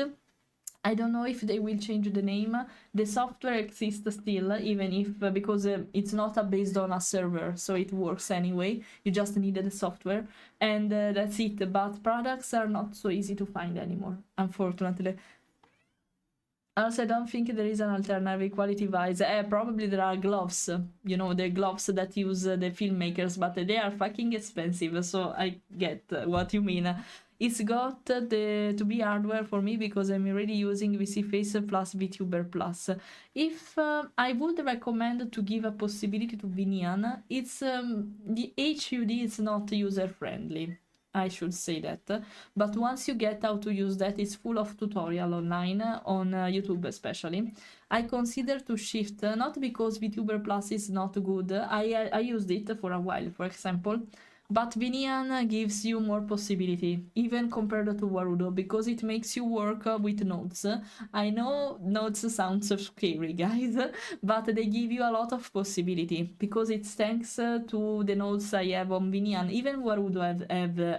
I don't know if they will change the name. The software exists still, even if, because it's not based on a server, so it works anyway. You just need the software, and that's it. But products are not so easy to find anymore, unfortunately. Also, I don't think there is an alternative quality-wise. Probably there are gloves, you know, the gloves that use the filmmakers, but they are fucking expensive, so I get what you mean. It's got to be hardware for me because I'm already using VC Face plus Vtuber plus. If I would recommend to give a possibility to Vinian, it's the HUD is not user-friendly. I should say that, but once you get how to use that, it's full of tutorial online, on YouTube especially. I consider to shift, not because VTuber Plus is not good, I used it for a while, for example, but Vinian gives you more possibility, even compared to Warudo, because it makes you work with nodes. I know nodes sounds scary, guys, but they give you a lot of possibility, because it's thanks to the nodes I have on Vinian. Even Warudo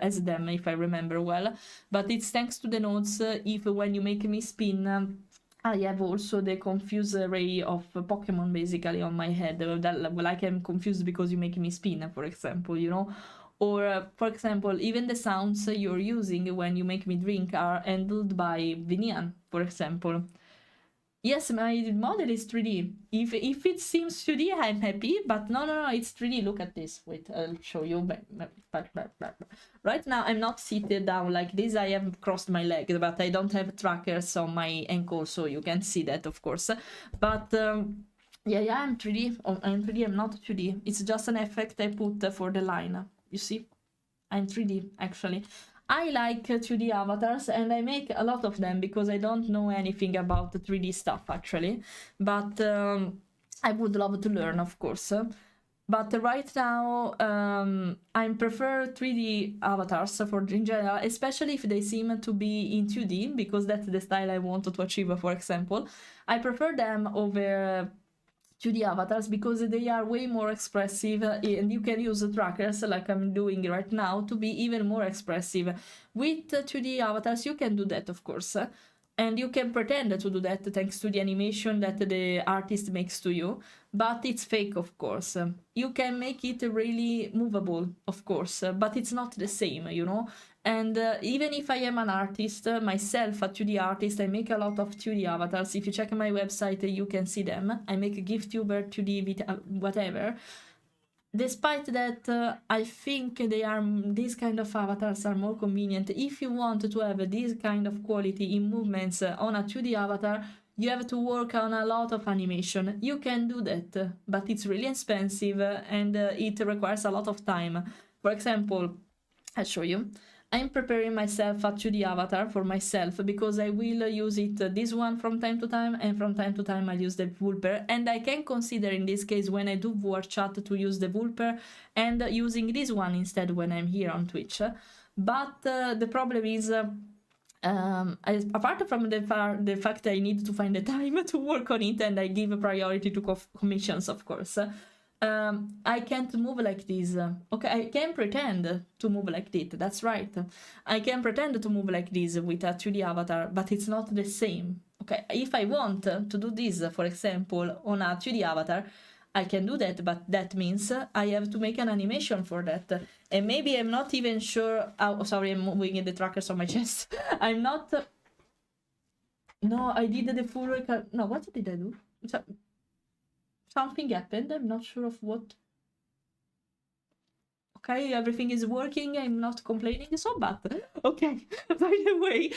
has them, if I remember well, but it's thanks to the nodes. If when you make me spin, I have also the confuse array of Pokemon basically on my head, like I'm confused because you make me spin, for example, you know? Or, for example, even the sounds you're using when you make me drink are handled by Vinian, for example. Yes, my model is 3D. If it seems 2D, I'm happy, but no, it's 3D. Look at this. Wait, I'll show you. Right now, I'm not seated down like this. I have crossed my legs, but I don't have trackers on my ankle, so you can see that, of course. But yeah, I'm 3D. I'm 3D. I'm not 2D. It's just an effect I put for the line. You see, I'm 3D actually. I like 2D avatars, and I make a lot of them because I don't know anything about the 3D stuff actually, but I would love to learn, of course. But right now, I prefer 3D avatars in general, especially if they seem to be in 2D, because that's the style I want to achieve, for example. I prefer them over 2D avatars because they are way more expressive, and you can use trackers like I'm doing right now to be even more expressive. With 2D avatars you can do that, of course, and you can pretend to do that thanks to the animation that the artist makes to you, but it's fake, of course. You can make it really movable, of course, but it's not the same, you know. And even if I am an artist, myself, a 2D artist, I make a lot of 2D avatars. If you check my website, you can see them. I make a Vtuber, 2D, whatever. Despite that, I think these kind of avatars are more convenient. If you want to have this kind of quality in movements on a 2D avatar, you have to work on a lot of animation. You can do that, but it's really expensive and it requires a lot of time. For example, I'll show you. I'm preparing myself a 2D avatar for myself because I will use it, this one from time to time, and from time to time I use the Vtuber, and I can consider in this case when I do war chat to use the Vtuber and using this one instead when I'm here on Twitch. But the problem is, apart from the fact I need to find the time to work on it, and I give priority to commissions, of course, I can't move like this. Okay, I can pretend to move like this. That's right. I can pretend to move like this with a 2D avatar, but it's not the same. Okay, if I want to do this, for example, on a 2D avatar, I can do that, but that means I have to make an animation for that. And maybe I'm not even sure. Oh, sorry, I'm moving the trackers on my chest. I'm not. No, I did the full. No, what did I do? Something happened. I'm not sure of what. Okay, everything is working. I'm not complaining so bad. Okay, by the way,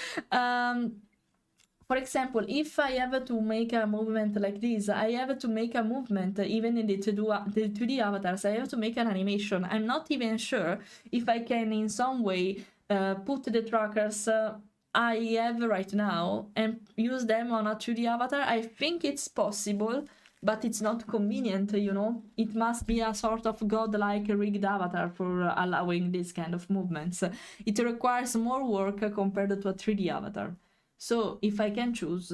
for example, if I have to make a movement like this, I have to make a movement even in the 2D avatars. I have to make an animation. I'm not even sure if I can in some way put the trackers I have right now and use them on a 2D avatar. I think it's possible, but it's not convenient, you know. It must be a sort of godlike rigged avatar for allowing this kind of movements. It requires more work compared to a 3D avatar. So if I can choose,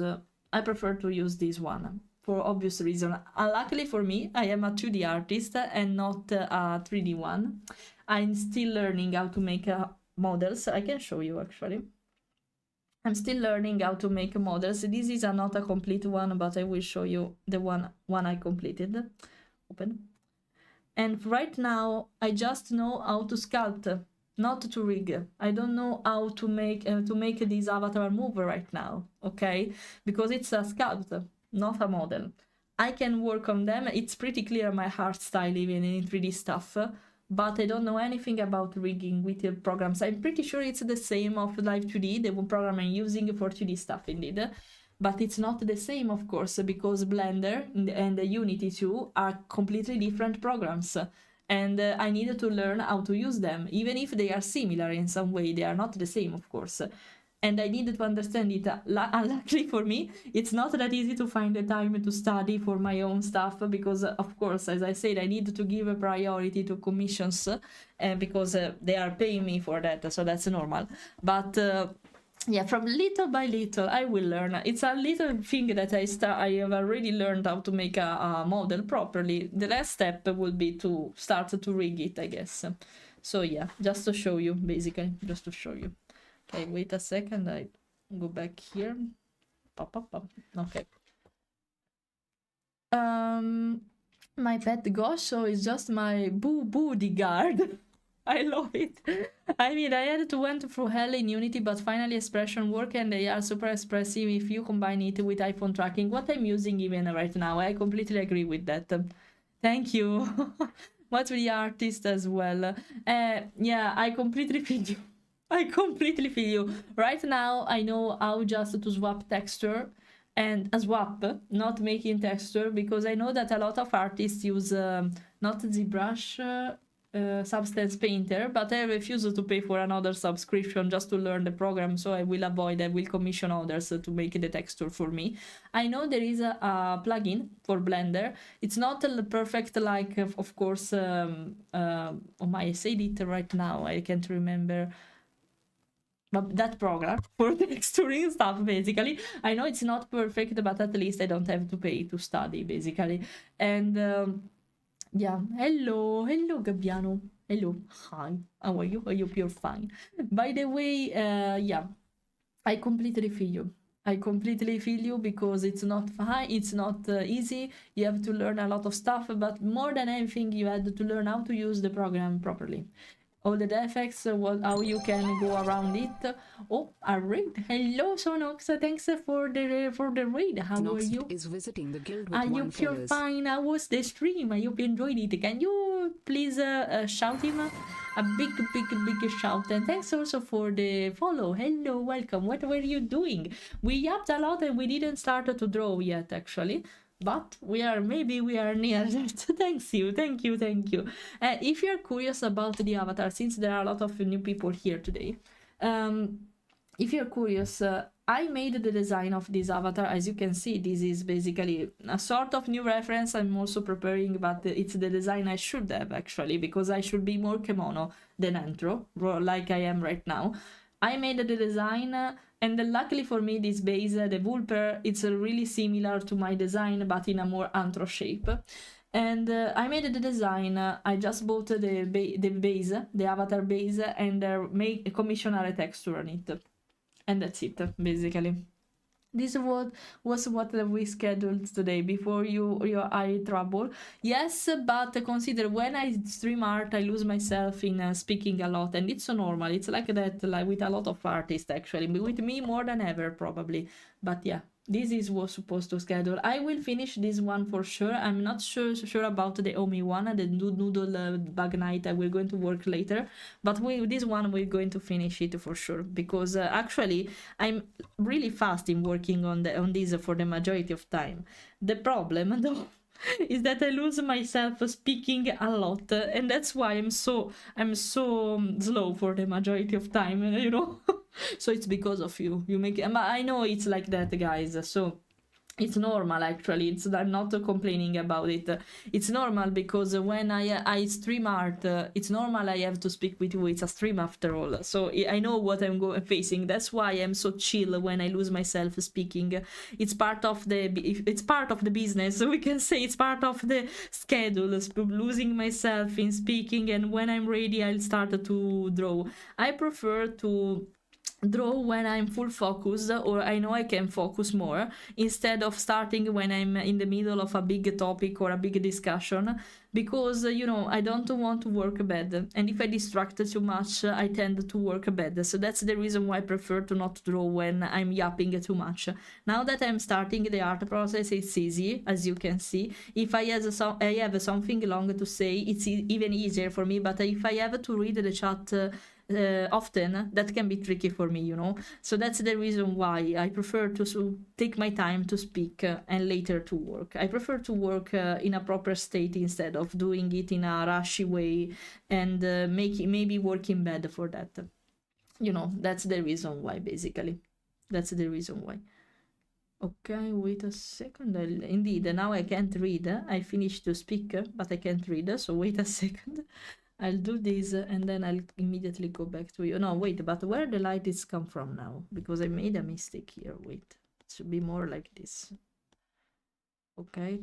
I prefer to use this one for obvious reason. Luckily for me, I am a 2D artist and not a 3D one. I'm still learning how to make models. I can show you actually. I'm still learning how to make models. This is not a complete one, but I will show you the one I completed. Open. And right now, I just know how to sculpt, not to rig. I don't know how to make this avatar move right now, okay? Because it's a sculpt, not a model. I can work on them. It's pretty clear my art style even in 3D stuff, but I don't know anything about rigging with the programs. I'm pretty sure it's the same of Live 2D, the program I'm using for 2D stuff indeed. But it's not the same, of course, because Blender and Unity 2 are completely different programs. And I needed to learn how to use them. Even if they are similar in some way, they are not the same, of course. And I needed to understand it. Luckily for me, it's not that easy to find the time to study for my own stuff, because, of course, as I said, I need to give a priority to commissions, because they are paying me for that, so that's normal. But yeah, from little by little, I will learn. It's a little thing that I have already learned how to make a model properly. The last step will be to start to rig it, I guess. So yeah, just to show you, basically, just to show you. Okay, wait a second, I go back here. Okay. My pet Gosho is just my bodyguard. I love it. I mean, I had to went through hell in Unity, but finally expression work, and they are super expressive if you combine it with iPhone tracking. What I'm using even right now, I completely agree with that. Thank you. What's the artist as well? Yeah, I completely feel you. I completely feel you. Right now, I know how just to swap texture and a swap, not making texture, because I know that a lot of artists use not ZBrush, Substance Painter, but I refuse to pay for another subscription just to learn the program, so I will commission others to make the texture for me. I know there is a plugin for Blender. It's not perfect, like, of course, I said it right now, I can't remember. But that program for texturing stuff, basically. I know it's not perfect, but at least I don't have to pay to study, basically. And yeah, hello Gabbiano, hello, hi, how are you? I hope you're fine. By the way, yeah, I completely feel you, because it's not fine, it's not easy. You have to learn a lot of stuff, but more than anything, you had to learn how to use the program properly. All the defects, how you can go around it. Oh, a raid. Hello, Sonox. Thanks for the raid. How are you? Is visiting the guild with I hope you're fine. How was the stream? I hope you enjoyed it. Can you please shout him a big shout? And thanks also for the follow. Hello, welcome. What were you doing? We yapped a lot and we didn't start to draw yet, actually. But maybe we are near that. Thank you. If you're curious about the avatar, since there are a lot of new people here today, if you're curious, I made the design of this avatar. As you can see, this is basically a sort of new reference. I'm also preparing, but it's the design I should have, actually, because I should be more kimono than antro, like I am right now. I made the design, and luckily for me, this base, the Vulper, it's really similar to my design, but in a more antro shape. And I made the design. I just bought the base, the avatar base, and commission a texture on it, and that's it basically. This was what we scheduled today before your eye trouble. Yes, but consider when I stream art, I lose myself in speaking a lot, and it's so normal. It's like that, like with a lot of artists actually, with me more than ever probably. But yeah, this is was supposed to schedule. I will finish this one for sure. I'm not sure about the Omi one, the noodle bug night. I will going to work later, but this one we're going to finish it for sure, because actually I'm really fast in working on this for the majority of time. The problem though is that I lose myself speaking a lot, and that's why I'm so slow for the majority of time, you know. So it's because of you make it. I know it's like that, guys, so it's normal actually. I'm not complaining about it. It's normal because when I stream art, it's normal I have to speak with you. It's a stream after all, so I know what I'm facing. That's why I'm so chill when I lose myself speaking. It's part of the business, we can say. It's part of the schedule, losing myself in speaking, and when I'm ready I'll start to draw. I prefer to draw when I'm full focus, or I know I can focus more, instead of starting when I'm in the middle of a big topic or a big discussion, because you know, I don't want to work bad, and if I distract too much I tend to work bad. So that's the reason why I prefer to not draw when I'm yapping too much. Now that I'm starting the art process, it's easy, as you can see. If I have something long to say, it's even easier for me, but if I have to read the chat often, that can be tricky for me, you know. So that's the reason why I prefer to take my time to speak and later to work. I prefer to work in a proper state instead of doing it in a rushy way and maybe working bad for that, you know. That's the reason why, basically. That's the reason why. Okay, wait a second. Indeed, now I can't read. I finished to speak, but I can't read, so wait a second. I'll do this and then I'll immediately go back to you. No, wait, but where the light is come from now? Because I made a mistake here. Wait, it should be more like this. Okay,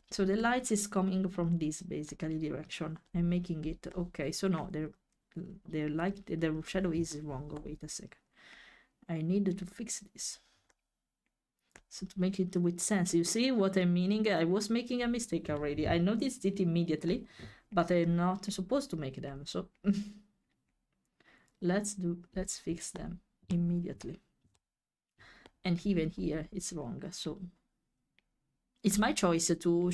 so the light is coming from this basically direction. I'm making it okay. So no, the shadow is wrong. Wait a second. I need to fix this. So to make it with sense, you see what I'm meaning? I was making a mistake already. I noticed it immediately, but I'm not supposed to make them. So let's fix them immediately. And even here it's wrong. So it's my choice to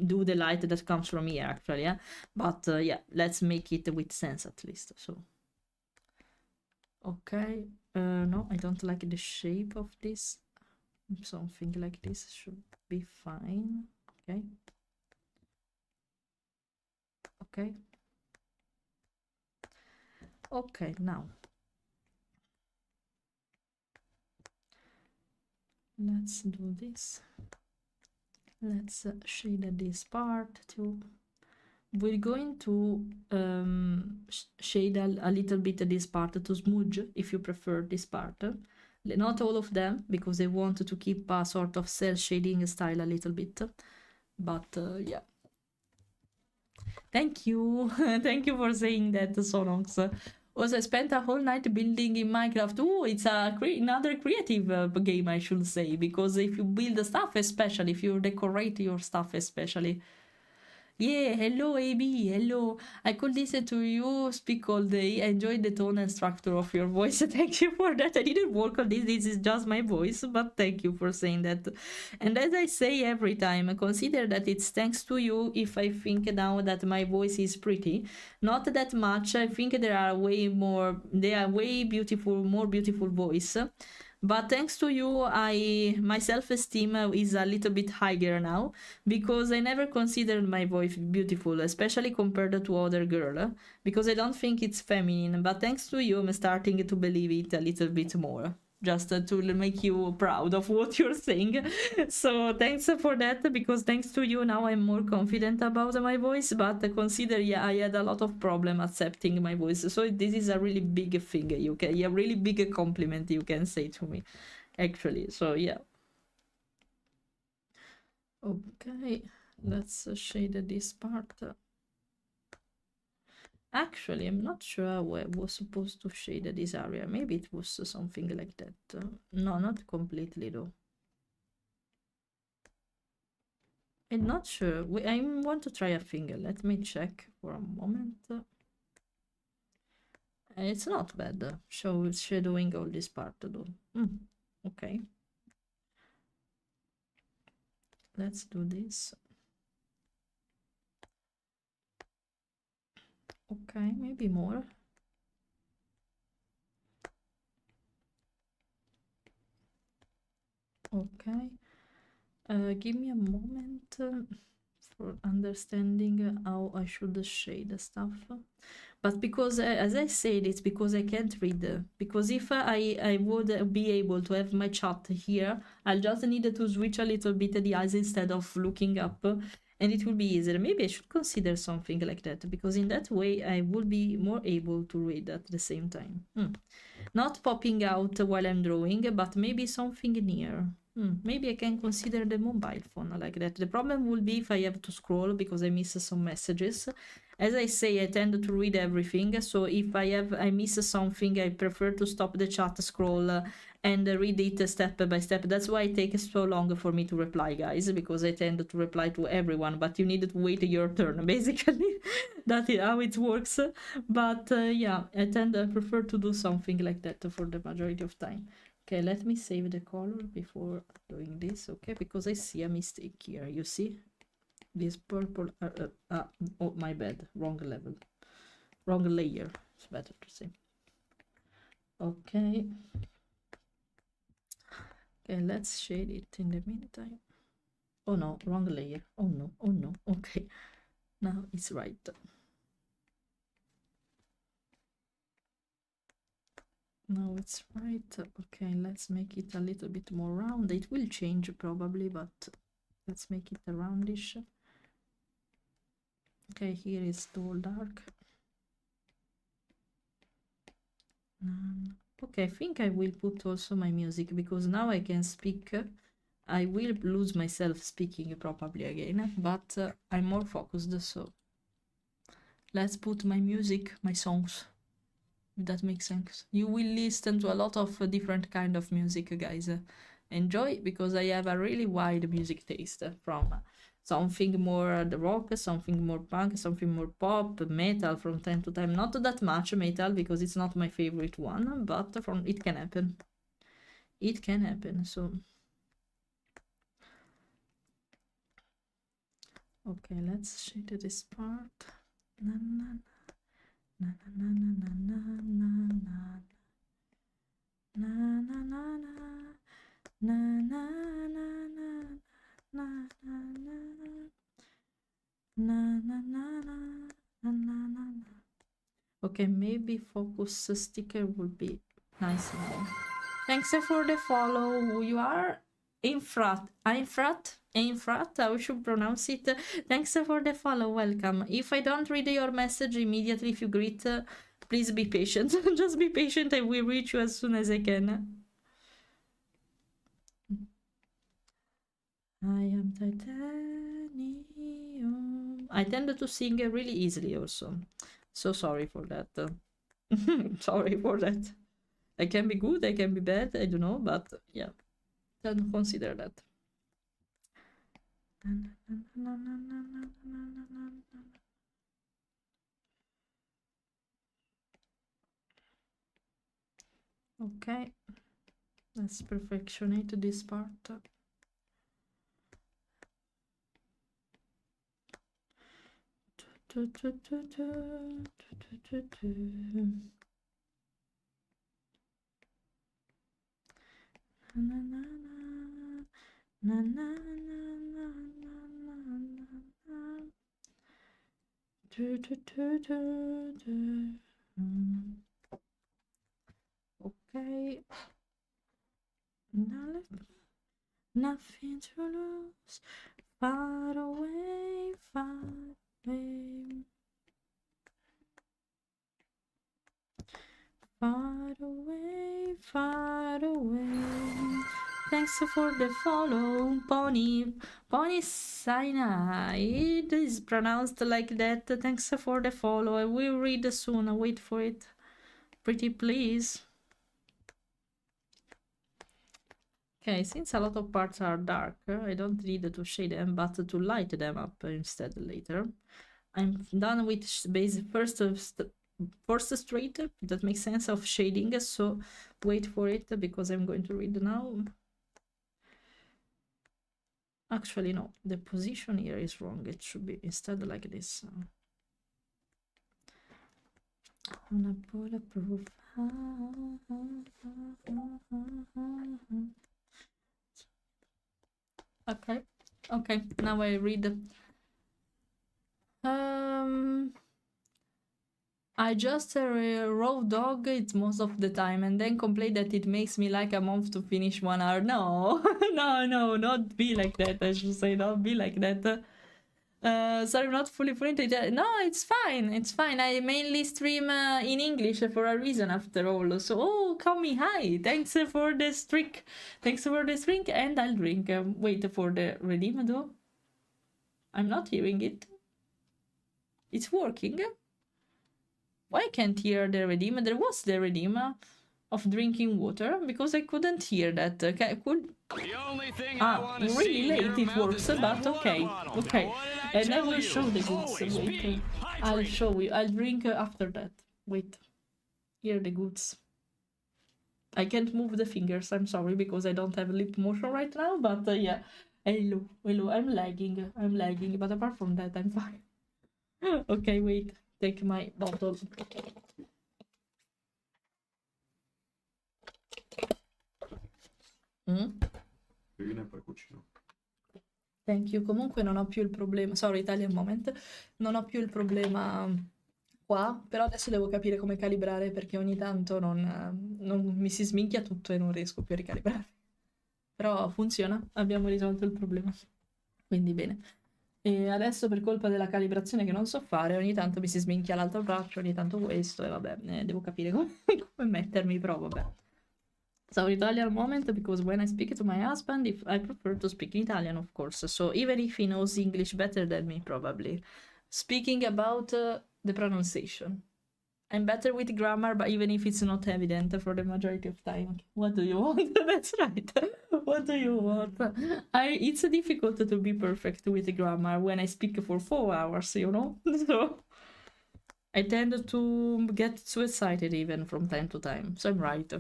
do the light that comes from here actually, yeah. But yeah, let's make it with sense at least. So okay, no, I don't like the shape of this. Something like this should be fine. Okay. Okay. Okay, now let's do this. Let's shade this part too. We're going to shade a little bit this part to smudge, if you prefer this part. Not all of them, because I want to keep a sort of cell shading style a little bit. But yeah. Thank you. Thank you for saying that, Sonox. Also, I spent a whole night building in Minecraft. Oh, it's another creative game, I should say, because if you build stuff, especially, if you decorate your stuff, especially. Yeah, hello AB, hello. I could listen to you speak all day. I enjoyed the tone and structure of your voice. Thank you for that. I didn't work on this is just my voice, but thank you for saying that. And as I say every time, consider that it's thanks to you if I think now that my voice is pretty. Not that much. I think there are way more beautiful voice. But thanks to you, my self-esteem is a little bit higher now, because I never considered my voice beautiful, especially compared to other girl, because I don't think it's feminine. But thanks to you, I'm starting to believe it a little bit more, just to make you proud of what you're saying. So thanks for that, because thanks to you now I'm more confident about my voice. But consider, yeah, I had a lot of problem accepting my voice, so this is a really big thing, a really big compliment you can say to me, actually. So yeah. Okay, let's shade this part. Actually, I'm not sure how I was supposed to shade this area. Maybe it was something like that. No, not completely though. I'm not sure. I want to try a thing. Let me check for a moment. It's not bad. Shadowing all this part though. Okay. Let's do this. Okay, maybe more. Okay. Give me a moment for understanding how I should shade the stuff. But because, as I said, it's because I can't read. Because if I would be able to have my chat here, I'll just need to switch a little bit the eyes instead of looking up, and it will be easier. Maybe I should consider something like that, because in that way I will be more able to read at the same time. Not popping out while I'm drawing, but maybe something near. Maybe I can consider the mobile phone like that. The problem will be if I have to scroll because I miss some messages. As I say, I tend to read everything, so if I miss something, I prefer to stop the chat, scroll, and read it step by step. That's why it takes so long for me to reply, guys, because I tend to reply to everyone, but you need to wait your turn, basically. That is how it works. But yeah, I prefer to do something like that for the majority of time. Okay, let me save the color before doing this, okay? Because I see a mistake here, you see? This purple, oh, my bad, wrong level. Wrong layer, it's better to say. Okay. Okay, let's shade it in the meantime. Oh no, wrong layer. Oh no, okay. Now it's right. Now it's right. Okay, let's make it a little bit more round. It will change probably, but let's make it a roundish. Okay, here is too dark. Okay, I think I will put also my music, because now I can speak. I will lose myself speaking probably again, but I'm more focused, so let's put my music, my songs, if that makes sense. You will listen to a lot of different kind of music, guys. Enjoy, because I have a really wide music taste, from something more rock, something more punk, something more pop, metal from time to time. Not that much metal, because it's not my favorite one, but it can happen. It can happen, so... Okay, let's shade this part. Na, na, na, na, na, na, na, na, na. Na na na na na na na na na na na na na. Okay, maybe focus sticker would be nice now. Thanks for the follow. Who you are? Infrat, how should pronounce it? Thanks for the follow. Welcome. If I don't read your message immediately, if you greet, please be patient. Just be patient. I will reach you as soon as I can. I am titanium. I tend to sing really easily also. So sorry for that. Sorry for that. I can be good, I can be bad, I don't know, but yeah. Don't consider that. Okay, let's perfectionate this part. Okay. Nothing to lose. Far away, far away. Far away, far away. thanks for the follow. Pony Cyanide is pronounced like that. Thanks for the follow. I will read soon. Wait for it. Pretty please. Okay, since a lot of parts are dark, I don't need to shade them, but to light them up instead later. I'm done with base first straight. That makes sense of shading, so wait for it because I'm going to read now. Actually, no, the position here is wrong. It should be instead like this. I'm gonna put a proof. Okay, now I read. I just raw dog it most of the time and then complain that it makes me like a month to finish 1 hour. No, no, not be like that. I should say, not be like that. Sorry, not fully fluent. No, it's fine. I mainly stream in English for a reason after all. So, oh, Kami, hi. Thanks for the streak. And I'll drink. Wait for the redeem though. I'm not hearing it. It's working. Why can't hear the redeem? There was the redeem of drinking water because I couldn't hear that. Okay, could. Really late it works, but okay. And I will show the goods. Wait, I'll show you. I'll drink after that. Wait, here the goods. I can't move the fingers. I'm sorry because I don't have lip motion right now. But yeah, hello. I'm lagging, but apart from that, I'm fine. Okay, wait. Take my bottle. Thank you. Comunque non ho più il problema. Sorry, Italian moment. Non ho più il problema qua, però adesso devo capire come calibrare perché ogni tanto non mi si sminchia tutto e non riesco più a ricalibrare. Però funziona, abbiamo risolto il problema. Quindi bene. E adesso per colpa della calibrazione che non so fare, ogni tanto mi si sminchia l'altro braccio, ogni tanto questo, e vabbè, devo capire come mettermi, però vabbè. So Italian moment, because when I speak to my husband, if I prefer to speak in Italian, of course. So even if he knows English better than me, probably. Speaking about the pronunciation. I'm better with grammar, but even if it's not evident for the majority of time. What do you want? That's right. What do you want? It's difficult to be perfect with grammar when I speak for 4 hours, you know? So I tend to get too excited even from time to time. So I'm right.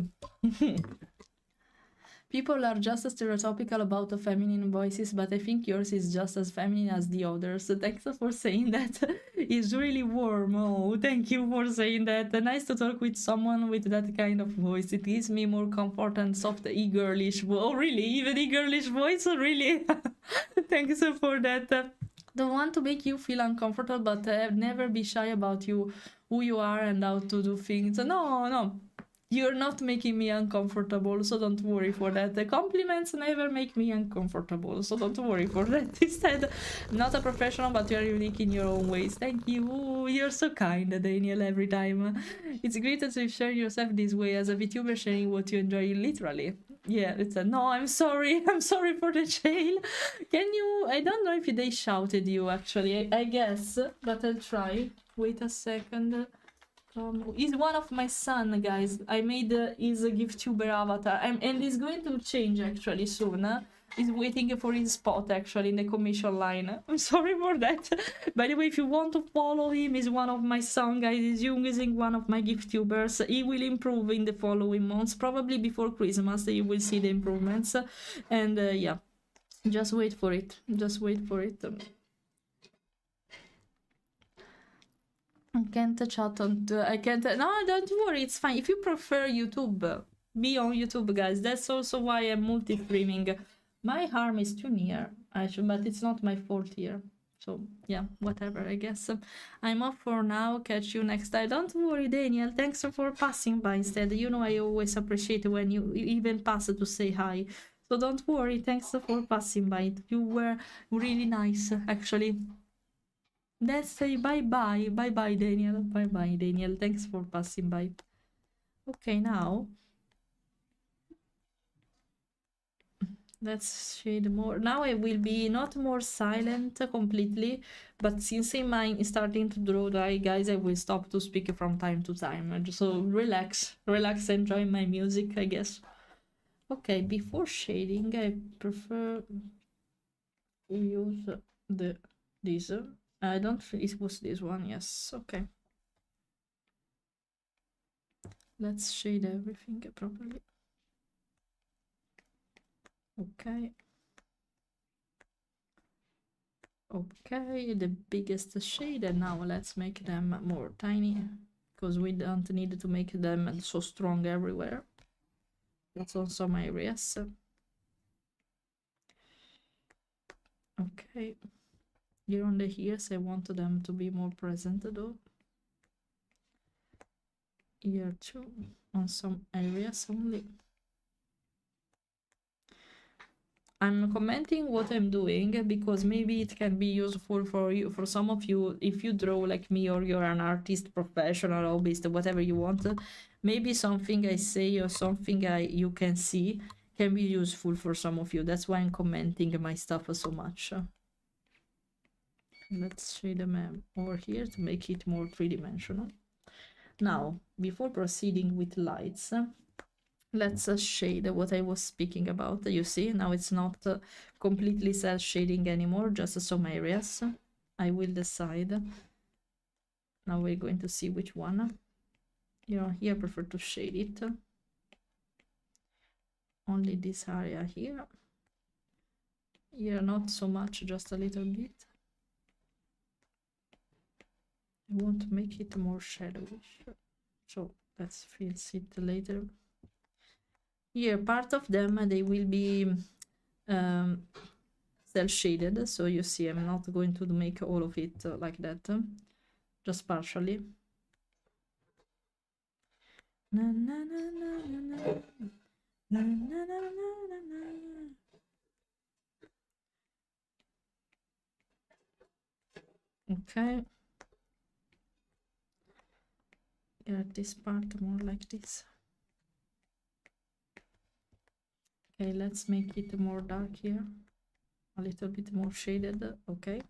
People are just stereotypical about the feminine voices, but I think yours is just as feminine as the others. Thanks for saying that. It's really warm. Oh, thank you for saying that. Nice to talk with someone with that kind of voice. It gives me more comfort and soft, girlish voice. Oh, really? Even girlish voice? Really? Thanks for that. Don't want to make you feel uncomfortable, but never be shy about who you are and how to do things. No. You're not making me uncomfortable, so don't worry for that. The compliments never make me uncomfortable, so don't worry for that. Instead, not a professional, but you're unique in your own ways. Thank you. Ooh, you're so kind, Daniel, every time. It's great to share yourself this way as a VTuber, sharing what you enjoy, literally. Yeah, it's a no, I'm sorry. I'm sorry for the jail. Can you... I don't know if they shouted you, actually. I guess, but I'll try. Wait a second. He's one of my son, guys. I made his Vtuber avatar, and he's going to change actually soon. He's waiting for his spot actually in the commission line. I'm sorry for that. By the way, if you want to follow him, he's one of my son, guys. He's using one of my Vtubers. He will improve in the following months, probably before Christmas. You will see the improvements, and yeah, just wait for it. Just wait for it. I can't chat on... I can't... No, don't worry, it's fine. If you prefer YouTube, be on YouTube, guys. That's also why I'm multi-streaming. My arm is too near, actually, but it's not my fault here. So, yeah, whatever, I guess. I'm off for now. Catch you next time. Don't worry, Daniel. Thanks for passing by instead. You know I always appreciate when you even pass to say hi. So don't worry. Thanks for passing by. You were really nice, actually. Let's say bye-bye. Bye-bye, Daniel. Bye-bye, Daniel. Thanks for passing by. Okay, now... Let's shade more. Now I will be not more silent completely, but since I'm starting to draw dry, guys, I will stop to speak from time to time. And so relax, enjoy my music, I guess. Okay, before shading, I prefer use this. I don't. It was this one. Yes. Okay. Let's shade everything properly. Okay. Okay, the biggest shade, and now let's make them more tiny, because we don't need to make them so strong everywhere. That's on some areas. Okay, here on the ears, I want them to be more present though. Here too, on some areas only. I'm commenting what I'm doing because maybe it can be useful for you, for some of you, if you draw like me or you're an artist, professional, hobbyist, whatever you want. Maybe something I say or something you can see can be useful for some of you. That's why I'm commenting my stuff so much. Let's shade them over here to make it more three-dimensional. Now, before proceeding with lights, let's shade what I was speaking about. You see, now it's not completely self-shading anymore, just some areas. I will decide. Now we're going to see which one. You know, here I prefer to shade it. Only this area here. Here not so much, just a little bit. I want to make it more shadowish. So let's fix it later. Here, part of them, they will be self-shaded, so you see I'm not going to make all of it like that, just partially. Na, na, na, na, na, na. Na, na, na, na, na. Okay. Yeah, this part more like this. Okay, let's make it more dark here. A little bit more shaded, okay.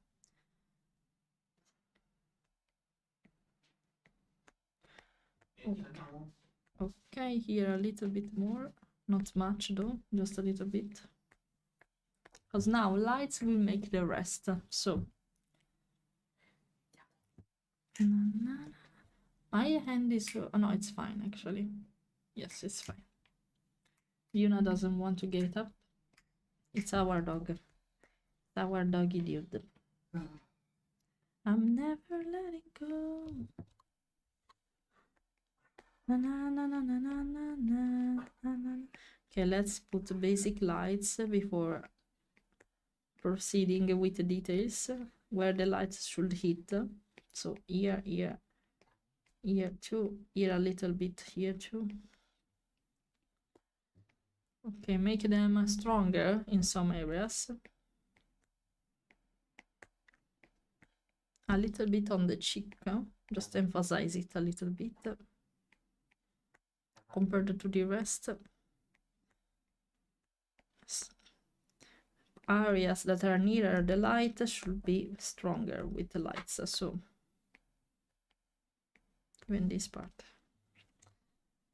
Okay, here a little bit more. Not much though, just a little bit. Because now lights will make the rest, so. My hand is, oh no, it's fine actually. Yes, it's fine. Yuna doesn't want to get up. It's our dog. It's our doggy dude. I'm never letting go. Na, na, na, na, na, na, na, na, na. Okay, let's put basic lights before proceeding with the details where the lights should hit. So here, here, here too, here a little bit, here too. Okay, make them stronger in some areas. A little bit on the cheek, just emphasize it a little bit compared to the rest. Areas that are nearer the light should be stronger with the lights, so even this part.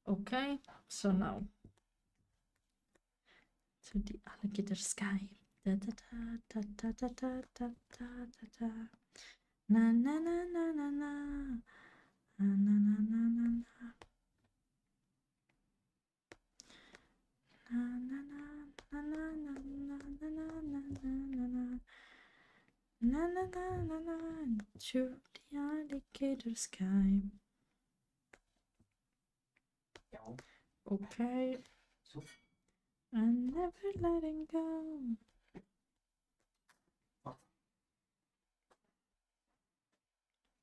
Okay, so now to the alligator sky. Da, da, da, da, da, da, da, da, da, da. Na na na na na na na na na na na na. Na na na na na na na na na na na to the alligator sky. Okay. I'm never letting go.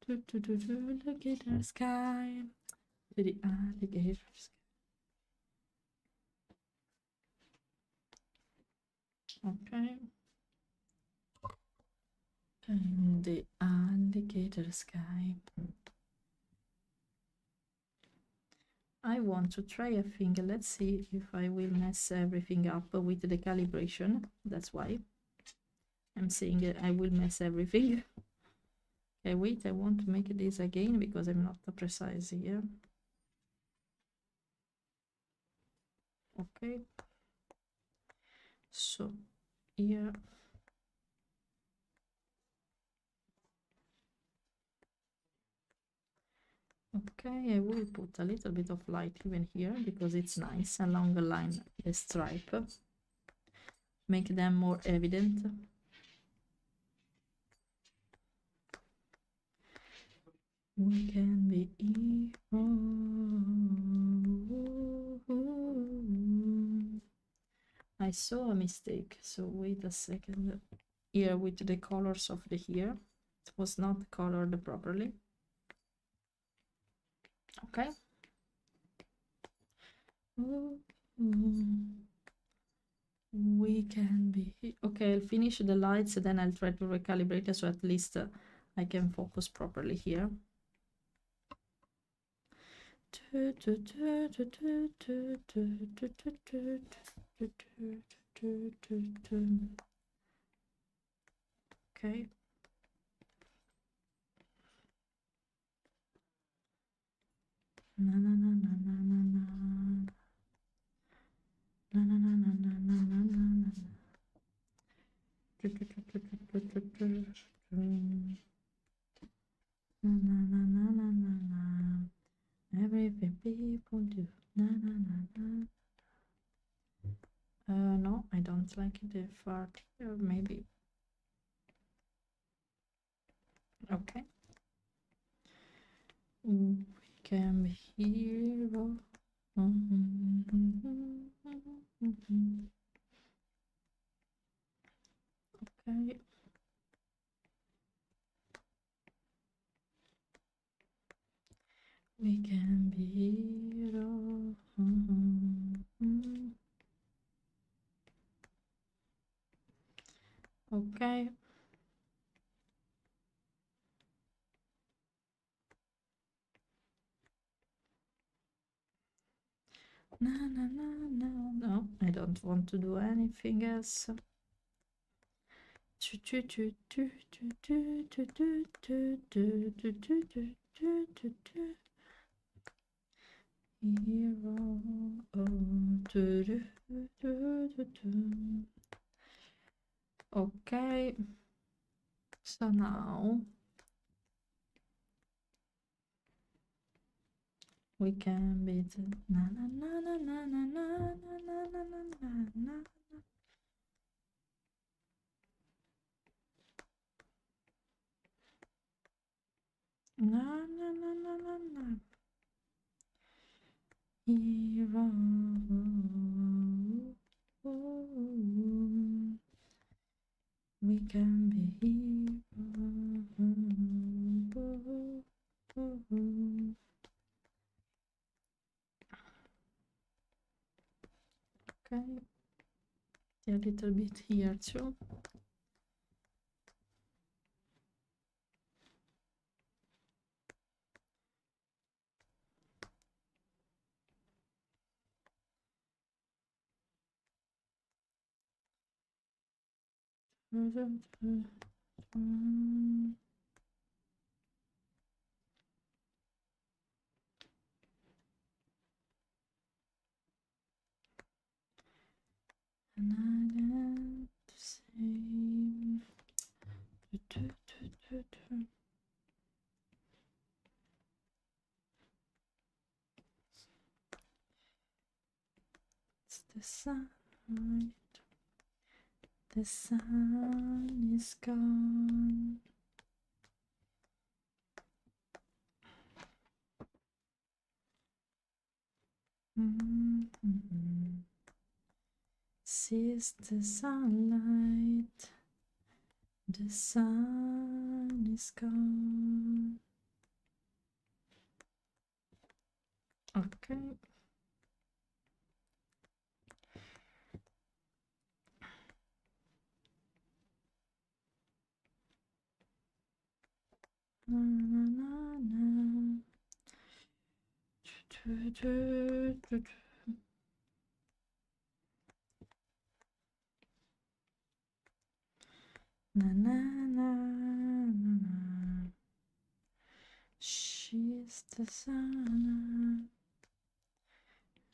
To the alligator sky. To the alligator sky. Okay. In the alligator sky. I want to try a thing. Let's see if I will mess everything up with the calibration. That's why I'm saying I will mess everything. Okay, wait, I want to make this again because I'm not precise here. Okay. So here. Okay, I will put a little bit of light even here because it's nice along the line, the stripe. Make them more evident. We can be heroes. I saw a mistake, so wait a second. Here with the colors of the hair, it was not colored properly. Okay. We can be okay. I'll finish the lights, then I'll try to recalibrate it so at least I can focus properly here. Okay. Na na na na na na na. Na na na na na na na na na. Na na na na na na na. Everything people do. Na na na na. No, I don't like the fart here. Maybe. Okay. We can be hero. Okay. We can be hero. Okay. Na na na na. No, I don't want to do anything else. Okay, so now we can beat na na na na na na na na na na na na. Na na na na na na. Hero. We can be hero. Okay. A little bit here too. And I didn't say it's the sunlight. The sun is gone. Sees the sunlight. The sun is gone. Okay. Na na na na. Na na na na na. She's the sun,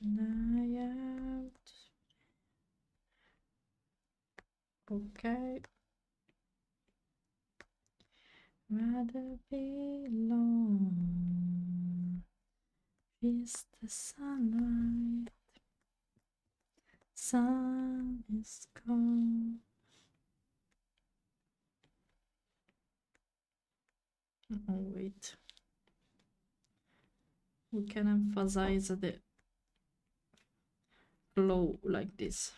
and I am. Okay. Rather be alone. Is the sunlight. Sun is gone. Oh, wait. We can emphasize the glow like this.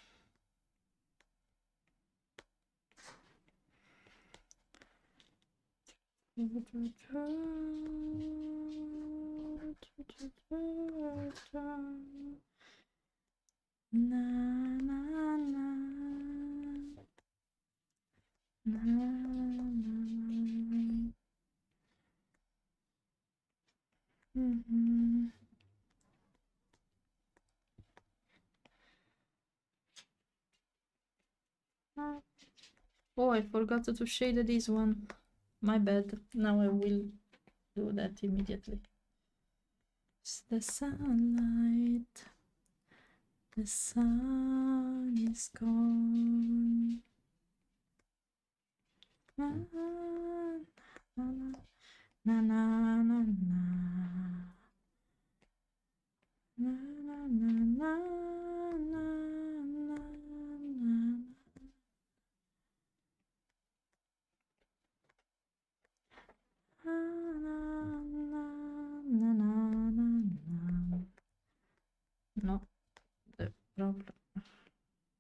Na na na na na. Mm-hmm. Oh, I forgot to shade this one. My bad. Now I will do that immediately. It's the sunlight. The sun is gone. Na na na na na na. Na na na na na na na. No, the problem.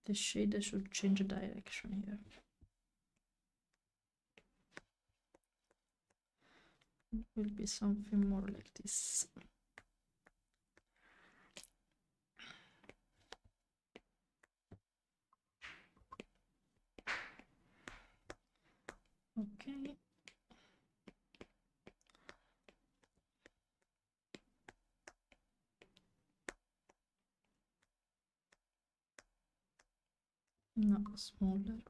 The shade should change direction here. It will be something more like this. Okay. No, smaller.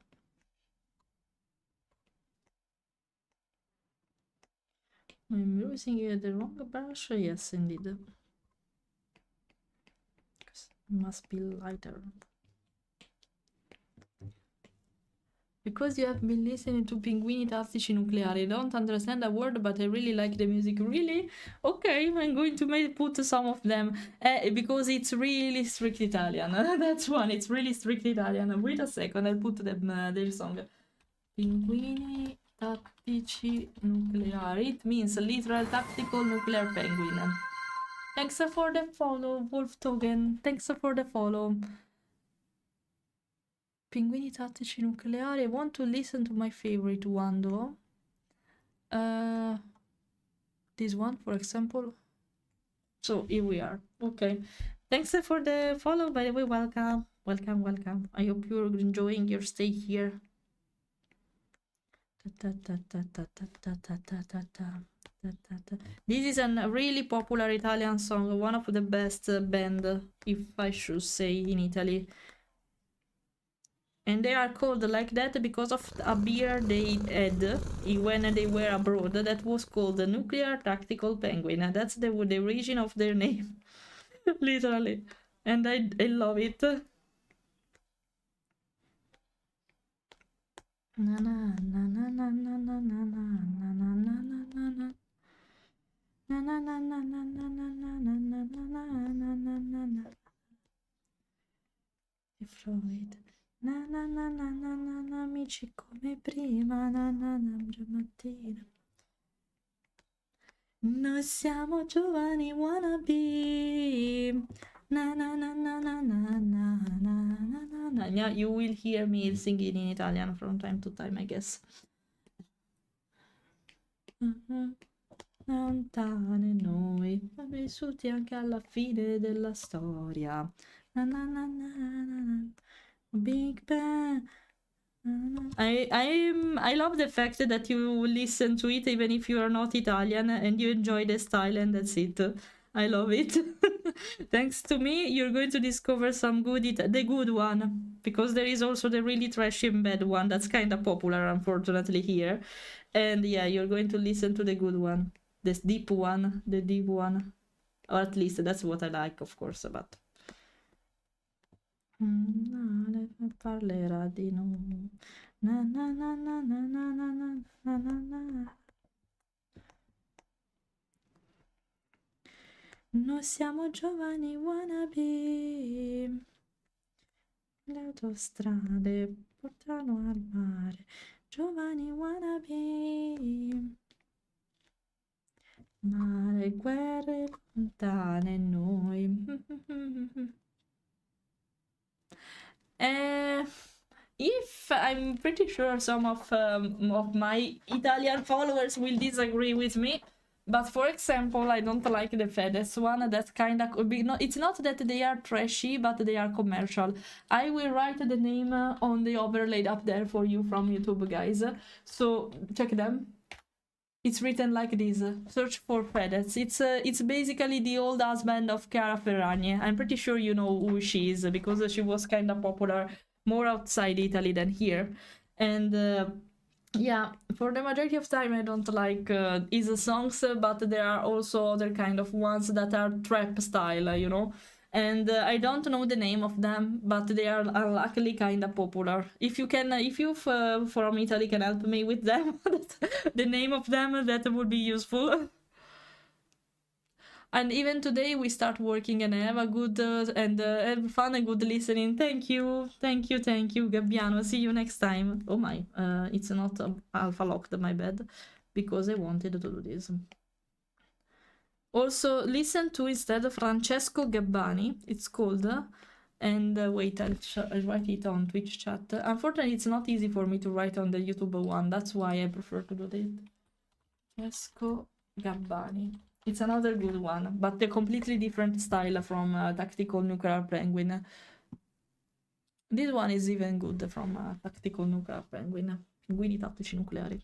I'm using the wrong brush. Yes, indeed. It must be lighter. Because you have been listening to Pinguini Tattici Nucleari. I don't understand a word, but I really like the music. Really? Okay, I'm going to put some of them. Because it's really strict Italian. That's one, it's really strict Italian. Wait a second, I'll put them, their song. Pinguini Tattici Nucleari. It means literal tactical nuclear penguin. Thanks for the follow, Wolf Token. Thanks for the follow. Pinguini tattici nucleari. I want to listen to my favorite one though. This one, for example. So here we are. Okay. Thanks for the follow, by the way. Welcome. Welcome, welcome. I hope you're enjoying your stay here. This is a really popular Italian song, one of the best band, if I should say, in Italy. And they are called like that because of a beer they had when they were abroad that was called the Nuclear Tactical Penguin. That's the origin of their name, literally. And I love it. Na na na na na na na na na na na na na na. Na na na na na na na na na na na na na na. Floyd. Na na na na na na na, amici come prima, na na na, mattina. Noi siamo giovani wannabe. Na na na na na na na na na na. Yeah, you will hear me singing in Italian from time to time, I guess. Lontane noi, vissuti anche alla fine della storia. Na na na na na na. Big Bang. I love the fact that you listen to it even if you are not Italian and you enjoy the style, and that's it. I love it. Thanks to me, you're going to discover some the good one, because there is also the really trashy and bad one that's kind of popular, unfortunately, here. And yeah, you're going to listen to the good one, this deep one, the deep one, or at least that's what I like, of course. But parlerà di noi. Na na na na na na na na na na. Noi siamo giovani wannabe. Le autostrade portano al mare. Giovani wannabe. Mare, guerre lontane noi. If I'm pretty sure some of my Italian followers will disagree with me, but for example, I don't like the FedEx one. That kind of could be. No, it's not that they are trashy, but they are commercial. I will write the name on the overlay up there for you from YouTube, guys. So check them. It's written like this. Search for FedEx. It's basically the old husband of Chiara Ferragni. I'm pretty sure you know who she is, because she was kind of popular more outside Italy than here. And yeah, for the majority of time I don't like his songs, but there are also other kind of ones that are trap style, you know. And I don't know the name of them, but they are luckily kind of popular. If you from Italy can help me with them, the name of them, that would be useful. And even today we start working and have a good and have fun and good listening. Thank you, Gabbiano. See you next time. Oh my, it's not alpha locked, my bad, because I wanted to do this. Also, listen to instead Francesco Gabbani, it's called. And wait, I'll write it on Twitch chat. Unfortunately, it's not easy for me to write on the YouTube one. That's why I prefer to do it. Francesco Gabbani. It's another good one, but a completely different style from Tactical Nuclear Penguin. This one is even good from Tactical Nuclear Penguin. Pinguini tattici nucleari.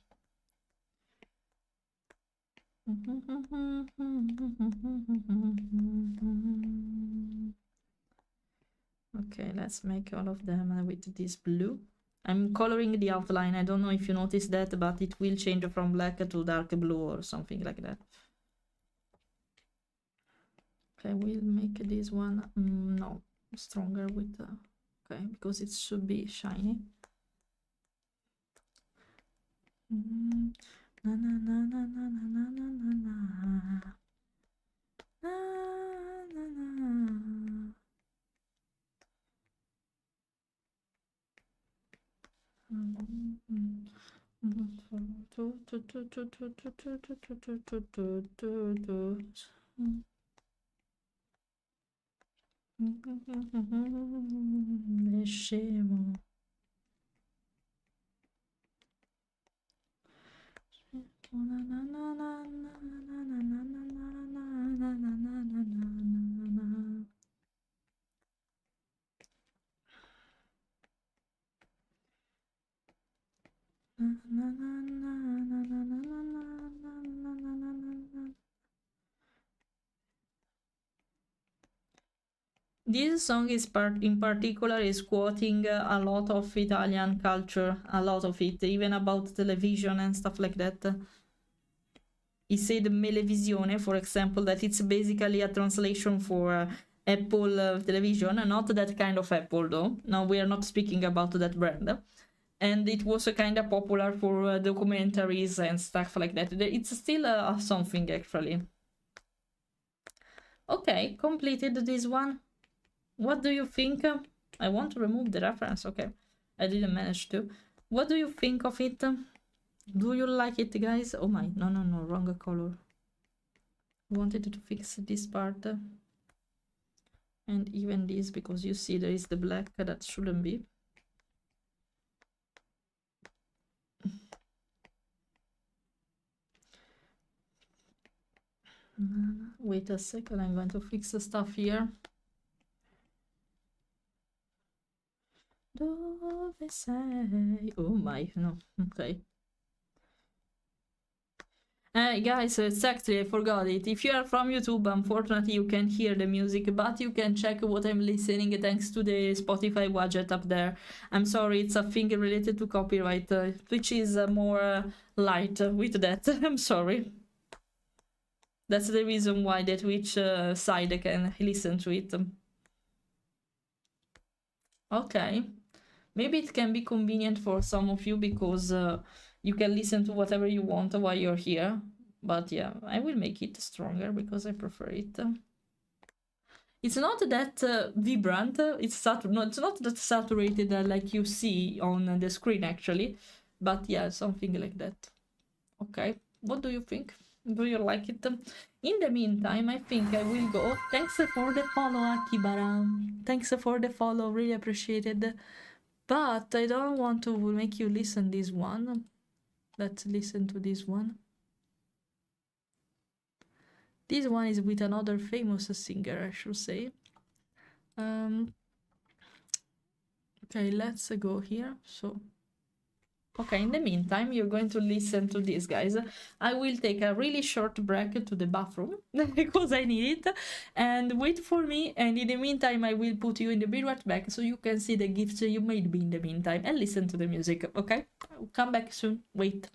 Okay, let's make all of them with this blue. I'm coloring the outline. I don't know if you noticed that, but it will change from black to dark blue or something like that. Okay, we'll make this one no stronger with okay, because it should be shiny. Na na na na na na na na na na na na. È scemo. This song is in particular is quoting a lot of Italian culture, a lot of it, even about television and stuff like that. He said Melevisione, for example, that it's basically a translation for Apple television, not that kind of Apple though. No, we are not speaking about that brand. And it was kind of popular for documentaries and stuff like that. It's still something actually. Okay, completed this one. What do you think? I want to remove the reference. Okay, I didn't manage to. What do you think of it? Do you like it, guys? Oh my, no, wrong color. I wanted to fix this part. And even this, because you see there is the black that shouldn't be. Wait a second, I'm going to fix the stuff here. Dove sei? Oh my, no, okay. Guys, exactly, I forgot it. If you are from YouTube, unfortunately, you can hear the music, but you can check what I'm listening thanks to the Spotify widget up there. I'm sorry, it's a thing related to copyright, which is more light with that. I'm sorry. That's the reason why the Twitch side can listen to it. Okay. Maybe it can be convenient for some of you because you can listen to whatever you want while you're here. But yeah, I will make it stronger because I prefer it. It's not that vibrant, no, it's not that saturated like you see on the screen actually. But yeah, something like that. Okay, what do you think? Do you like it? In the meantime, I think I will go. Thanks for the follow, Akibara. Thanks for the follow, really appreciated. But I don't want to make you listen this one. Let's listen to this one. This one is with another famous singer, I should say. Okay, let's go here. So, okay, in the meantime, you're going to listen to this, guys. I will take a really short break to the bathroom because I need it. And wait for me. And in the meantime, I will put you in the be right back so you can see the gifts you made me in the meantime and listen to the music, okay? I'll come back soon. Wait.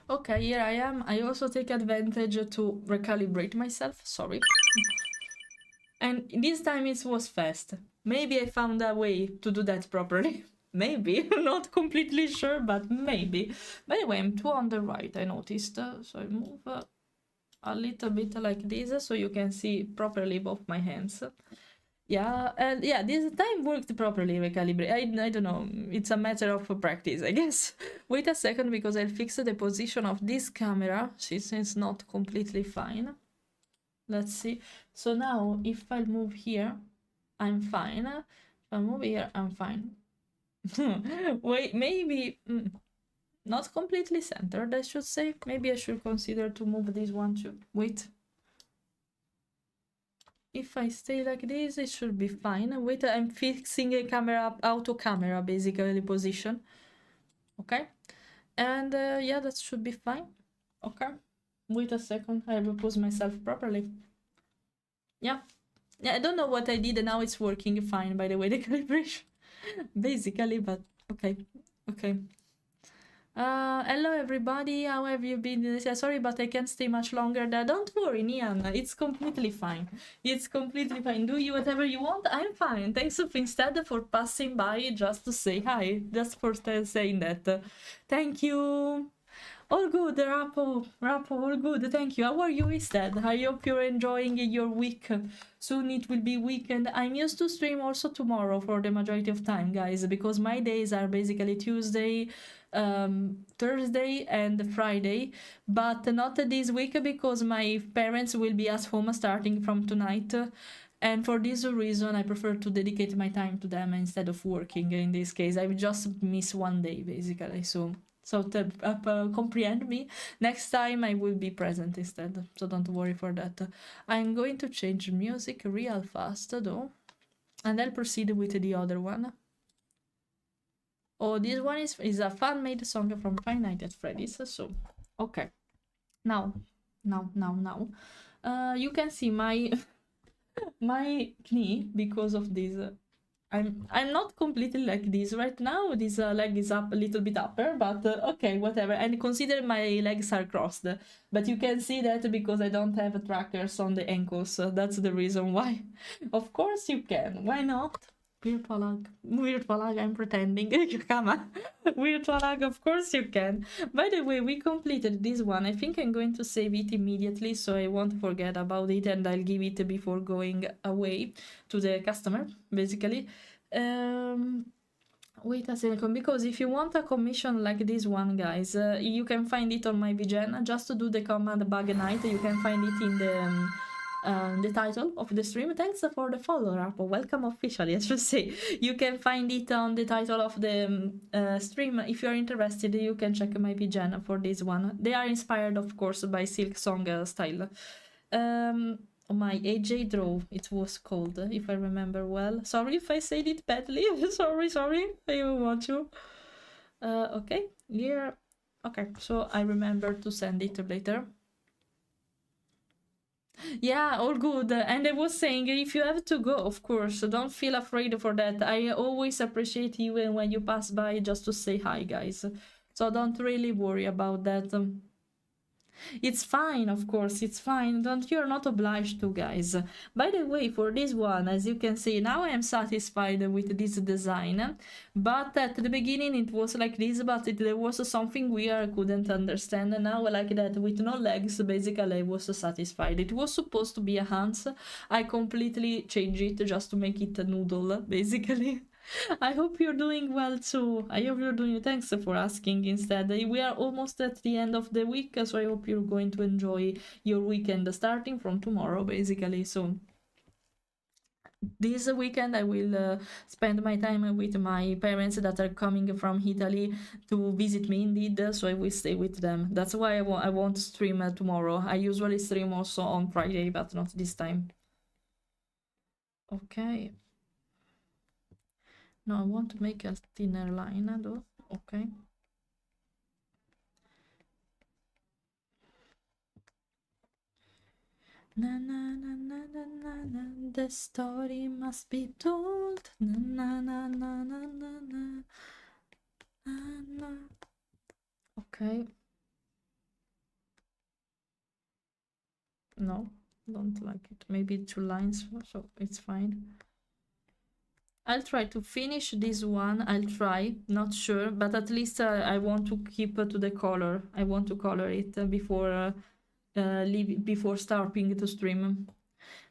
Okay, here I am. I also take advantage to recalibrate myself, sorry. And this time it was fast. Maybe I found a way to do that properly. Maybe, not completely sure, but maybe. By the way, I'm too on the right, I noticed. So I move a little bit like this so you can see properly both my hands. Yeah, and yeah, this time worked properly, recalibrate. I don't know, it's a matter of practice, I guess. Wait a second, because I'll fix the position of this camera, since it's not completely fine. Let's see. So now, if I move here, I'm fine. If I move here, I'm fine. Wait, maybe... not completely centered, I should say. Maybe I should consider to move this one too. Wait. If I stay like this, it should be fine. Wait, I'm fixing a camera, auto camera, basically, position. Okay. And yeah, that should be fine. Okay. Wait a second, I repose myself properly. Yeah. Yeah, I don't know what I did, and now it's working fine, by the way, the calibration. Basically, but okay. Okay. Hello everybody, how have you been? Sorry, but I can't stay much longer there. Don't worry, Nian, it's completely fine. It's completely fine. Do you whatever you want, I'm fine. Thanks instead for passing by just to say hi, just for saying that. Thank you. All good, Rapo, all good, thank you. How are you instead? I hope you're enjoying your week. Soon it will be weekend. I'm used to stream also tomorrow for the majority of time, guys, because my days are basically Tuesday, Thursday and Friday, but not this week because my parents will be at home starting from tonight. And for this reason, I prefer to dedicate my time to them instead of working. In this case, I will just miss one day, basically. So to comprehend me, next time I will be present instead, so don't worry for that. I'm going to change music real fast though, and I'll proceed with the other one. Oh, this one is a fan-made song from Five Nights at Freddy's, so okay. Now, you can see my my knee because of this. I'm not completely like this right now. This leg is up a little bit upper, but okay, whatever. And consider my legs are crossed, but you can see that because I don't have trackers on the ankles. That's the reason why. Of course you can. Why not? Weird palag, I'm pretending. Come on. Weird palag, of course you can. By the way, we completed this one. I think I'm going to save it immediately so I won't forget about it, and I'll give it before going away to the customer, basically. Wait a second, because if you want a commission like this one, guys, you can find it on my VGen. Just to do the command bug night, you can find it in the title of the stream. Thanks for the follow up. Welcome officially, I should say. You can find it on the title of the stream. If you're interested, you can check my VGen for this one. They are inspired, of course, by Silk Song style. My AJ draw, it was called, if I remember well. Sorry if I said it badly. sorry. I don't want to. Okay, here. Okay, so I remember to send it later. Yeah, all good. And I was saying, if you have to go, of course, don't feel afraid for that. I always appreciate you when you pass by just to say hi, guys. So don't really worry about that. It's fine, of course, it's fine. You're not obliged to, guys. By the way, for this one, as you can see, now I am satisfied with this design. But at the beginning it was like this, but there was something weird I couldn't understand. And now like that, with no legs, basically I was satisfied. It was supposed to be a hands. I completely changed it just to make it a noodle, basically. I hope you're doing well too. I hope you're doing. Thanks for asking instead. We are almost at the end of the week, so I hope you're going to enjoy your weekend starting from tomorrow, basically. So this weekend I will spend my time with my parents that are coming from Italy to visit me indeed, so I will stay with them. That's why I won't stream tomorrow. I usually stream also on Friday, but not this time. Okay. No, I want to make a thinner line though. Okay. Na na na na na na na. The story must be told. Na na na na na na na. Na, na. Okay. No, don't like it. Maybe 2 lines, so it's fine. I'll try to finish this one. I'll try, not sure, but at least I want to keep to the color. I want to color it before before starting to stream.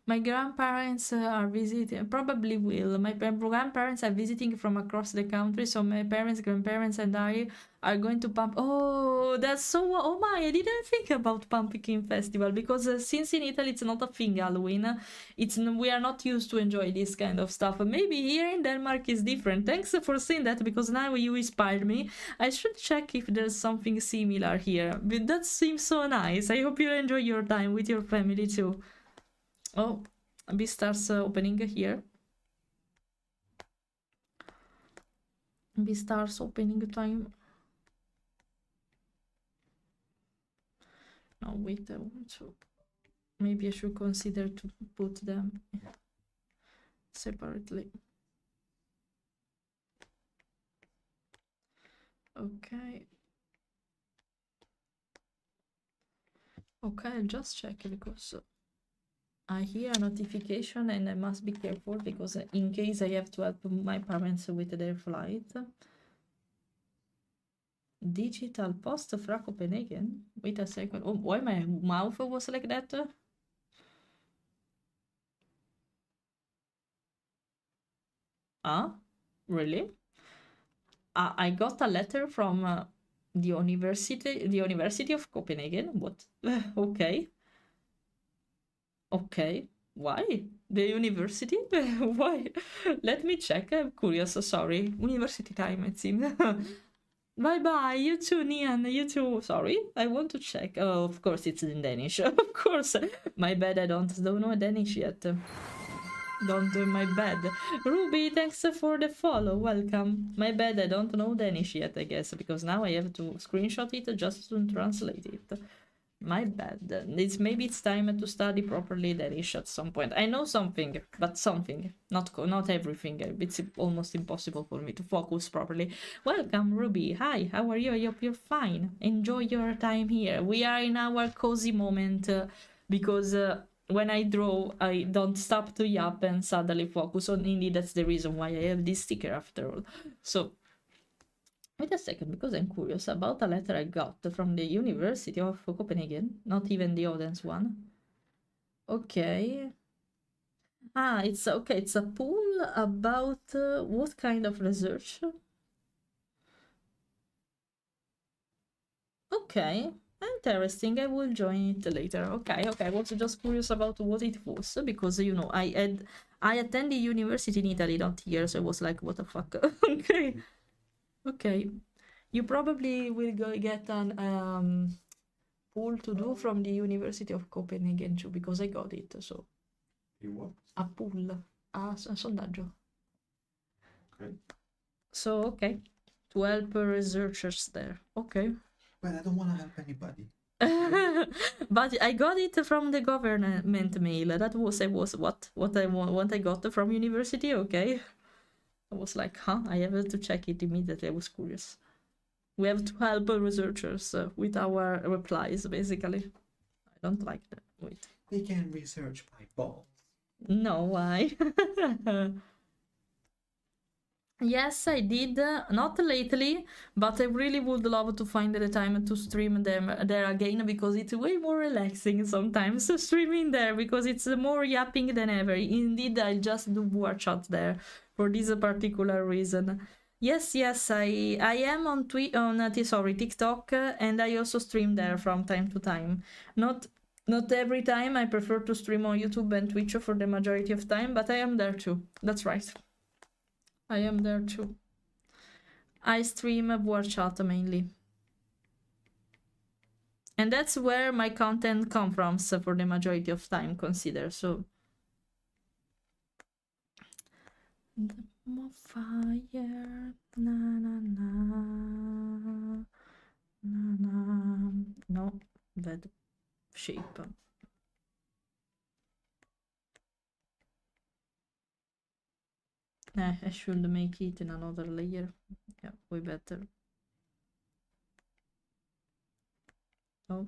My grandparents are visiting, probably will. My grandparents are visiting from across the country, so my parents, grandparents, and I are going to pump. Oh, that's so. Oh my, I didn't think about Pumpkin Festival because since in Italy it's not a thing, Halloween. We are not used to enjoy this kind of stuff. Maybe here in Denmark is different. Thanks for saying that because now you inspired me. I should check if there's something similar here. But that seems so nice. I hope you enjoy your time with your family too. Oh, Beastars opening here. Beastars opening time. No, wait, I want to. Maybe I should consider to put them separately. Okay. Okay, I'll just check because I hear a notification and I must be careful because in case I have to help my parents with their flight. Digital post fra Copenhagen? Wait a second. Oh, why my mouth was like that? Ah, really? I got a letter from the University of Copenhagen. What? Okay. Okay. Why? The university? Why? Let me check. I'm curious. Sorry. University time, it seems. Bye bye. You too, Nian. You too. Sorry. I want to check. Oh, of course, it's in Danish. Of course. My bad. I don't know Danish yet. Don't do my bad. Ruby, thanks for the follow. Welcome. My bad. I don't know Danish yet, I guess, because now I have to screenshot it just to translate it. My bad. Maybe it's time to study properly Danish at some point. I know something, but something, not everything. It's almost impossible for me to focus properly. Welcome, Ruby. Hi, how are you? I hope you're fine. Enjoy your time here. We are in our cozy moment because when I draw, I don't stop to yap and suddenly focus on. Indeed, that's the reason why I have this sticker after all. So. Wait a second, because I'm curious about a letter I got from the University of Copenhagen, not even the Odense one. Okay. Ah, it's okay, it's a poll about what kind of research? Okay, interesting, I will join it later. Okay, I was just curious about what it was, because, you know, I attended university in Italy, not here, so I was like, what the fuck? Okay. Okay. You probably will get an poll to do from the University of Copenhagen too, because I got it, so. What? A poll, a sondaggio. Okay. So, okay, to help researchers there. Okay. But I don't want to help anybody. But I got it from the government mail. That was what I got from university. Okay. I was like, huh? I have to check it immediately. I was curious. We have to help researchers with our replies, basically. I don't like that. Wait. They can research my balls. No, why? Yes, I did. Not lately, but I really would love to find the time to stream them there again because it's way more relaxing sometimes streaming there because it's more yapping than ever. Indeed, I just do war chat there for this particular reason. Yes, I am on TikTok, and I also stream there from time to time. Not every time. I prefer to stream on YouTube and Twitch for the majority of time, but I am there too. That's right. I am there too. I stream war chat mainly. And that's where my content comes from for the majority of time, consider, so. Fire, na na na, na na. No, that shape. I should make it in another layer. Yeah, way better. Oh.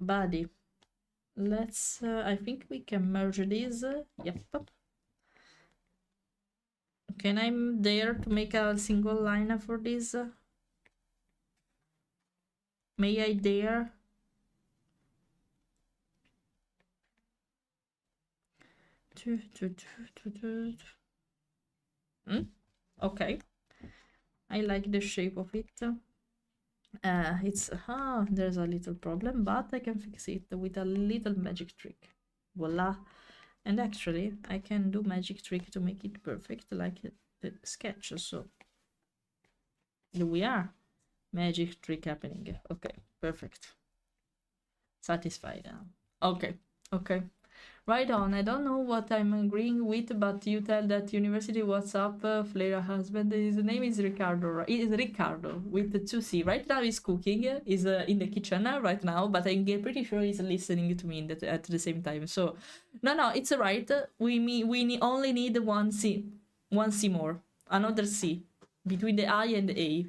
Body. Let's, I think we can merge these. Yep. Can I dare to make a single line for this? May I dare? Okay. I like the shape of it. It's there's a little problem, but I can fix it with a little magic trick. Voila. And actually, I can do magic trick to make it perfect, like the sketch. So here we are. Magic trick happening. Okay, perfect. Satisfied now. Okay. Right on. I don't know what I'm agreeing with, but you tell that university what's up, Fleira husband. His name is Ricardo. It is Ricardo with the 2C. Right now he's cooking. He's in the kitchen right now, but I'm pretty sure he's listening to me at the same time. So, no, it's alright. We only need one C more, another C between the I and the A.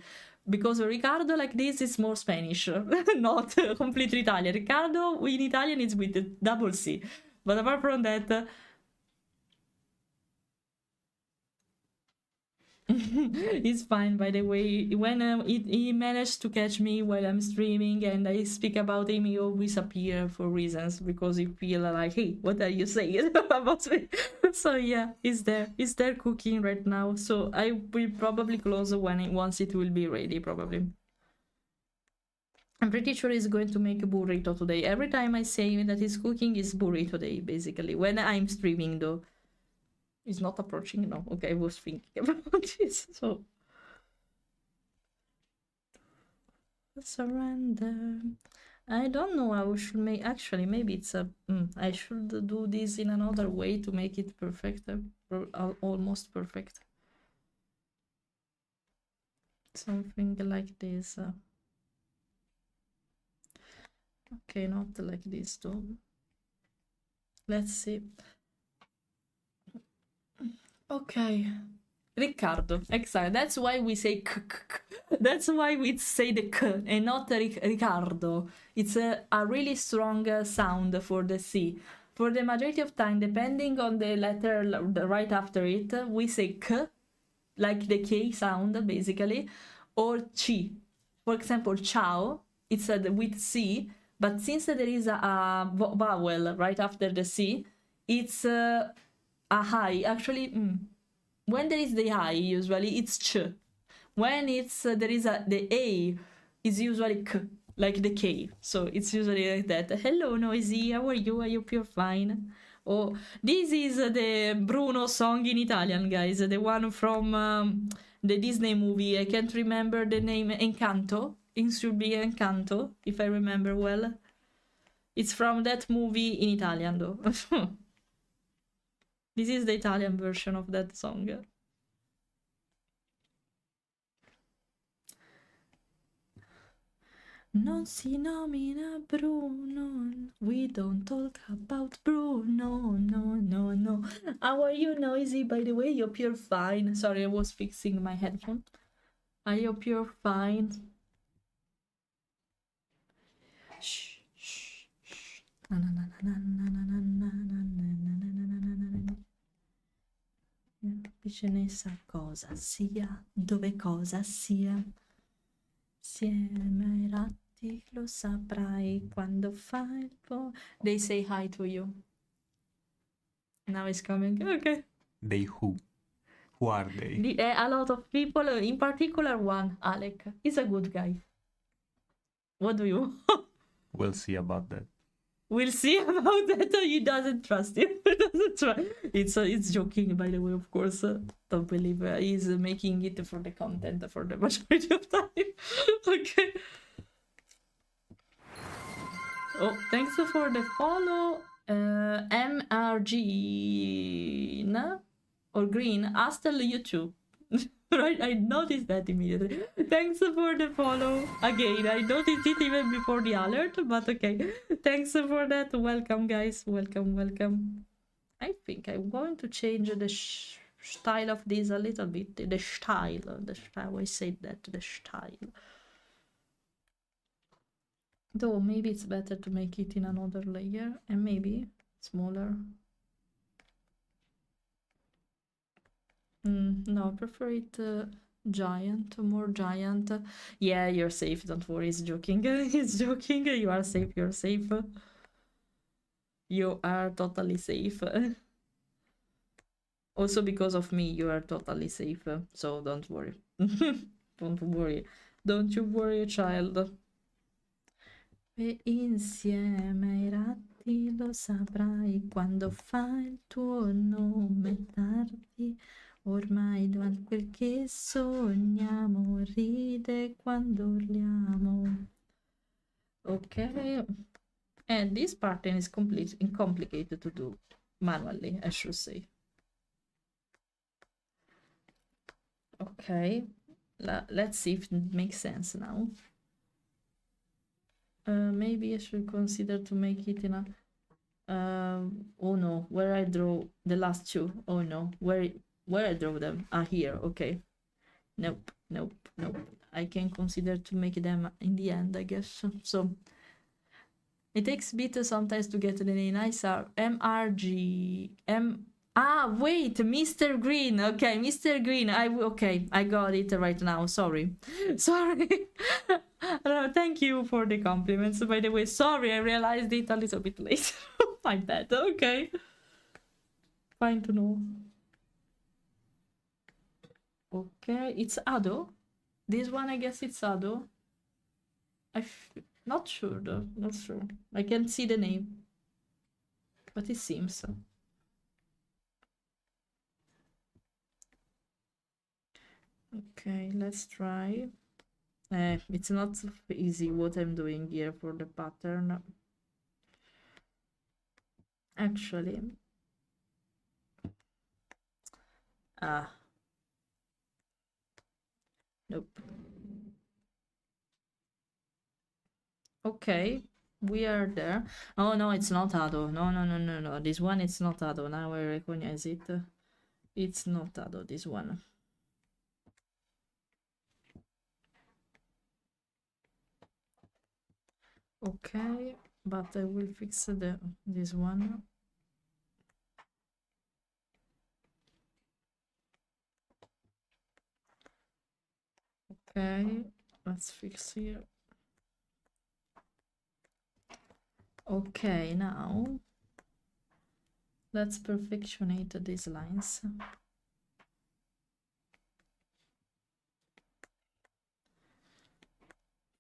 Because Ricardo like this is more Spanish, not completely Italian. Ricardo in Italian is with the double C. But apart from that, it's fine. By the way, when he managed to catch me while I'm streaming and I speak about him, he always appear for reasons because he feel like, hey, what are you saying about me? So yeah, he's there cooking right now. So I will probably close once it will be ready, probably. I'm pretty sure he's going to make a burrito today. Every time I say that he's cooking, it's burrito day, basically. When I'm streaming, though. He's not approaching, no. Okay, I was thinking about this, so... Surrender. I don't know how I should make... Actually, maybe it's a... I should do this in another way to make it perfect. Almost perfect. Something like this. Okay, not like this though. Let's see. Okay. Riccardo, exactly. That's why we say k. That's why we say the k and not Riccardo. It's a really strong sound for the C. For the majority of time, depending on the letter right after it, we say k, like the K sound, basically, or chi. For example, ciao, it's with C. But since there is a vowel right after the C, it's a high. Actually, when there is the high, usually it's ch. When it's there is the A, is usually k, like the K. So it's usually like that. Hello, Noisy. How are you? I hope you're fine. Oh, this is the Bruno song in Italian, guys. The one from the Disney movie. I can't remember the name. Encanto. It should be Encanto, if I remember well. It's from that movie in Italian, though. This is the Italian version of that song. Non si nomina Bruno. We don't talk about Bruno. No. How are you, Noisy? By the way, hope you're fine. Sorry, I was fixing my headphone. I hope you're fine. Vicinanza cosa sia, dove cosa sia. Sieme ai ratti lo saprai quando fai il po'. They say hi to you. Now it's coming. Okay. They who? Who are they? A lot of people, in particular one, Alec. He's a good guy. What do you? We'll see about that. We'll see about that. He doesn't trust you. He doesn't try. It's joking, by the way, of course. Don't believe he's making it for the content for the majority of time. Okay. Oh, thanks for the follow. MRG or Green. Hasta YouTube. Right, I noticed that immediately. Thanks for the follow. Again, I noticed it even before the alert, but okay. Thanks for that. Welcome, guys. Welcome. I think I'm going to change the style of this a little bit. The style. I said that. The style. Though maybe it's better to make it in another layer and maybe smaller. No, I prefer it giant, more giant. Yeah, you're safe, don't worry, he's joking. He's joking, you are safe, you're safe. You are totally safe. Also because of me, you are totally safe, so don't worry. Don't worry. Don't you worry, child. E insieme ai ratti lo saprai quando fai il tuo nome tardi. Ormai quel che sogniamo ride quando urliamo. Okay. And this pattern is complicated to do manually, I should say. Okay. Let's see if it makes sense now. Maybe I should consider to make it in a... oh no, where I draw the last two. Oh no, where I draw them? Ah, here, okay. Nope. I can consider to make them in the end, I guess. So, it takes a bit sometimes to get the name. Nice Ah, wait, Mr. Green. Okay, Mr. Green. Okay, I got it right now. Sorry. No, thank you for the compliments, by the way. Sorry, I realized it a little bit late. My bad. Okay. Fine to know. Okay, it's Ado. This one, I guess it's Ado. Not sure though. Not sure. I can't see the name, but it seems so. Okay, let's try. It's not so easy what I'm doing here for the pattern. Actually. Nope. Okay, we are there. Oh no, it's not Ado. No. This one it's not Ado. Now I recognize it. It's not Ado, this one. Okay, but I will fix this one. Okay, let's fix here. Okay, now let's perfectionate these lines.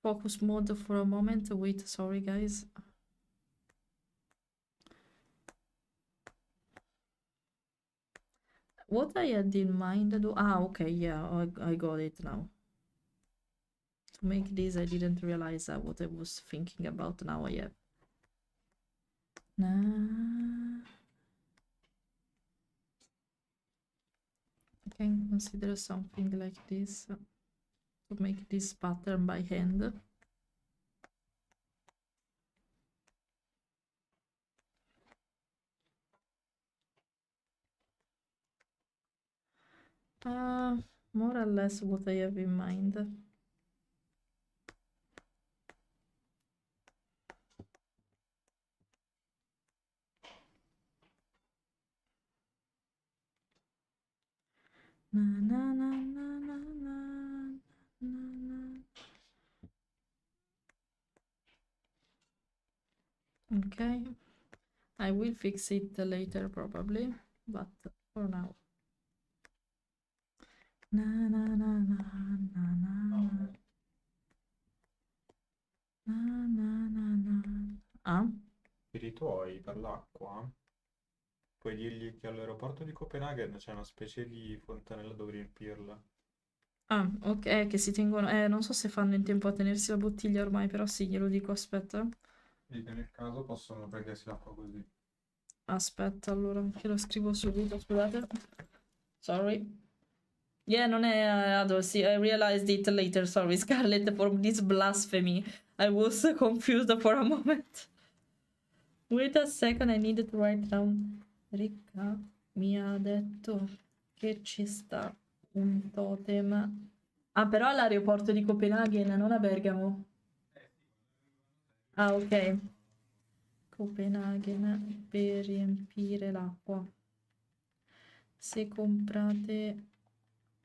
Focus mode for a moment. Wait, sorry guys. What I had in mind though... Ah, okay, yeah, I got it now. To make this, I didn't realize what I was thinking about. Now I have. I can consider something like this to make this pattern by hand. More or less what I have in mind. Okay, I will fix it later probably, but for now. Ah? Per i tuoi, per l'acqua, puoi dirgli che all'aeroporto di Copenaghen c'è una specie di fontanella dove riempirla. Ah, ok, che si tengono... non so se fanno in tempo a tenersi la bottiglia ormai, però sì, glielo dico, aspetta. E nel caso possono prendersi l'acqua così. Aspetta, allora, che lo scrivo subito, scusate. Sorry. Yeah, non è Ado, sì, I realized it later, sorry, Scarlett, for this blasphemy. I was confused for a moment. Wait a second, I needed to write down. Ricca mi ha detto che ci sta un totem. Ah, però all'aeroporto di Copenaghen, non a Bergamo. Ah, ok. Copenaghen per riempire l'acqua. Se comprate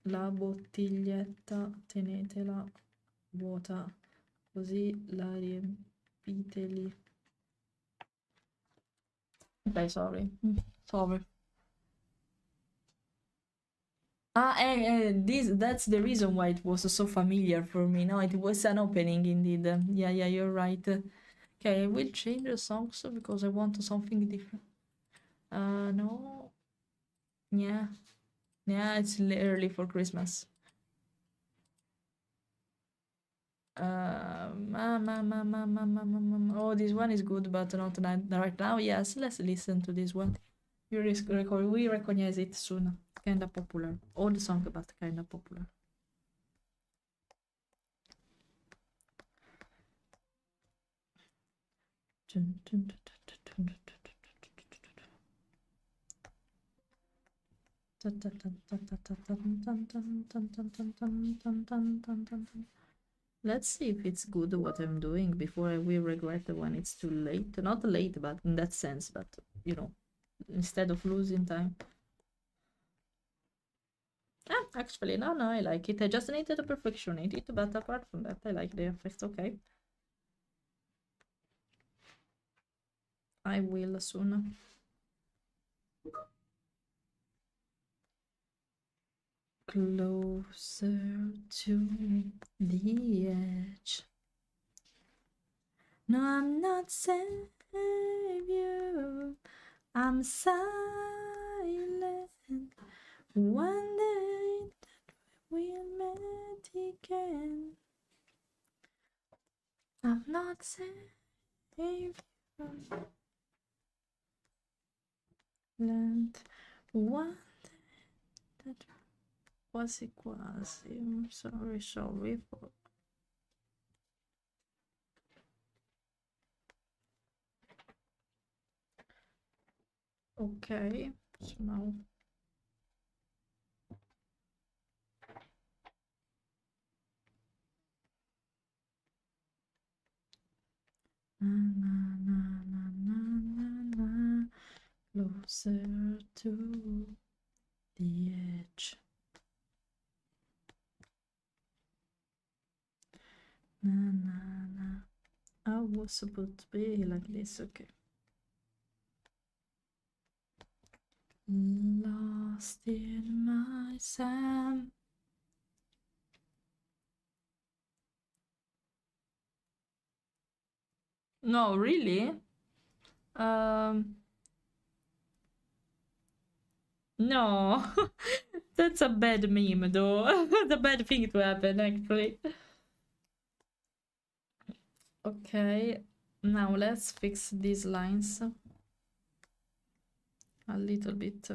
la bottiglietta, tenetela vuota, così la riempite lì. Ok, sorry. Sorry. That's the reason why it was so familiar for me. No, it was an opening indeed. Yeah, you're right. Okay, I will change the songs because I want something different. No. Yeah. Yeah, it's early for Christmas. Oh, this one is good, but not right now. Yes, let's listen to this one. We recognize it soon. Kinda popular. Old song, but kinda popular. Let's see if it's good what I'm doing before I will regret when it's too late. Not late, but in that sense, but you know, instead of losing time. Ah, actually, no, I like it. I just needed to perfectionate it, but apart from that, I like the effect, okay. I will soon. Closer to the edge. No, I'm not savior. I'm silent. One day that we'll meet again. I'm not savior. Land. One day that quasi quasi. I'm sorry for. Okay, so now closer to the edge. I was supposed to be like this, okay. Lost in my sand. No, really? No. That's a bad meme, though. The bad thing to happen, actually. Okay, now let's fix these lines a little bit.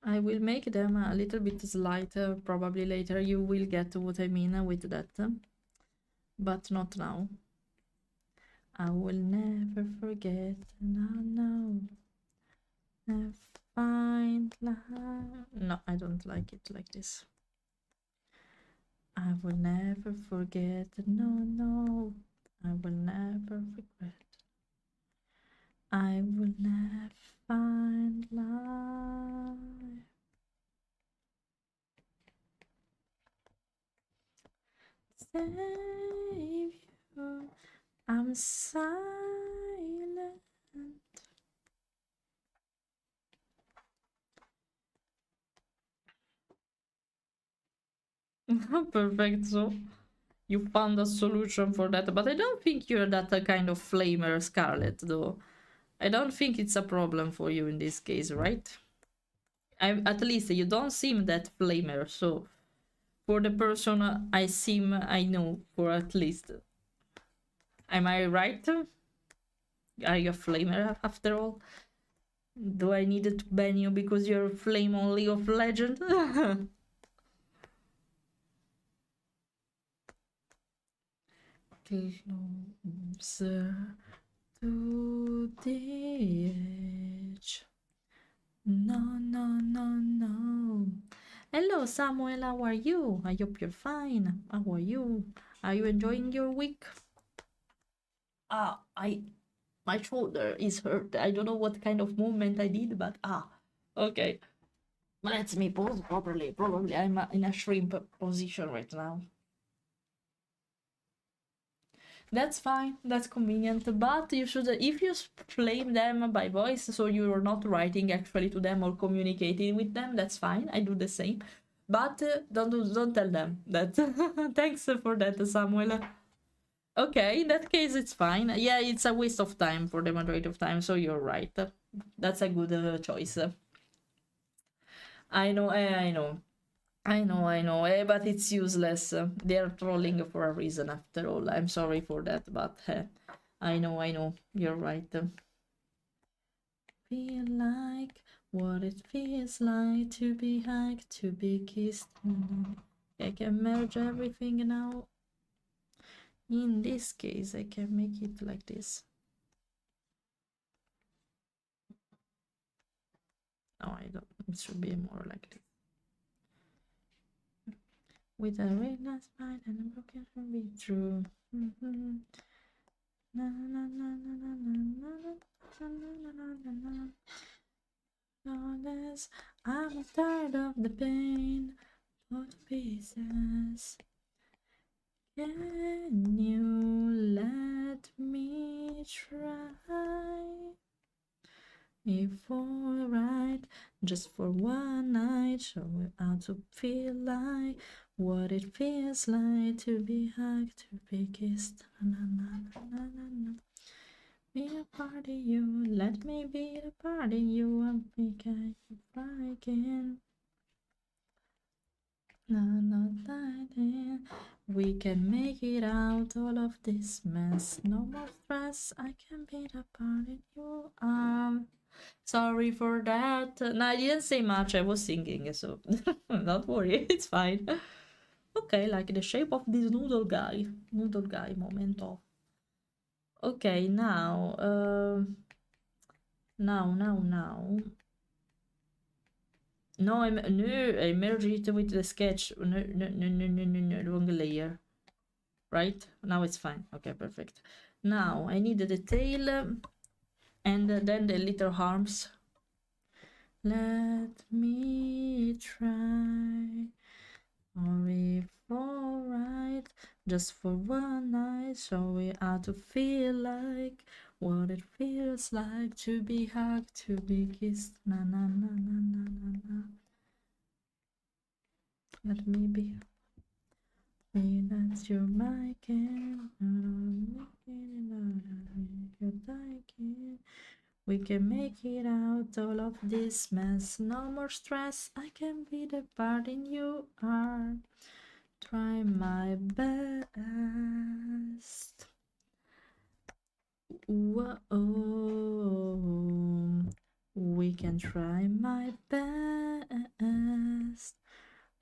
I will make them a little bit slighter, probably later you will get what I mean with that, but not now. I will never forget, no, never find love. No, I don't like it like this. I will never forget, no, I will never regret. I will never find life. Save you. I'm silent. Perfect. So you found a solution for that, but I don't think you're that kind of flamer, Scarlet, though. I don't think it's a problem for you in this case, right? At least you don't seem that flamer, so for the person I know for at least. Am I right? Are you a flamer after all? Do I need to ban you because you're flame on League of Legends? Closer to the edge. No, no, no, no. Hello, Samuel. How are you? I hope you're fine. How are you? Are you enjoying your week? My shoulder is hurt. I don't know what kind of movement I did, but okay. Let me pose properly. Probably I'm in a shrimp position right now. That's fine, that's convenient, but you should, if you flame them by voice, so you're not writing actually to them or communicating with them, that's fine, I do the same. But don't tell them that. Thanks for that, Samuel. Okay, in that case, it's fine. Yeah, it's a waste of time for the majority of time, so you're right. That's a good choice. I know, I know, but it's useless. They're trolling for a reason after all. I'm sorry for that, but I know, you're right. Feel like what it feels like to be hugged, to be kissed. I can merge everything now. In this case, I can make it like this. No, I don't. It should be more like this. With a red last bite and a broken can be true. Na na na na na na na na na. I'm tired of the pain, of the pieces. Can you let me try? If alright, just for one night, show me how to feel like what it feels like to be hugged, to be kissed. Na, na, na, na, na, na. Be a part of you, let me be a part of you. I'm thinking if I can. We can make it out, all of this mess. No more stress, I can be a part of you. Sorry for that. No, I didn't say much, I was singing, so don't worry, it's fine. Okay, like the shape of this noodle guy momento. Okay, now, now. No, I merge it with the sketch. No, wrong layer. Right? Now it's fine. Okay, perfect. Now I need the tail and then the little arms. Let me try. Or if alright, just for one night, show me how to feel like what it feels like to be hugged, to be kissed. Na na na na na na na. Let me be. That's your mic and we can make it out, all of this mess. No more stress, I can be the part in you are. Try my best. Whoa, we can try my best.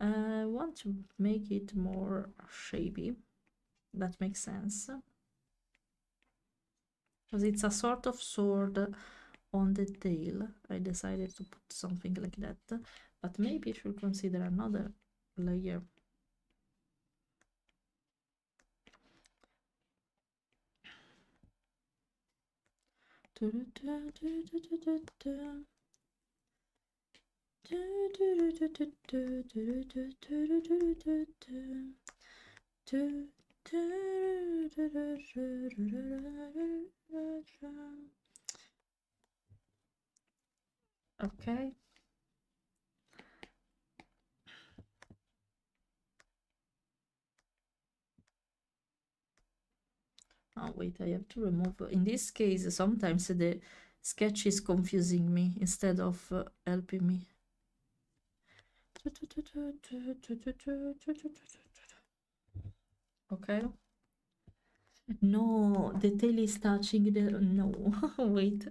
I want to make it more shapy. That makes sense. Because it's a sort of sword on the tail. I decided to put something like that. But maybe I should consider another layer. Okay. Oh wait, I have to remove. In this case, sometimes the sketch is confusing me instead of helping me. Okay. No, the tail is touching the. No, wait.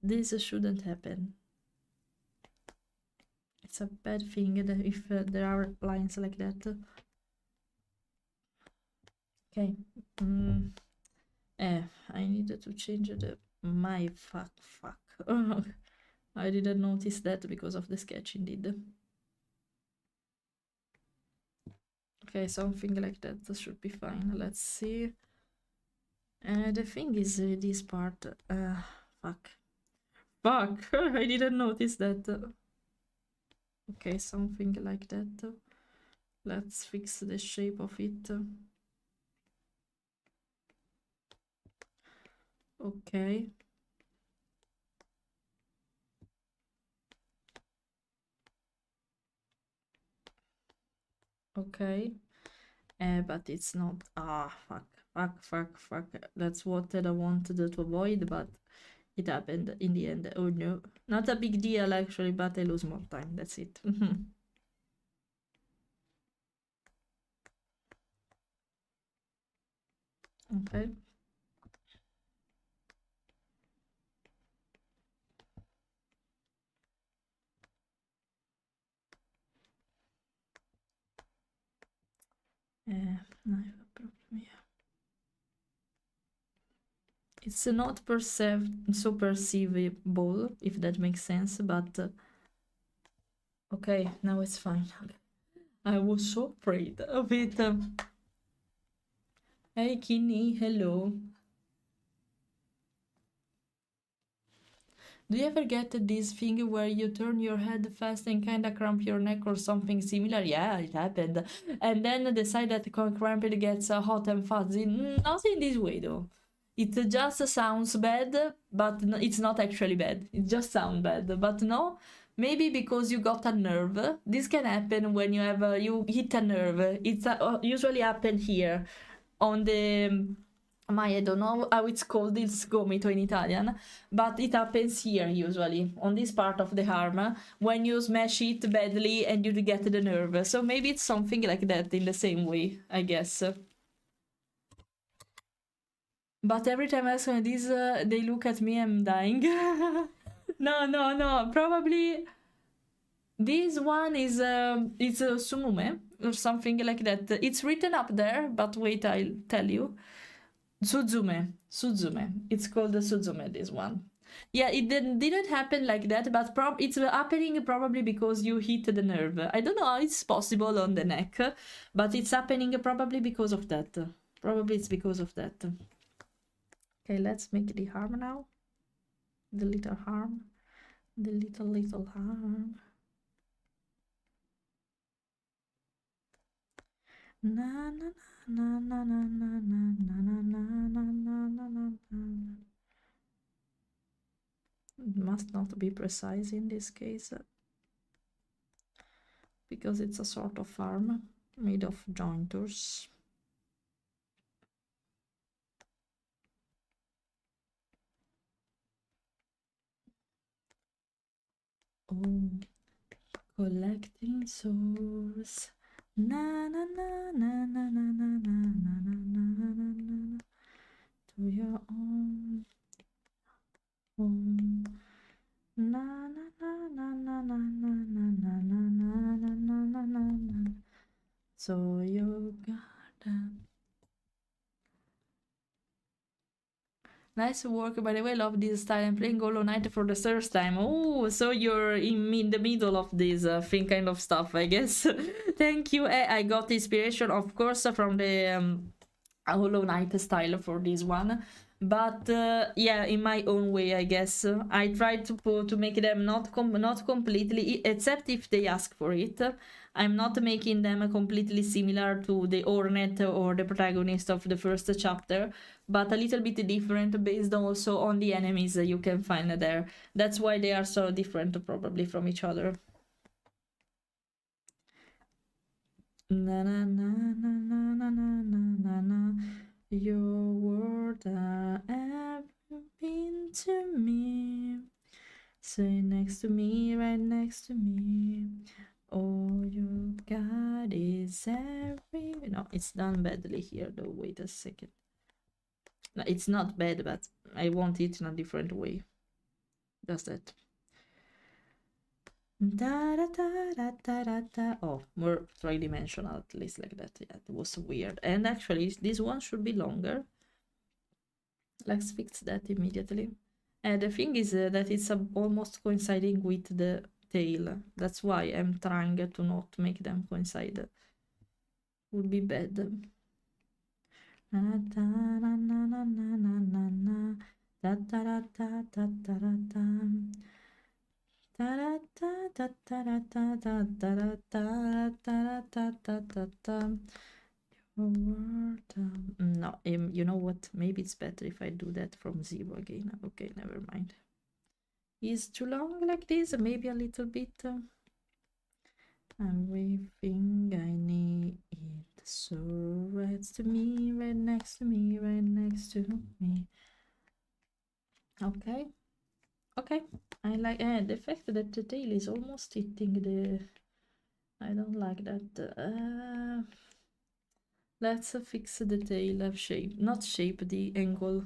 This shouldn't happen. It's a bad thing that if there are lines like that. Okay. I needed to change the my fuck. I didn't notice that because of the sketch indeed. Okay, something like that should be fine. Let's see. The thing is this part. Fuck. Fuck! I didn't notice that. Okay, something like that. Let's fix the shape of it. Okay. Okay. But it's not. Fuck. That's what I wanted to avoid, but it happened in the end. Oh no. Not a big deal actually, but I lose more time. That's it. Okay. I have a problem here. It's not so perceivable, if that makes sense, but okay, now it's fine. I was so afraid of it. Hey, Kinney, hello. Do you ever get this thing where you turn your head fast and kinda cramp your neck or something similar? Yeah, it happened. And then decide that cramp it gets hot and fuzzy. Not in this way though. It just sounds bad, but it's not actually bad. It just sounds bad. But no, maybe because you got a nerve. This can happen when you hit a nerve. It's usually happen here on the I don't know how it's called, it's gomito in Italian, but it happens here usually, on this part of the arm, when you smash it badly and you get the nerve. So maybe it's something like that in the same way, I guess. But every time I ask this, they look at me, I'm dying. No, probably this one is, it's a sumume, or something like that. It's written up there, but wait, I'll tell you. Suzume. It's called the Suzume, this one. Yeah, it didn't happen like that, but it's happening probably because you hit the nerve. I don't know how it's possible on the neck, but it's happening probably because of that. Probably it's because of that. Okay, let's make the arm now. The little arm. The little arm. Na na na na na na na na na na na na na. It must not be precise in this case because it's a sort of arm made of jointers. Oh, collecting souls. Na na na na na na na na na na na na to your own home. Na na na na na na na na na na na na na na. So you gotta. Nice work, by the way. Love this style. I'm playing Hollow Knight for the first time. Oh, so you're in the middle of this thing kind of stuff, I guess. Thank you. I got inspiration, of course, from the Hollow Knight style for this one. But yeah, in my own way, I guess. I tried to make them not completely, except if they ask for it. I'm not making them completely similar to the Hornet or the protagonist of the first chapter, but a little bit different based also on the enemies you can find there. That's why they are so different probably from each other. Na na na na na na na na na. Your word everything to me. Say next to me, right next to me. All you got is every. No, it's done badly here though. Wait a second. No, it's not bad, but I want it in a different way. Does that? Da, da, da, da, da, da, da. Oh, more three-dimensional, at least like that. Yeah, it was weird. And actually, this one should be longer. Let's fix that immediately. The thing is that it's almost coinciding with the tail. That's why I'm trying to not make them coincide. Would be bad. No, you know what? Maybe it's better if I do that from 0 again. Okay, never mind. Is too long like this? Maybe a little bit. Everything I need. So right to me, right next to me, right next to me. Okay. Okay. I like the fact that the tail is almost hitting the... I don't like that. Let's fix the tail of shape. Not shape, the angle.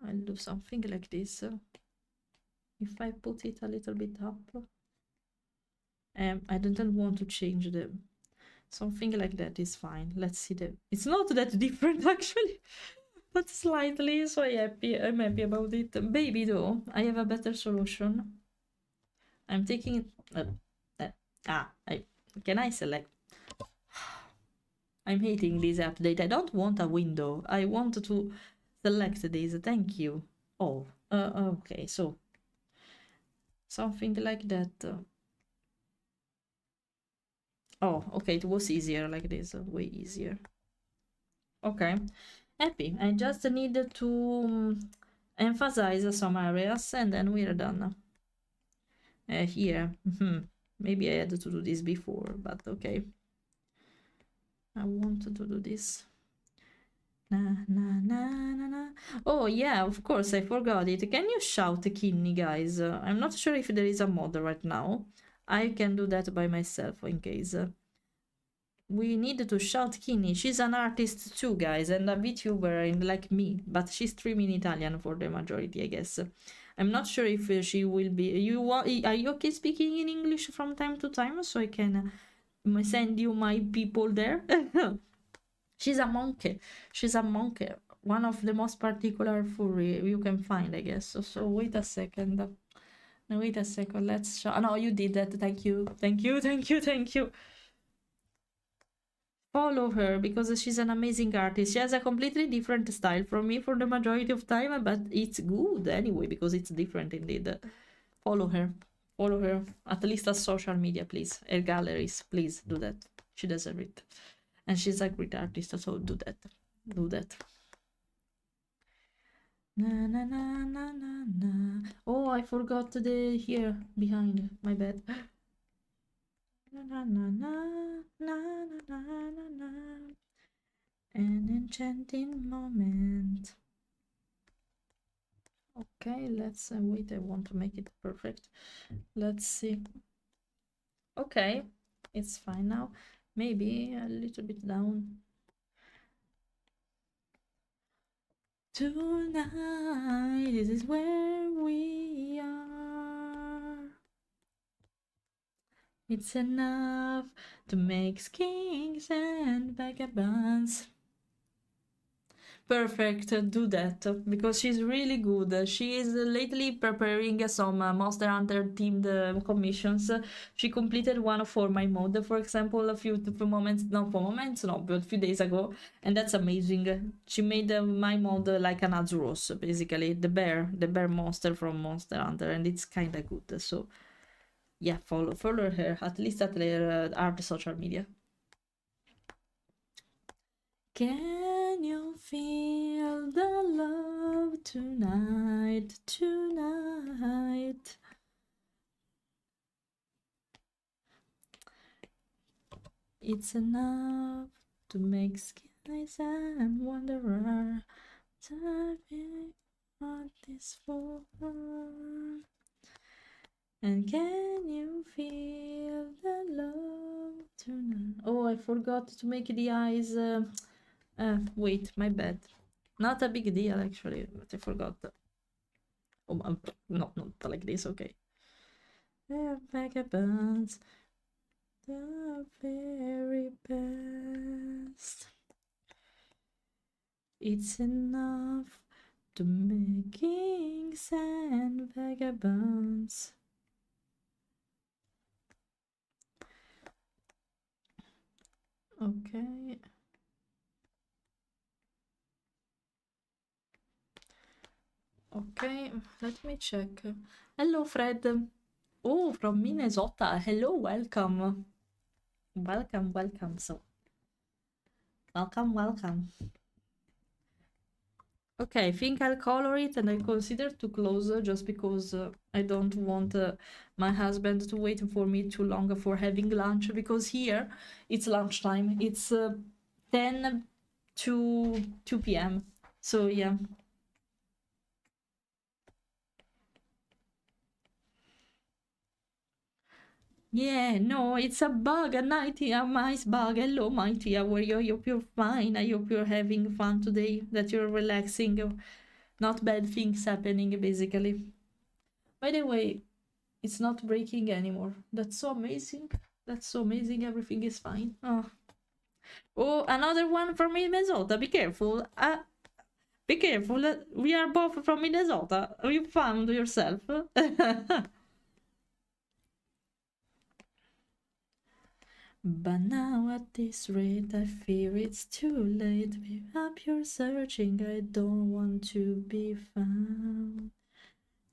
I'll do something like this. If I put it a little bit up. I don't want to change the... Something like that is fine. Let's see the... It's not that different actually. But slightly, so I'm happy about it. Baby though, I have a better solution. I'm taking it... can I select? I'm hating this update. I don't want a window. I want to select this. Thank you. Oh, okay, so something like that. Oh, okay, it was easier like this. Way easier. Okay, happy. I just need to emphasize some areas and then we're done. Here, maybe I had to do this before, but okay. I want to do this. Oh yeah, of course, I forgot it. Can you shout Kinney, guys? I'm not sure if there is a mod right now. I can do that by myself in case. We need to shout Kinney. She's an artist too, guys, and a VTuber like me, but she's streaming Italian for the majority, I guess. I'm not sure if she will be... Are you okay speaking in English from time to time so I can send you my people there? She's a monkey. She's a monkey. One of the most particular furry you can find, I guess. So wait a second. No, wait a second. Let's show... No, you did that. Thank you. Thank you. Thank you. Thank you. Follow her because she's an amazing artist. She has a completely different style from me for the majority of time, but it's good anyway because it's different indeed. Follow her. Follow her. At least on social media, please. Her galleries, please do that. She deserves it. And she's a great artist, so do that. Do that. Na na na na na na. Oh, I forgot the here behind. My bad. Na na na na na na na na. An enchanting moment. Okay, let's wait. I want to make it perfect. Let's see. Okay, it's fine now. Maybe a little bit down. Tonight, this is where we are. It's enough to make kings and vagabonds. Perfect, do that because she's really good. She is lately preparing some Monster Hunter themed commissions. She completed one for my mod, for example, a few moments, but a few days ago, and that's amazing. She made my mod like an Azuros, basically the bear monster from Monster Hunter, and it's kind of good. So yeah, follow her at least at their art social media. Can you feel the love tonight, tonight? It's enough to make skies and wanderer. Diving on this floor. And can you feel the love tonight? Oh, I forgot to make the eyes... wait, my bad. Not a big deal, actually, but I forgot. Oh, no, not like this, okay. They're vagabonds, the very best. It's enough The kings and vagabonds. Okay. Okay, let me check. Hello, Fred. Oh, from Minnesota. Hello, welcome. Welcome, welcome. So, welcome. Okay, I think I'll color it and I consider to close just because I don't want my husband to wait for me too long for having lunch, because here it's lunchtime. It's 10 to 2 p.m. So yeah. Yeah, no, it's a bug, a nighty, a mice bug. Hello, Mighty, how are you? I hope you're fine. I hope you're having fun today, that you're relaxing. Not bad things happening, basically. By the way, it's not breaking anymore. That's so amazing. That's so amazing. Everything is fine. Oh, another one from Minnesota. Be careful. Be careful. We are both from Minnesota. You found yourself. But now at this rate, I fear it's too late. Give up your searching, I don't want to be found.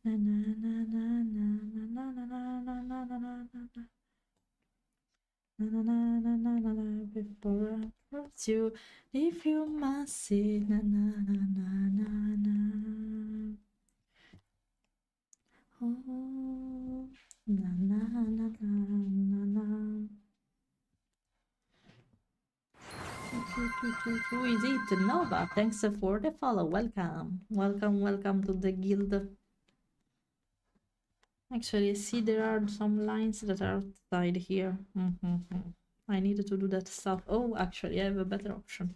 Na na na na na na na na na na na na na. Na na na na na na na. Before I hurt you, if you must see. Na na na na na na. Oh, na na na na na na. Who is it? Nova, thanks for the follow. Welcome. Welcome to the guild. Actually, I see there are some lines that are outside here. I need to do that stuff. Oh, actually, I have a better option.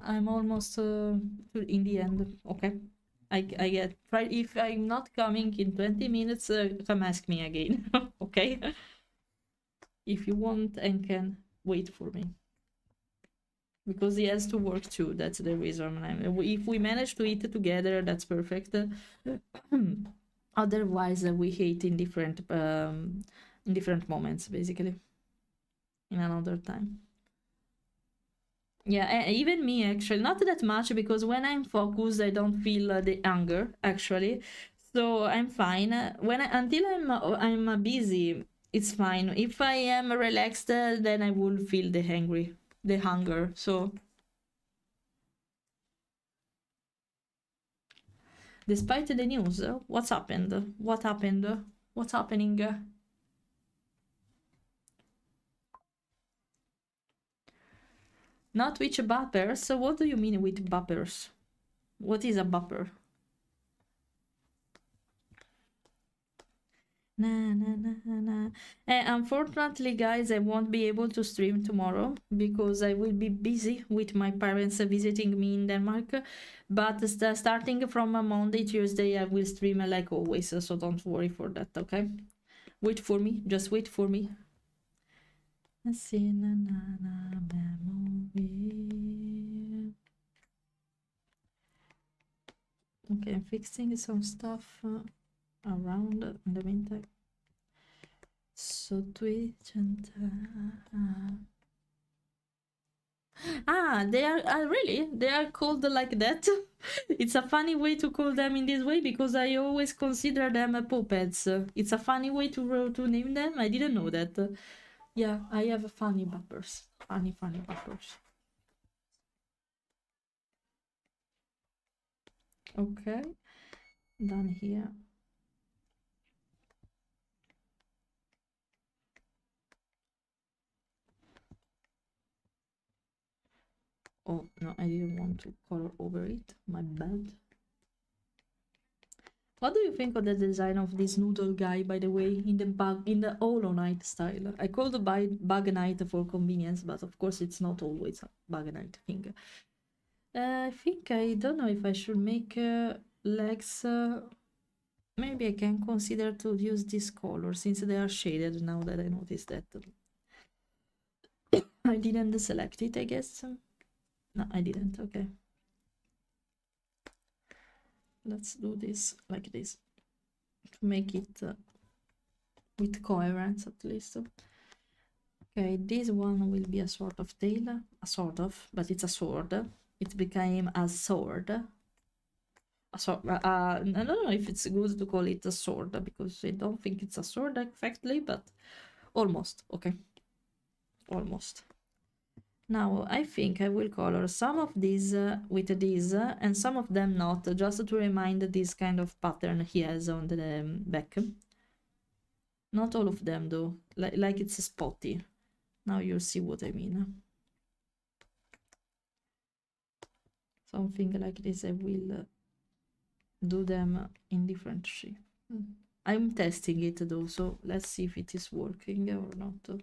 I'm almost in the end. Okay. I get right. If I'm not coming in 20 minutes, come ask me again. Okay? If you want and can wait for me. Because he has to work too. That's the reason. If we manage to eat together, that's perfect. Otherwise, we hate in different moments, basically. In another time. Yeah, even me, actually. Not that much, because when I'm focused, I don't feel the hunger, actually. So I'm fine. Until I'm busy, it's fine. If I am relaxed, then I will feel the hunger. So despite the news, what's happened? What happened? What's happening? Not which buppers. So what do you mean with buppers? What is a bupper? Unfortunately, guys, I won't be able to stream tomorrow because I will be busy with my parents visiting me in Denmark. But starting from Monday, Tuesday, I will stream like always. So don't worry for that, okay? Wait for me. Just wait for me. Let's see. Memory. Okay, I'm fixing some stuff around in the meantime. So Twitch and they are really, they are called like that. It's a funny way to call them in this way because I always consider them puppets. It's a funny way to name them. I didn't know that. Yeah, I have funny buppers. Funny buppers. Okay, done here. Oh no, I didn't want to color over it. My bad. What do you think of the design of this noodle guy, by the way, in the Hollow Knight style? I call the Bug Knight for convenience, but of course it's not always a Bug Knight thing. I think I don't know if I should make legs. Maybe I can consider to use this color since they are shaded now that I noticed that. I didn't select it, I guess. No, I didn't. Okay. Let's do this like this to make it with coherence at least. Okay, this one will be a sort of tail, a sort of, but it's a sword. It became a sword. A sword. I don't know if it's good to call it a sword because I don't think it's a sword exactly, but almost. Okay, almost. Now I think I will color some of these with this and some of them not, just to remind this kind of pattern he has on the back. Not all of them though, like it's spotty. Now you'll see what I mean. Something like this, I will do them in different shape. I'm testing it though, so let's see if it is working or not.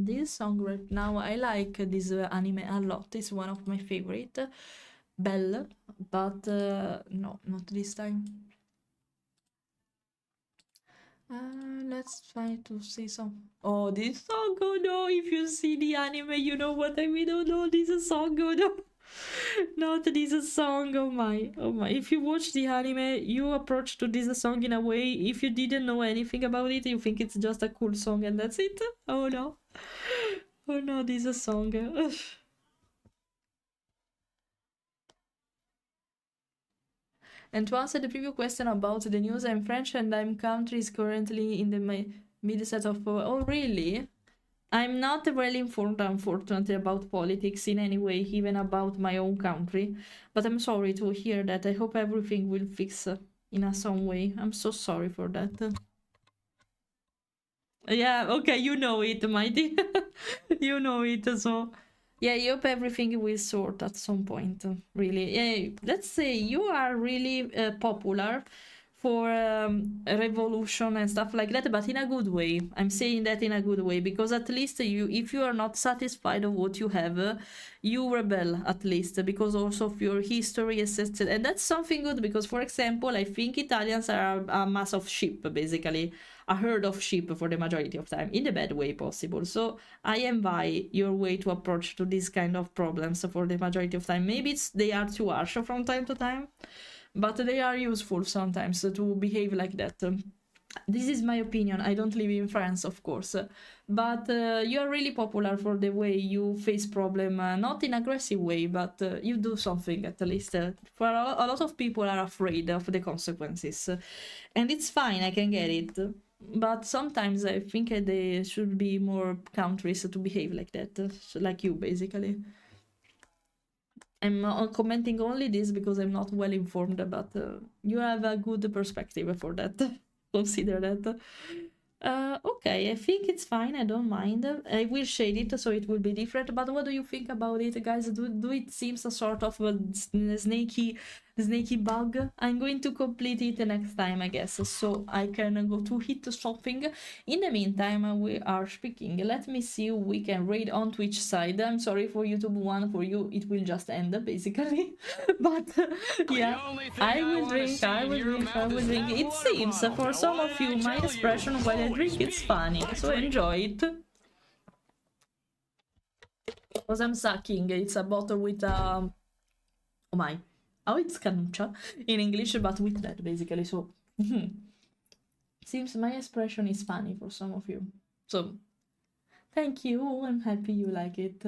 This song right now, I like this anime a lot. It's one of my favorite. Belle, but no, not this time. Let's try to see some. Oh, this song, oh no, if you see the anime, you know what I mean. Oh no, this is a song, oh no. Not this song, oh my. If you watch the anime, you approach to this song in a way, if you didn't know anything about it, you think it's just a cool song and that's it. Oh no. Oh no, this song. And to answer the previous question about the news, I'm French and I'm country is currently in the midset of... Oh, really? I'm not really informed, unfortunately, about politics in any way, even about my own country. But I'm sorry to hear that. I hope everything will fix in some way. I'm so sorry for that. Yeah, okay, you know it, mighty. You know it, so... Yeah, I hope everything will sort at some point, really. Yeah, let's say you are really popular for revolution and stuff like that, but in a good way. I'm saying that in a good way, because at least you, if you are not satisfied of what you have, you rebel at least, because also of your history, etc. And that's something good, because, for example, I think Italians are a mass of sheep, basically. A herd of sheep for the majority of time, in the bad way possible. So I envy your way to approach to these kind of problems for the majority of time. Maybe they are too harsh from time to time, but they are useful sometimes to behave like that. This is my opinion. I don't live in France, of course, but you are really popular for the way you face problem, not in aggressive way, but you do something at least. For a lot of people are afraid of the consequences, and it's fine. I can get it. But sometimes I think there should be more countries to behave like that, like you, basically. I'm commenting only this because I'm not well informed, but you have a good perspective for that. Consider that. Okay, I think it's fine. I don't mind. I will shade it so it will be different. But what do you think about it, guys? Do it seems a sort of a snaky bug? I'm going to complete it next time, I guess, so I can go to hit something. In the meantime, we are speaking. Let me see if we can raid on Twitch side. I'm sorry for YouTube one. For you, it will just end basically. But yeah, I will drink. It seems for some of you, my expression while I drink, it's funny, so enjoy it. Because I'm sucking. It's a bottle with oh my. Oh, it's canuccia in English, but with that, basically, so... Seems my expression is funny for some of you. So, thank you, I'm happy you like it.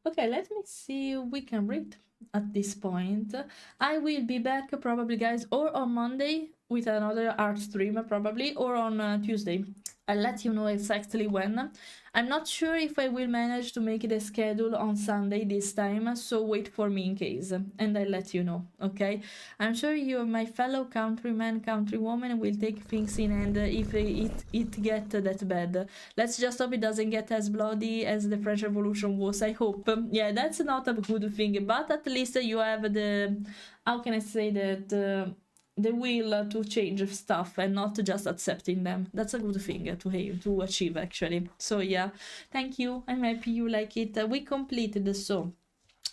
Okay, let me see if we can read at this point. I will be back probably, guys, or on Monday with another art stream, probably, or on Tuesday. I'll let you know exactly when. I'm not sure if I will manage to make the schedule on Sunday this time, so wait for me in case, and I'll let you know, okay? I'm sure you, my fellow countryman, countrywoman, will take things in hand if it get that bad. Let's just hope it doesn't get as bloody as the French Revolution was, I hope. Yeah, that's not a good thing, but at least you have the, how can I say that, the will to change stuff and not just accepting them. That's a good thing to achieve, actually. So yeah, thank you. I'm happy you like it. We completed so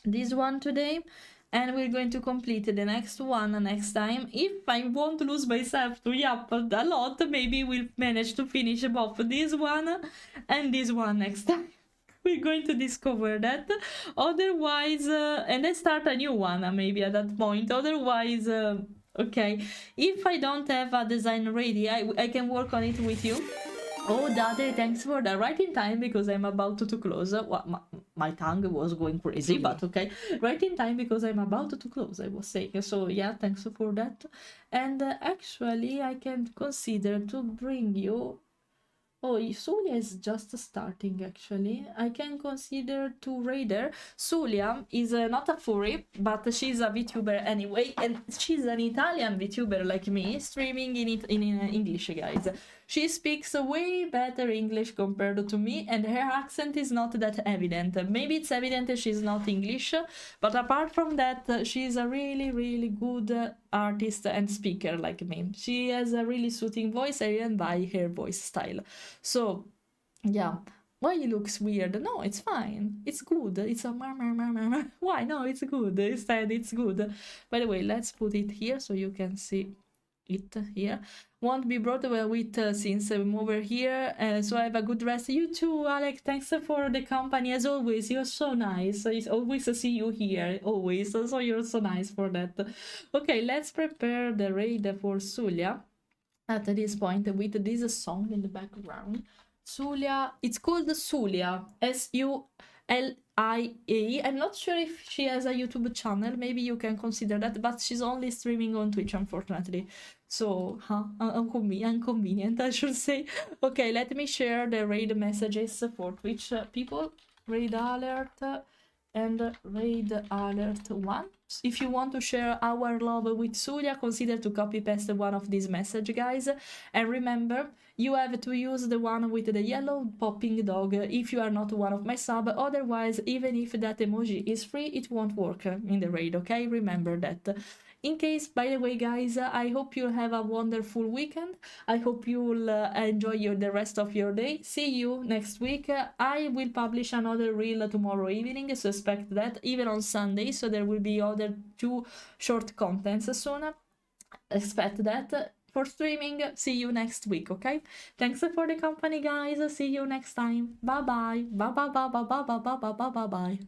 this one today. and we're going to complete the next one next time. If I won't lose myself to yap a lot, maybe we'll manage to finish both this one and this one next time. We're going to discover that. Otherwise, and then start a new one maybe at that point. Otherwise, okay, if I don't have a design ready, I can work on it with you. Oh, Dade, thanks for that. Right in time because I'm about to close. Well, my tongue was going crazy, but okay. Right in time because I'm about to close, I was saying. So yeah, thanks for that. And actually, I can consider to bring you... Oh, Sulia is just starting actually. I can consider to raid her. Sulia is not a furry, but she's a VTuber anyway, and she's an Italian VTuber like me, streaming in English, guys. She speaks way better English compared to me, and her accent is not that evident. Maybe it's evident she's not English, but apart from that, she's a really, really good artist and speaker like me. She has a really soothing voice. I really buy her voice style. So, yeah. Why it looks weird? No, it's fine. It's good. It's a Why? No, it's good. Instead, it's good. By the way, let's put it here so you can see it here. Won't be brought with since I'm over here, so I have a good rest. You too, Alex. Thanks for the company as always. You're so nice. I always see you here, always. So you're so nice for that. Okay, let's prepare the raid for Sulia at this point with this song in the background. Sulia, it's called Sulia, Sulia. I'm not sure if she has a YouTube channel, maybe you can consider that, but she's only streaming on Twitch, unfortunately. So, inconvenient, I should say. Okay, let me share the raid messages for Twitch people. Raid alert and raid alert 1. If you want to share our love with Sulia, consider to copy paste one of these messages, guys. And remember, you have to use the one with the yellow popping dog if you are not one of my sub. Otherwise, even if that emoji is free, it won't work in the raid, okay? Remember that. In case, by the way, guys, I hope you'll have a wonderful weekend. I hope you'll enjoy the rest of your day. See you next week. I will publish another reel tomorrow evening, so expect that, even on Sunday, so there will be other 2 short contents soon. Expect that. For streaming, see you next week, okay? Thanks for the company, guys. See you next time. Bye-bye. Bye-bye. Bye-bye. Bye-bye. Bye-bye. Bye-bye.